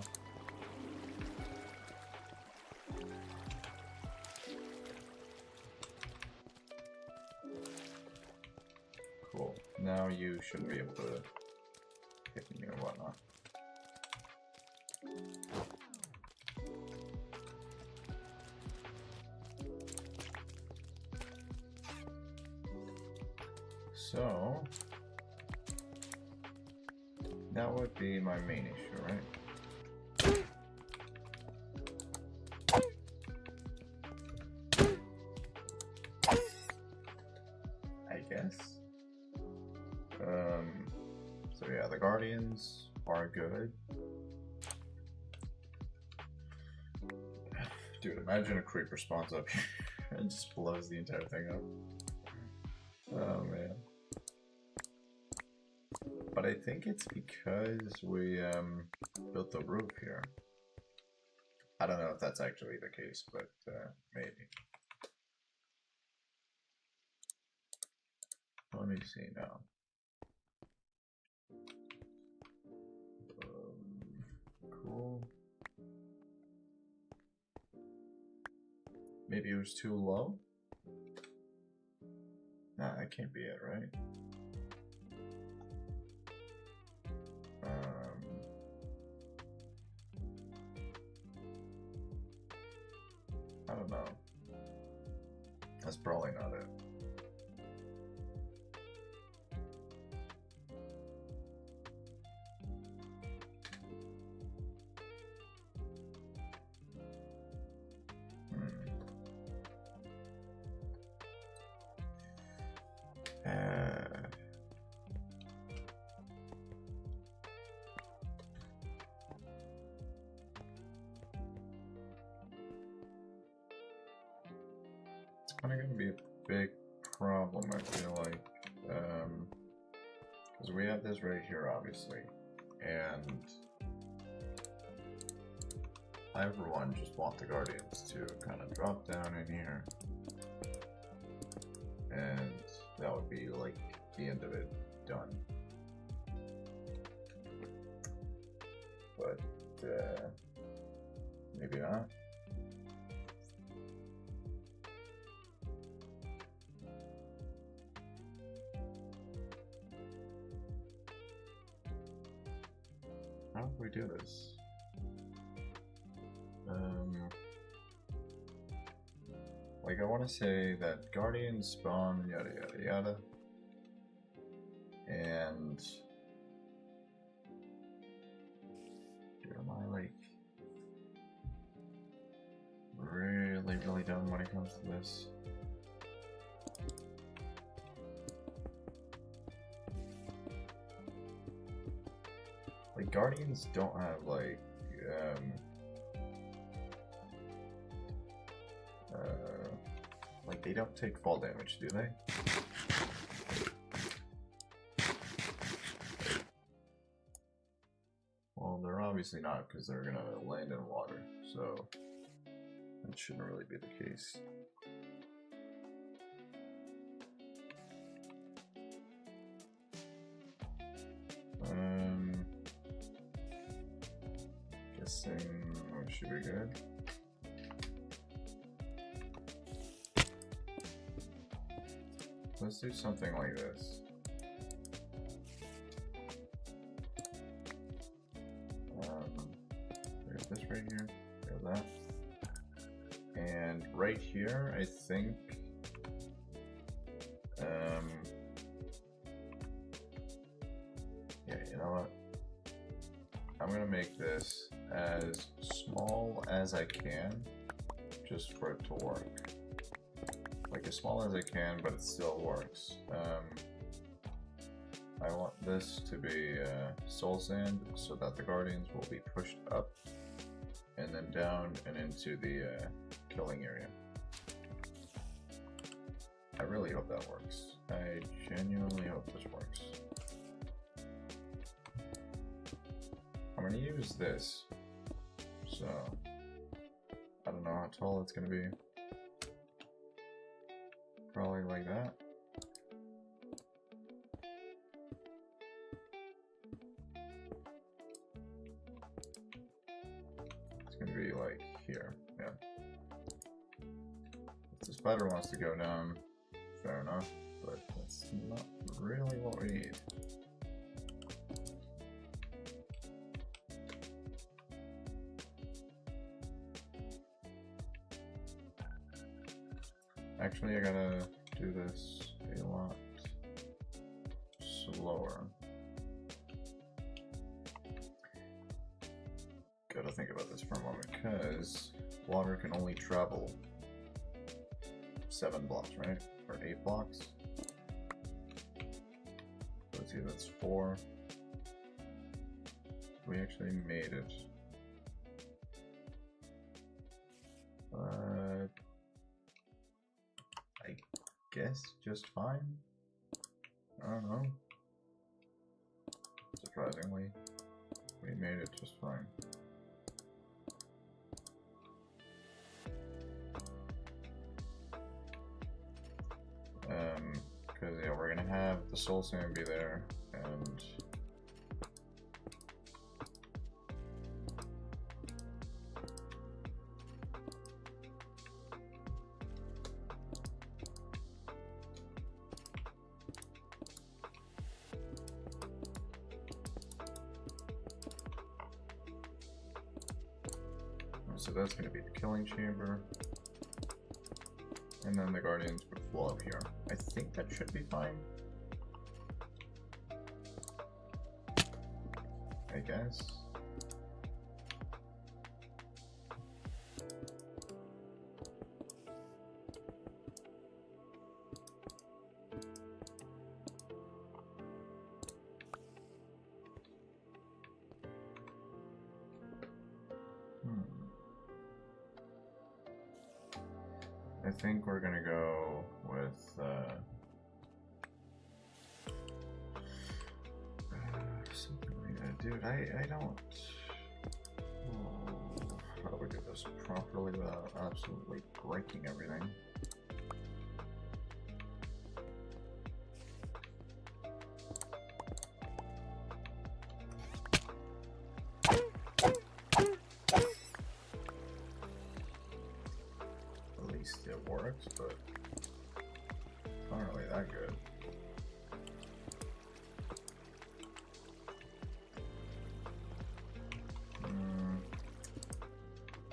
Cool. Now you should be able to hit me or whatnot. So that would be my main issue, right? I guess. So yeah, the guardians are good. Dude, imagine a creeper spawns up here and just blows the entire thing up. Oh man. But I think it's because we built the roof here. I don't know if that's actually the case, but maybe. Let me see now. Cool. Maybe it was too low? Nah, that can't be it, right? I don't know. That's probably not it. It's kind of going to be a big problem, I feel like, because we have this right here, obviously, and I for one just want the Guardians to kind of drop down in here, and that would be like the end of it, done. But maybe not. How do we do this? Like I want to say that Guardians spawn yada yada yada, and dude, am I like really dumb when it comes to this? Like Guardians don't have like like they don't take fall damage, do they? Well, they're obviously not, because they're gonna land in water, so that shouldn't really be the case. Guessing we should be good. Let's do something like this. We have this right here, we have that. And right here, I think, yeah, you know what? I'm gonna make this as small as I can, just for it to work. Like as small as I can, but it still works. I want this to be soul sand, so that the Guardians will be pushed up and then down and into the killing area. I really hope that works. I genuinely hope this works. I'm gonna use this, so I don't know how tall it's gonna be. Probably like that. It's gonna be like here, yeah. If the spider wants to go down, fair enough, but that's not really what we need. Actually, I gotta do this a lot slower. Gotta think about this for a moment, because water can only travel 7 blocks, right? Or 8 blocks. Let's see, that's 4. We actually made it. I guess just fine. I don't know. Surprisingly, we made it just fine. Because yeah, we're gonna have the soul sand be there, and so that's going to be the killing chamber, and then the Guardians would flow up here. I think that should be fine, I guess. I think we're gonna go with something like that. Dude, I don't. Oh, how do we this properly without absolutely breaking everything. At least it works, but it's not really that good.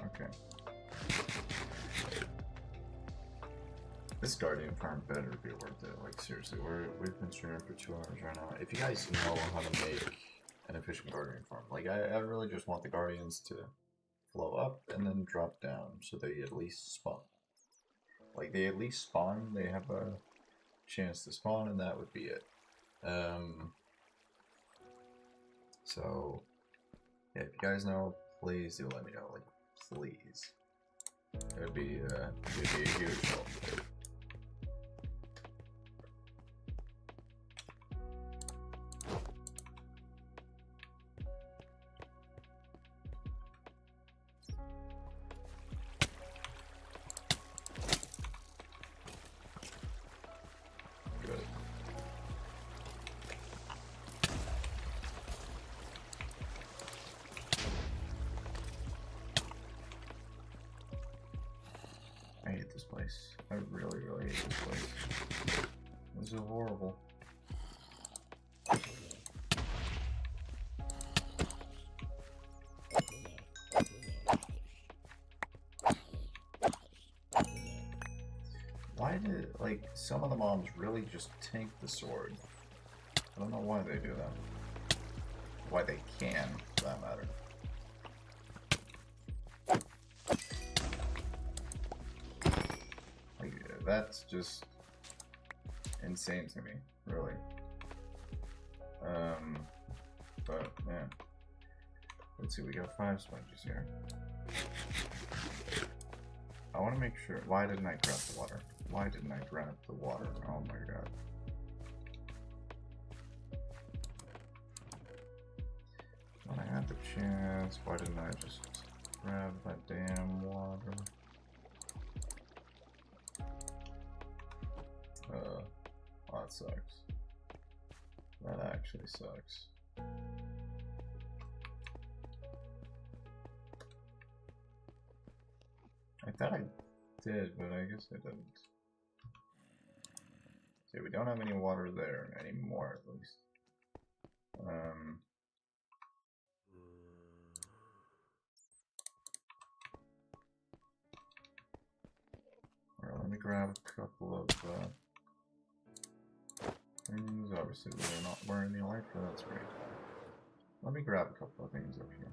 Okay. This Guardian farm better be worth it. Like seriously, we've been streaming for 2 hours right now. If you guys know how to make an efficient Guardian farm, like I really just want the Guardians to flow up and then drop down so they at least spawn. Like they at least spawn, they have a chance to spawn, and that would be it. So yeah, if you guys know, please do let me know. Like please, it'd be a huge help. I hate this place. I really, really hate this place. This is horrible. Why did, like, some of the mobs really just tank the sword? I don't know why they do that. Why they can, for that matter. That's just insane to me, really. But yeah. Let's see, we got 5 sponges here. I want to make sure. Why didn't I grab the water? Why didn't I grab the water? Oh my god. When I had the chance, why didn't I just grab that damn water? Oh, that sucks. That actually sucks. I thought I did, but I guess I didn't. See, we don't have any water there anymore, at least. Alright, let me grab a couple of things. Obviously, we're not wearing the light, but that's great. Let me grab a couple of things up here.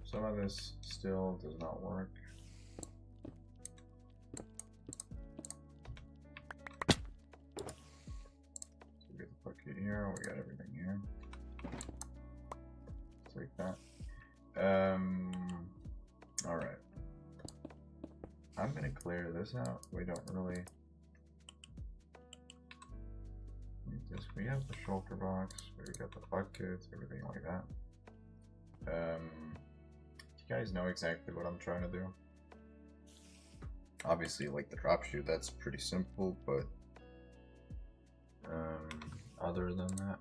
Some of this still does not work. So we get the bucket here, we got everything here. Take that. Alright. I'm gonna clear this out. We don't really need this. We have the shulker box, we got the buckets, everything like that. You guys know exactly what I'm trying to do. Obviously, like the drop shoot, that's pretty simple, but other than that,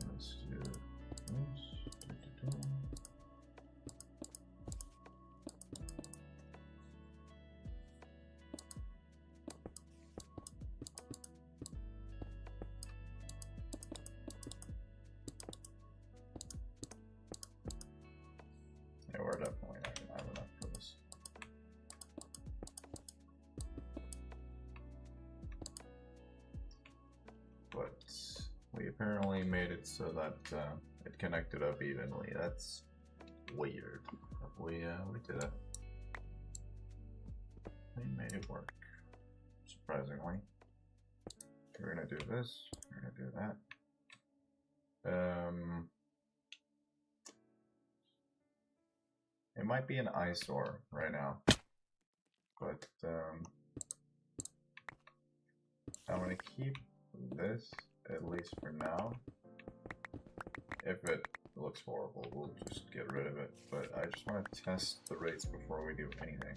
let's do this. Yeah, we're definitely not gonna have enough for this. But we apparently made it so that it connected up evenly. That's weird. We did it. We made it work. Surprisingly. We're gonna do this. We're gonna that. It might be an eyesore right now, but I'm gonna keep this at least for now. If it looks horrible, we'll just get rid of it, but I just want to test the rates before we do anything.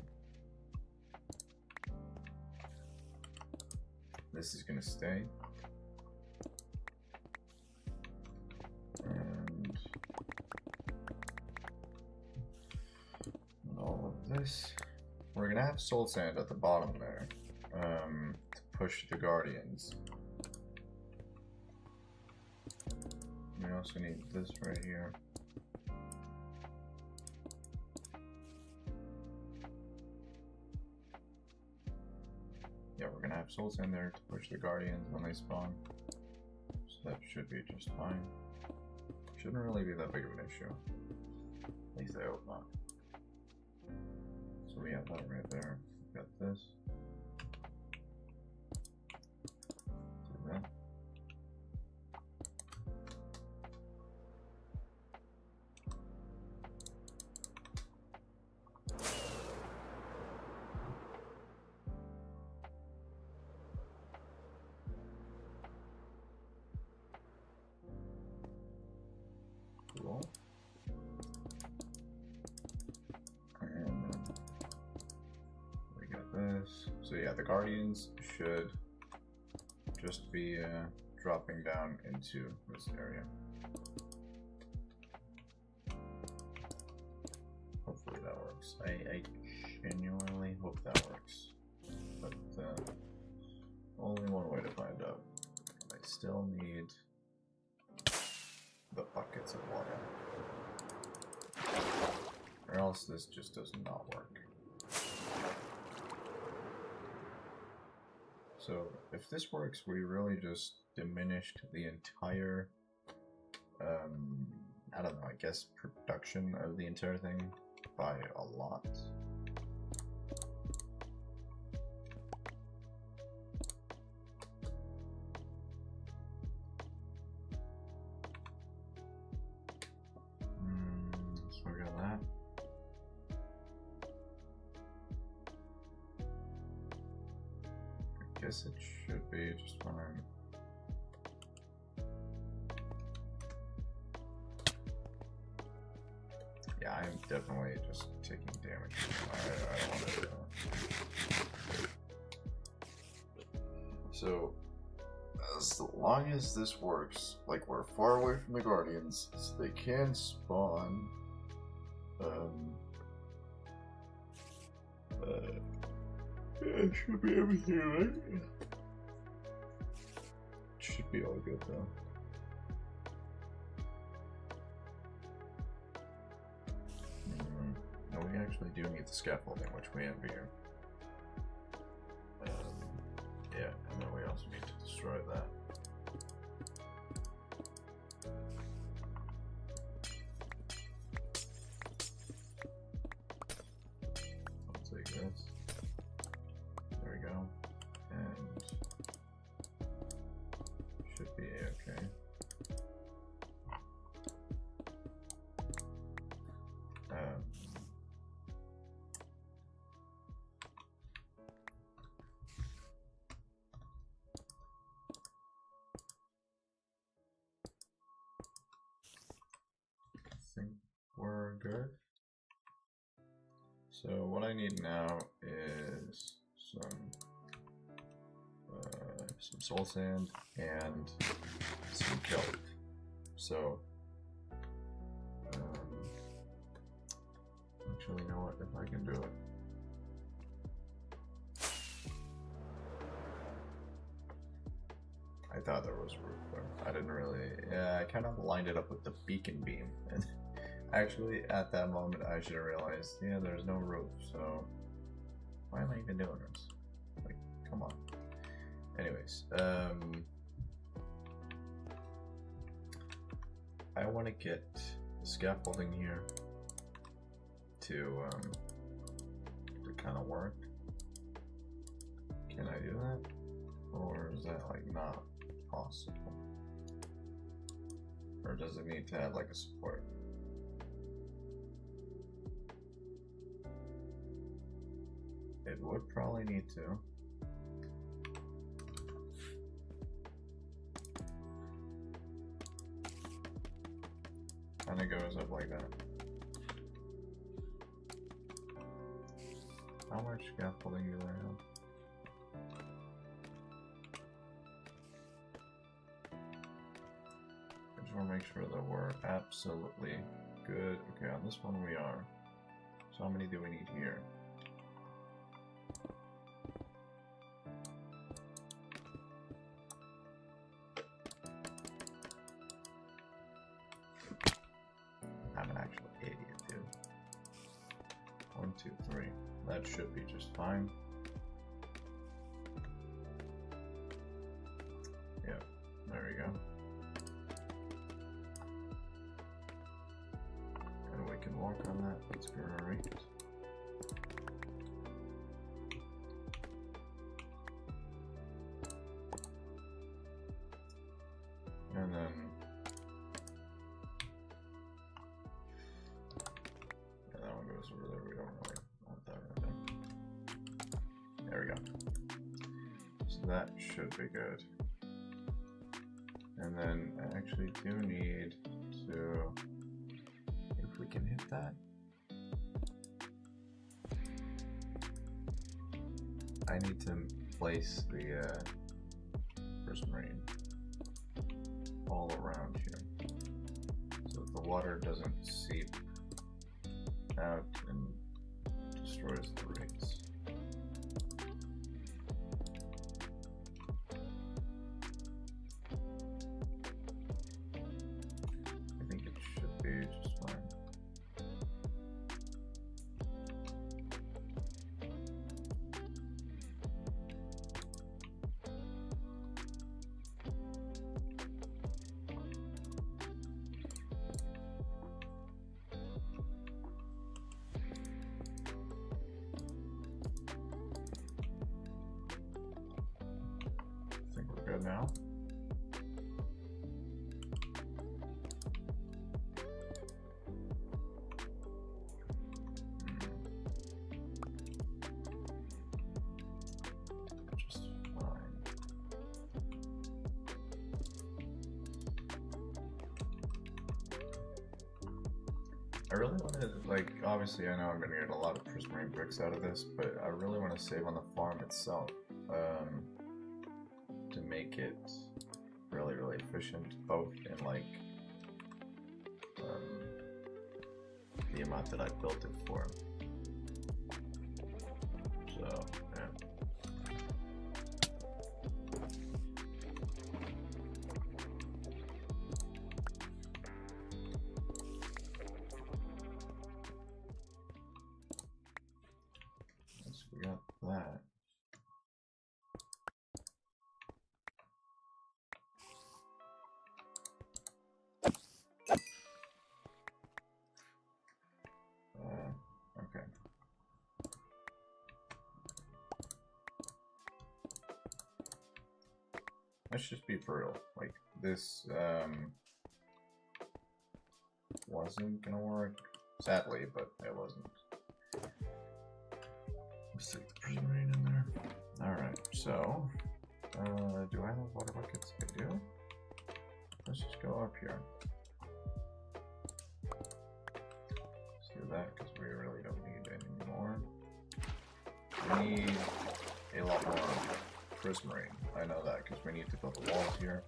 This is gonna stay. And all of this. We're gonna have soul sand at the bottom there to push the guardians. We also need this right here. Yeah, we're gonna have soul sand there to push the guardians when they spawn. So that should be just fine. Shouldn't really be that big of an issue. At least I hope not. So we have that right there. Got this. Do that. Cool. And then we got this. So yeah, the guardians should just be dropping down into this area. Hopefully that works. I genuinely hope that works. But only one way to find out. I still need the buckets of water, or else this just does not work. So if this works, we really just diminished the entire I don't know, I guess production of the entire thing by a lot. So we got that. I guess it should be just fine. Yeah, I'm definitely just taking damage. I don't want to do that. So, as long as this works, like we're far away from the Guardians, so they can spawn. It should be everything, right? Should be all good though. No, we actually do need the scaffolding, which we have here. Yeah, and then we also need to destroy that. I'll take this. There we go. And should be okay. I think we're good. So what I need now is some soul sand and some kelp. So actually, you know what? If I can do it. I thought there was roof there. I didn't really. Yeah, I kind of lined it up with the beacon beam, and actually, at that moment, I should have realized, yeah, there's no roof. So why am I even doing this? Like, come on. Anyways, I want to get the scaffolding here to kind of work. Can I do that, or is that like not possible? Or does it need to have like a support? It would probably need to. And it goes up like that. How much scaffolding do I have? I just want to make sure that we're absolutely good. Okay, on this one we are. So how many do we need here? I'm an actual idiot too. 1, 2, 3. That should be just fine. Yep, there we go. And we can walk on that. That's great. And then that one goes over there. We don't really want that right there. There we go. So that should be good. And then I actually do need to, if we can hit that, I need to place the prismarine all around here, so that the water doesn't seep out and destroys the rates. I think it should be just fine. Good now. Just fine. I really want to, like, obviously I know I'm going to get a lot of prismarine bricks out of this, but I really want to save on the farm itself. To make it really, really efficient, both in like the amount that I built it for. So yeah. Once we got that. Okay. Let's just be for real. Like, this wasn't gonna work, sadly, but it wasn't. Let's take the prismarine in there. Alright, so do I have water buckets? I do. Let's just go up here. Let's do that because we really don't need any more. We need a lot more prismarine. I know that because we need to build the walls here.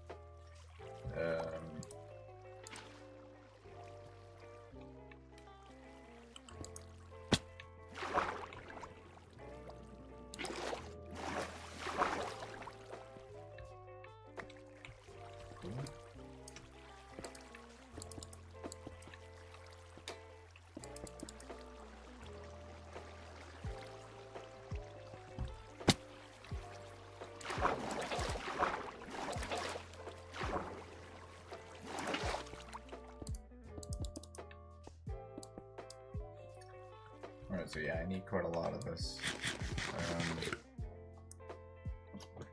Alright, so yeah, I need quite a lot of this.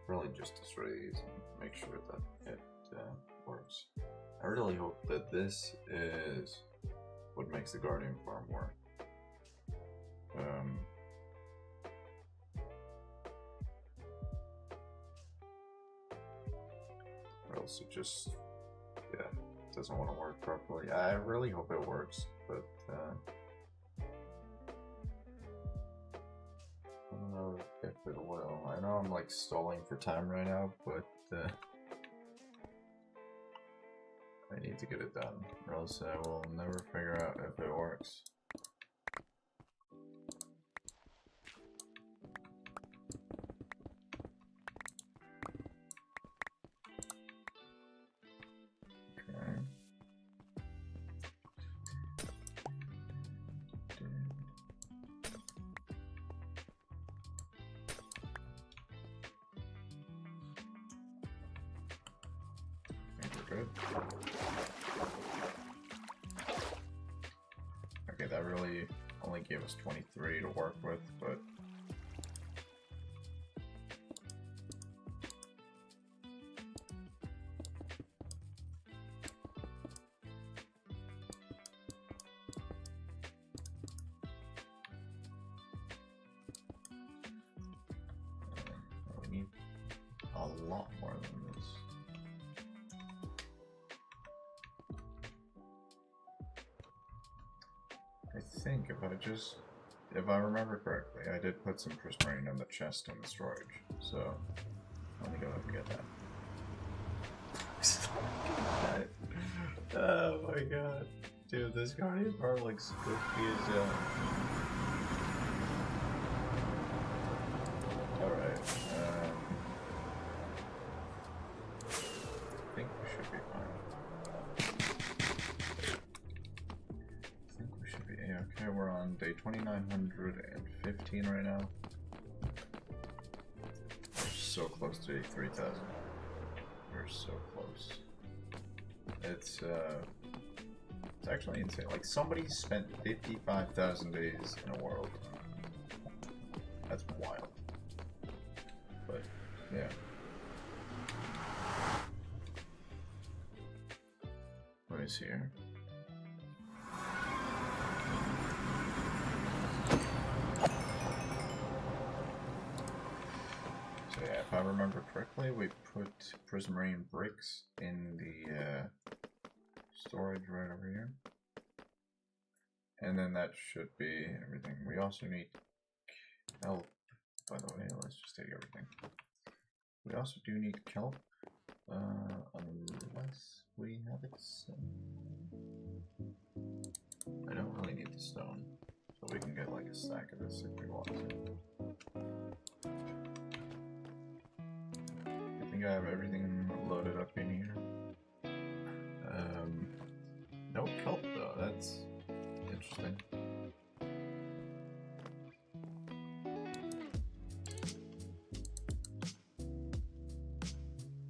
Really just destroy these and make sure that it works. I really hope that this is what makes the Guardian farm work. Or else it just, yeah, doesn't want to work properly. I really hope it works, but I don't know if it will. I know I'm like stalling for time right now, but I need to get it done, or else I will never figure out if it works. Okay. I think we're good. Okay, that really only gave us 23 to work with, but we need a lot more than this. I think if I remember correctly, I did put some prismarine in the chest in the storage, so let me go and get that. Oh my god. Dude, this Guardian part looks goofy as hell. Alright, I think we should be fine. I think we should be okay. We're on day 2915 right now. We're so close to 3,000. We're so close. It's actually insane. Like, somebody spent 55,000 days in a world. That's wild. But yeah. What is here? So yeah, if I remember correctly, we put prismarine bricks in the storage right over here. And then that should be everything. We also need kelp, by the way. Let's just take everything. We also do need kelp, unless we have it. I don't really need the stone, so we can get like a stack of this if we want to. I think I have everything loaded up in here. No kelp though, that's interesting.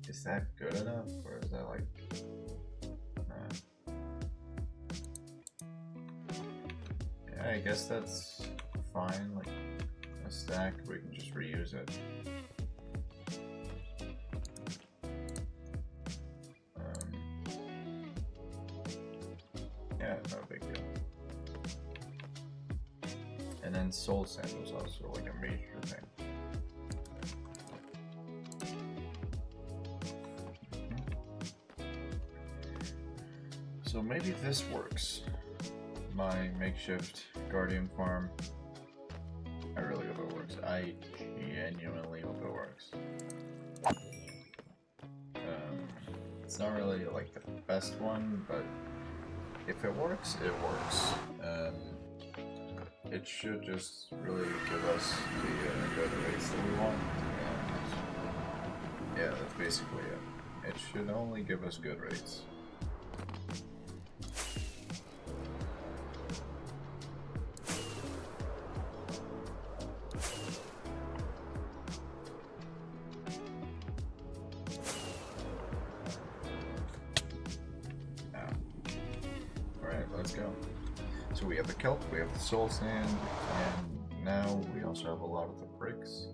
Is that good enough, or is that like... Yeah, I guess that's fine, like a stack, we can just reuse it. Yeah, no big deal. And then soul sand was also like a major thing. So maybe this works. My makeshift guardian farm. I really hope it works. I genuinely hope it works. It's not really like the best one, but if it works, it works. It should just really give us the good rates that we want. And yeah, that's basically it. It should only give us good rates. Let's go. So we have the kelp, we have the soul sand, and now we also have a lot of the bricks.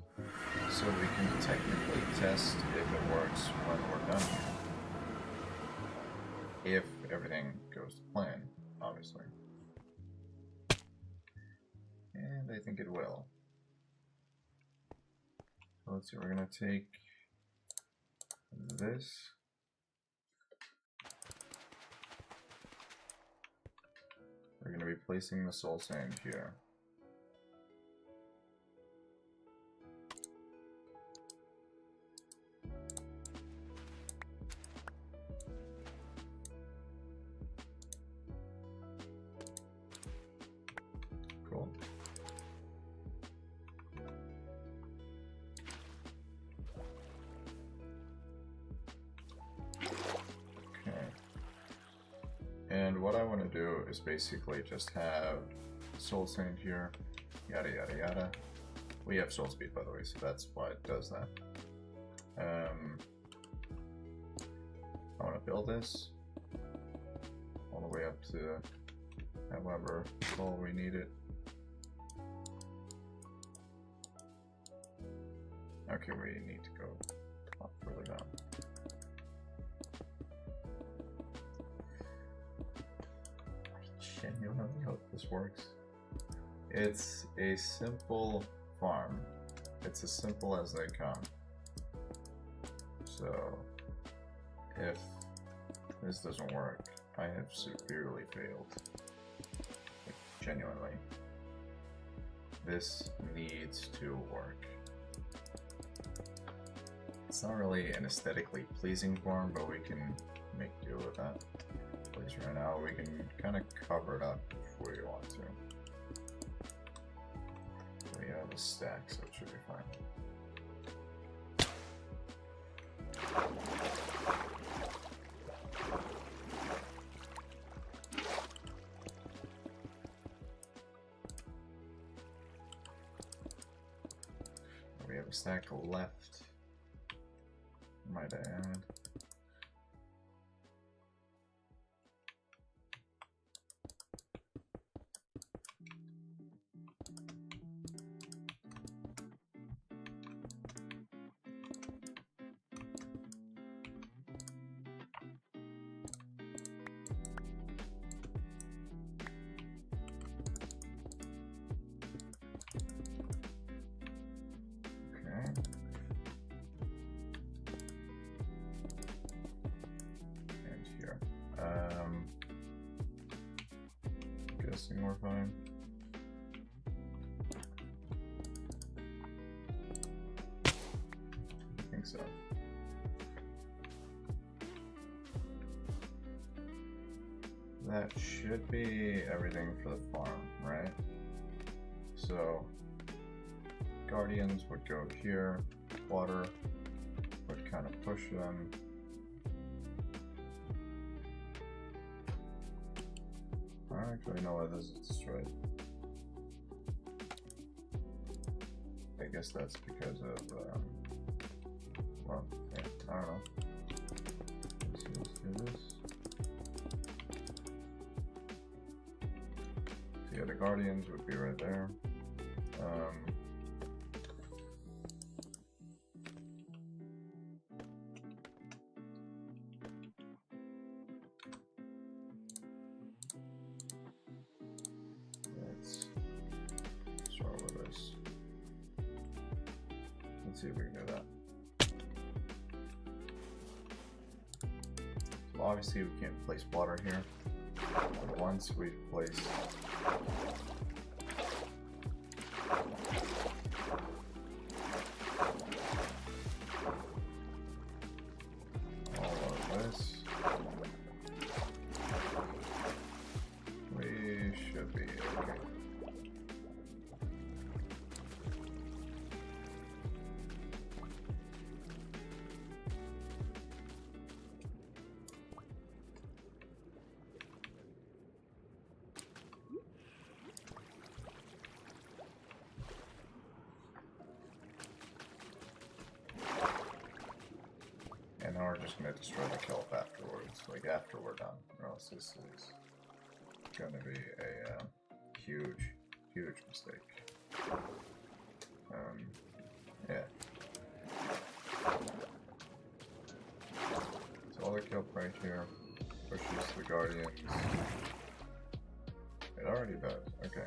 So we can technically test if it works when we're done if everything goes to plan, obviously. And I think it will. So let's see, we're gonna take this. We're gonna be placing the soul sand here. Cool. And what I want to do is basically just have soul sand here, yada yada yada. We have soul speed, by the way, so that's why it does that. I want to build this all the way up to however tall we need it. Okay, we need to go up further down. Genuinely hope this works. It's a simple farm. It's as simple as they come. So if this doesn't work, I have severely failed. Like, genuinely. This needs to work. It's not really an aesthetically pleasing farm, but we can make do with that. At least right now, we can kind of cover it up if we want to. We have a stack, so it should be fine. We have a stack left, might I add. Guessing we're fine. I think so. That should be everything for the farm, right? So, guardians would go here, water would kind of push them. I don't actually know why this is destroyed. I guess that's because of, well, yeah, I don't know. Let's do this. So yeah, the guardians would be right there. Let's see if we can do that. So obviously we can't place water here, but once we place all of this, we should be okay. And now we're just going to destroy the kelp afterwards, like after we're done, or else this is going to be a huge, huge mistake. Yeah. So all the kelp right here, pushes the Guardians. It already does. Okay.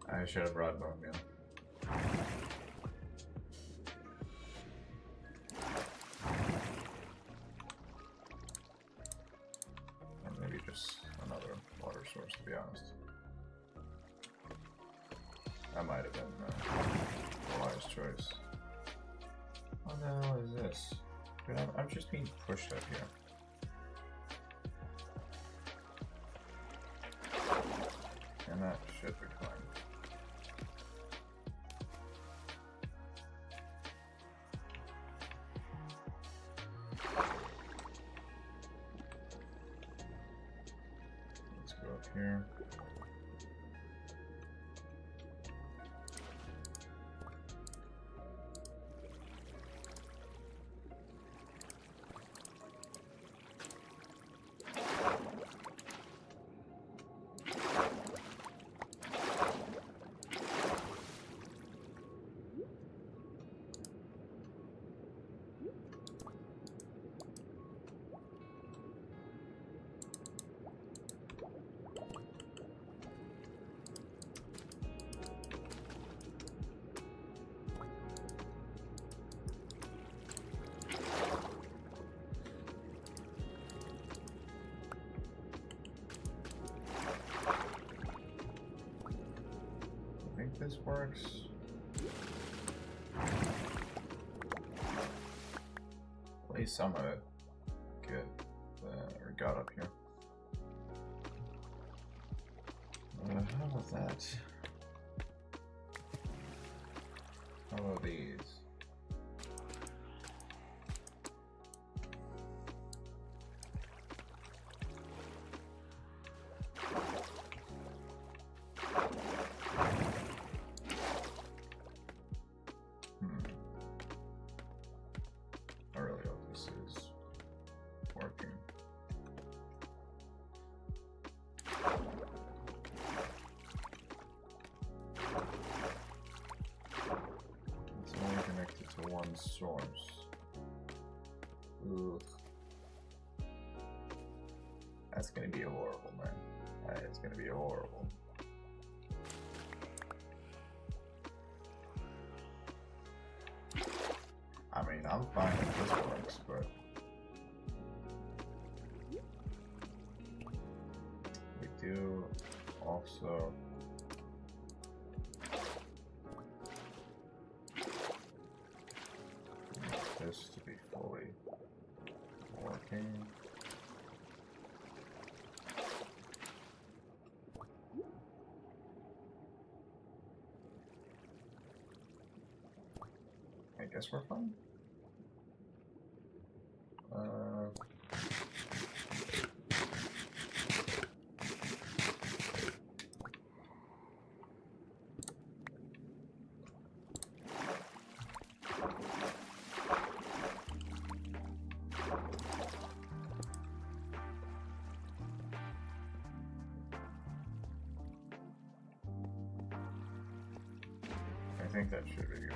I should have brought bone meal. Or maybe just another water source, to be honest. That might have been a wise choice. What the hell is this? Dude, I'm just being pushed up here. And that should be fine. Let's go up here. This works. At least some of it or got up here. How about that? How about these? I really hope this is working. It's only connected to one source. Ugh. That's gonna be horrible, man. It's gonna be horrible. I mean, I'm fine if this works, but we do also need this to be fully working. I guess we're fine. I think that should be good.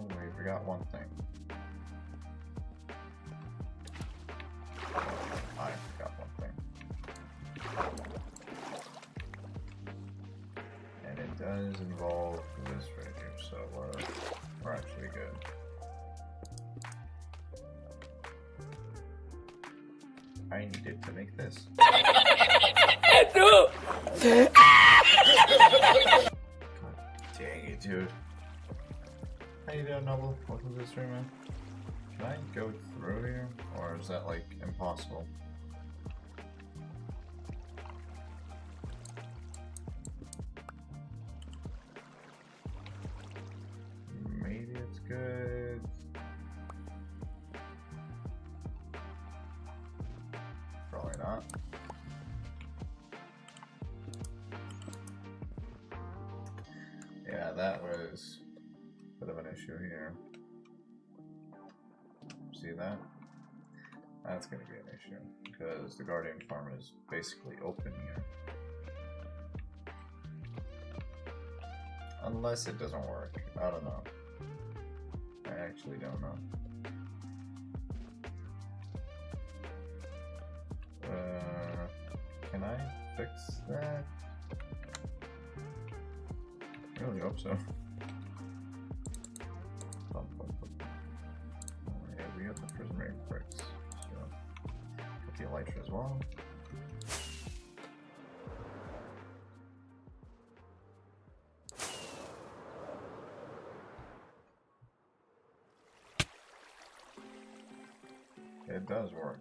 We forgot one thing. I forgot one thing. And it does involve this right here, so we're actually good. I needed to make this. God dang it, dude. How you doing, Noble? Welcome to the stream, man. Can I go through here? Or is that, like, impossible? that was a bit of an issue here. See that? That's going to be an issue because the Guardian Farm is basically open here. Unless it doesn't work. I don't know. I actually don't know. Can I fix that? I really hope so. Yeah, we got the prismatic bricks. So, get the elytra as well. It does work.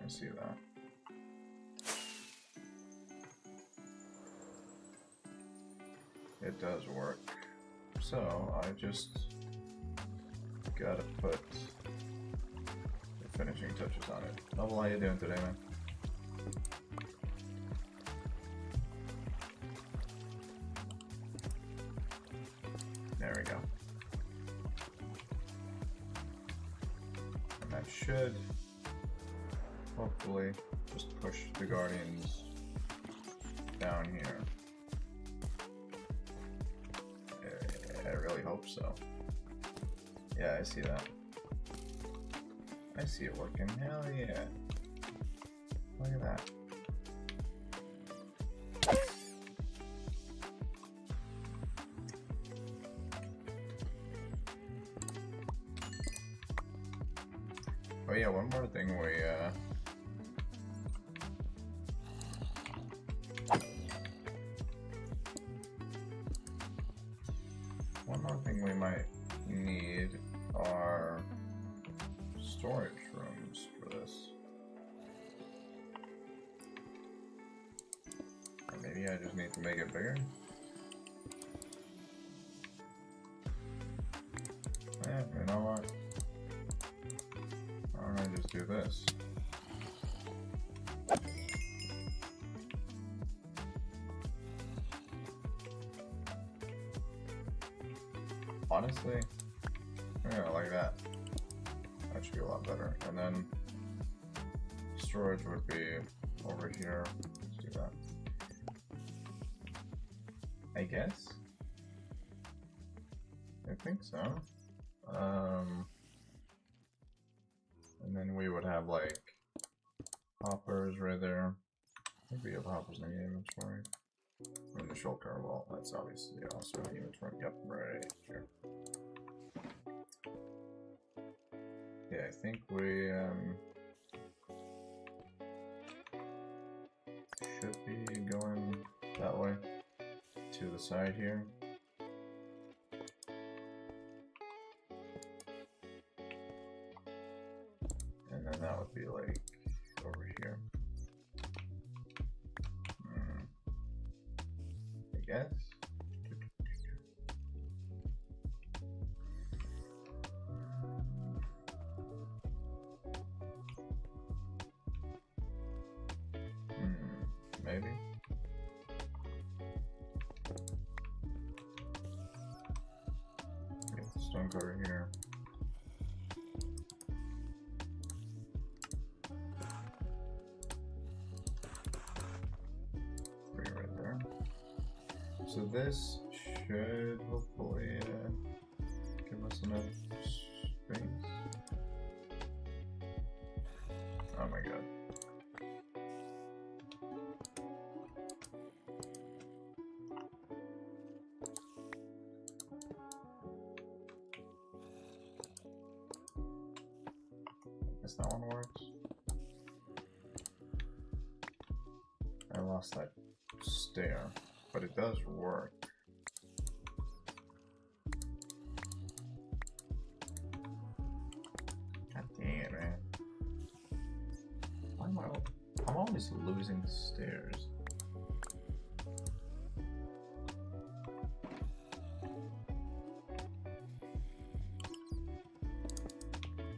I see that. It does work. So I just gotta put the finishing touches on it. Noble, how you doing today, man? There we go. And that should hopefully just push the Guardians down here. I really hope so. Yeah, I see that. I see it working. Hell yeah. Look at that. Oh yeah, one more thing we might need are storage rooms for this. Or maybe I just need to make it bigger? Yeah, you know what? Why don't I just do this? Honestly, yeah, like that. That should be a lot better. And then storage would be over here. Let's do that. I guess. I think so. And then we would have like hoppers right there. I think we have hoppers in the inventory. In the shulker, well, that's obviously also an inventory. Yep, right here. Yeah, I think we should be going that way to the side here. And then that would be like over here. I guess. Maybe. Get the stone cover here. Three right there. So this should hopefully give us enough space. Oh my god. Guess that one works. I lost that stair, but it does work. God damn, man. Why am I'm always losing stairs.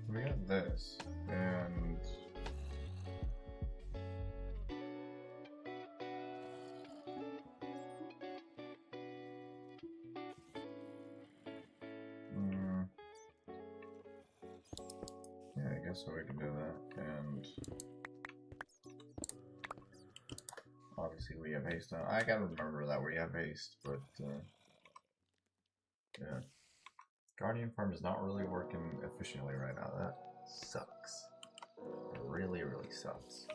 We got this, and guess so we can do that. And obviously we have haste now. I gotta remember that we have haste, but yeah. Guardian farm is not really working efficiently right now. That sucks. It really, really sucks.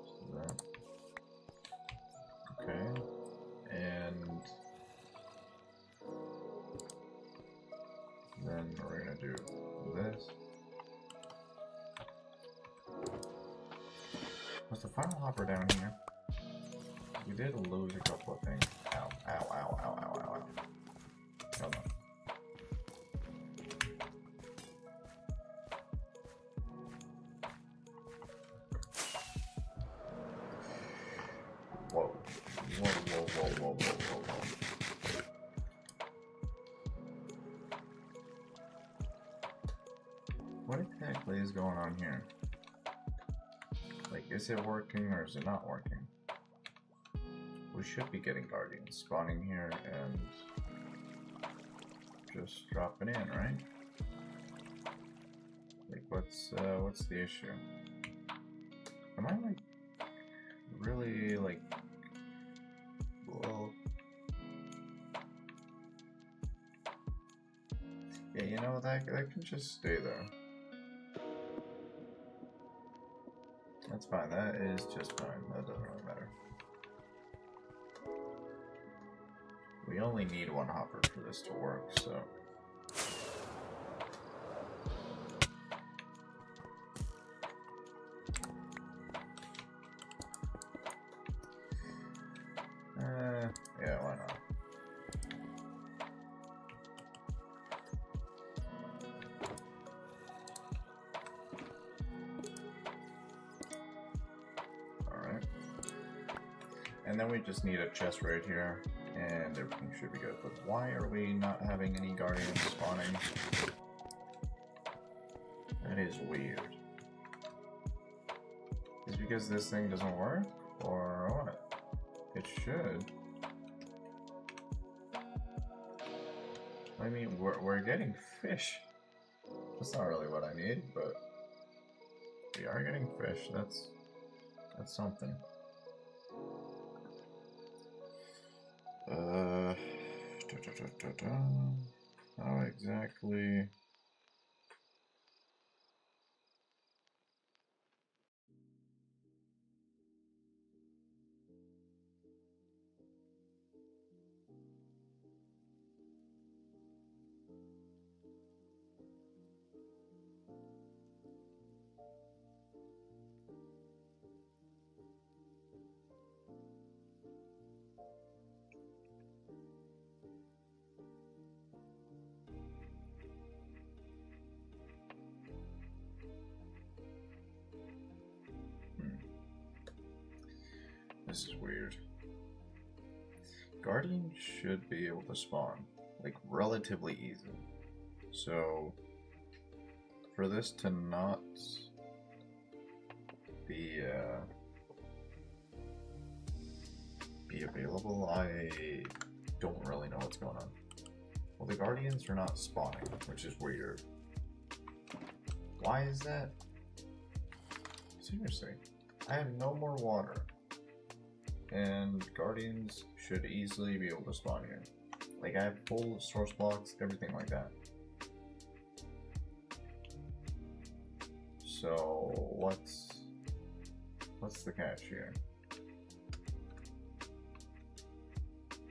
So that. Okay. And then we're gonna do this. Was the final hopper down here? We did lose a couple of things. Ow, ow, ow, ow, ow, ow, ow. Hold on. Whoa. Whoa, whoa, whoa, whoa, whoa, whoa, whoa. What exactly is going on here? Like, is it working or is it not working? We should be getting guardians spawning here and just dropping in, right? Like, what's the issue? Am I like really like? Well, yeah, you know that can just stay there. That's fine. That is just fine. That doesn't really matter. We only need one hopper for this to work, so. Yeah, why not? Alright. And then we just need a chest right here, and everything should be good. But why are we not having any guardians spawning? That is weird. Is it because this thing doesn't work? Or what? It should. I mean, we're getting fish. That's not really what I need, but we are getting fish. That's something. How exactly? This is weird. Guardian should be able to spawn, like, relatively easy. So, for this to not be available, I don't really know what's going on. Well, the Guardians are not spawning, which is weird. Why is that? Seriously, I have no more water. And Guardians should easily be able to spawn here. Like, I have full source blocks, everything like that. So, what's the catch here?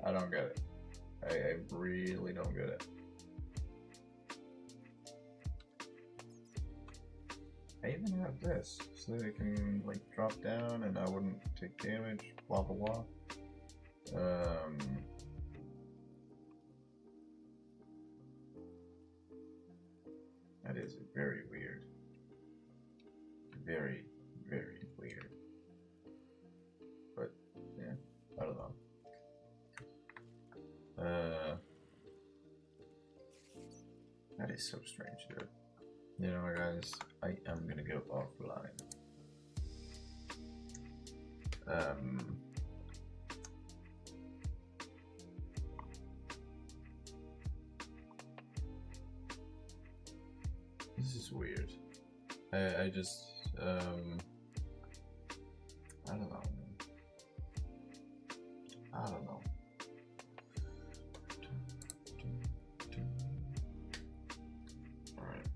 I don't get it. I really don't get it. I even have this, so they can like drop down and I wouldn't take damage, blah blah blah. That is very weird. Very, very weird. But yeah, I don't know. That is so strange, dude. You know what, guys? I am gonna go offline. I just, I don't know. I don't know. Alright.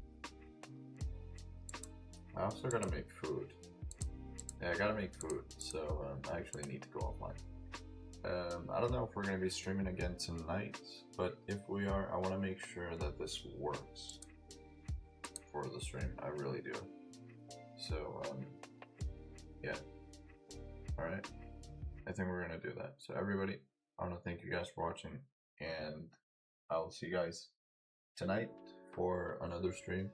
I also gotta make food. Yeah, I gotta make food, so I actually need to go offline. I don't know if we're gonna be streaming again tonight, but if we are, I want to make sure that this works for the stream. I really do. So, yeah. Alright. I think we're gonna do that. So everybody, I want to thank you guys for watching, and I'll see you guys tonight for another stream.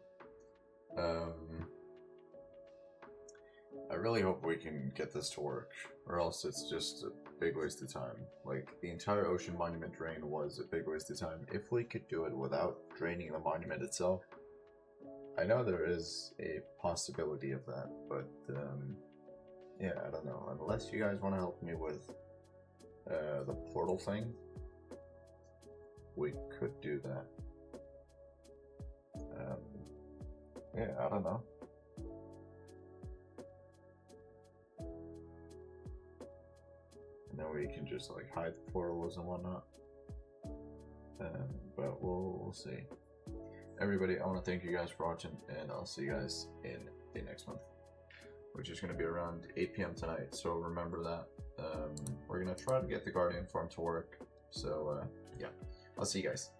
I really hope we can get this to work, or else it's just a big waste of time. Like, the entire ocean monument drain was a big waste of time. If we could do it without draining the monument itself, I know there is a possibility of that, but yeah, I don't know. Unless you guys want to help me with the portal thing, we could do that. Yeah, I don't know. And then we can just like hide the portals and whatnot. But we'll see. Everybody, I want to thank you guys for watching, and I'll see you guys in the next month, which is going to be around 8 PM tonight. So remember that. We're going to try to get the Guardian farm to work. So yeah, I'll see you guys.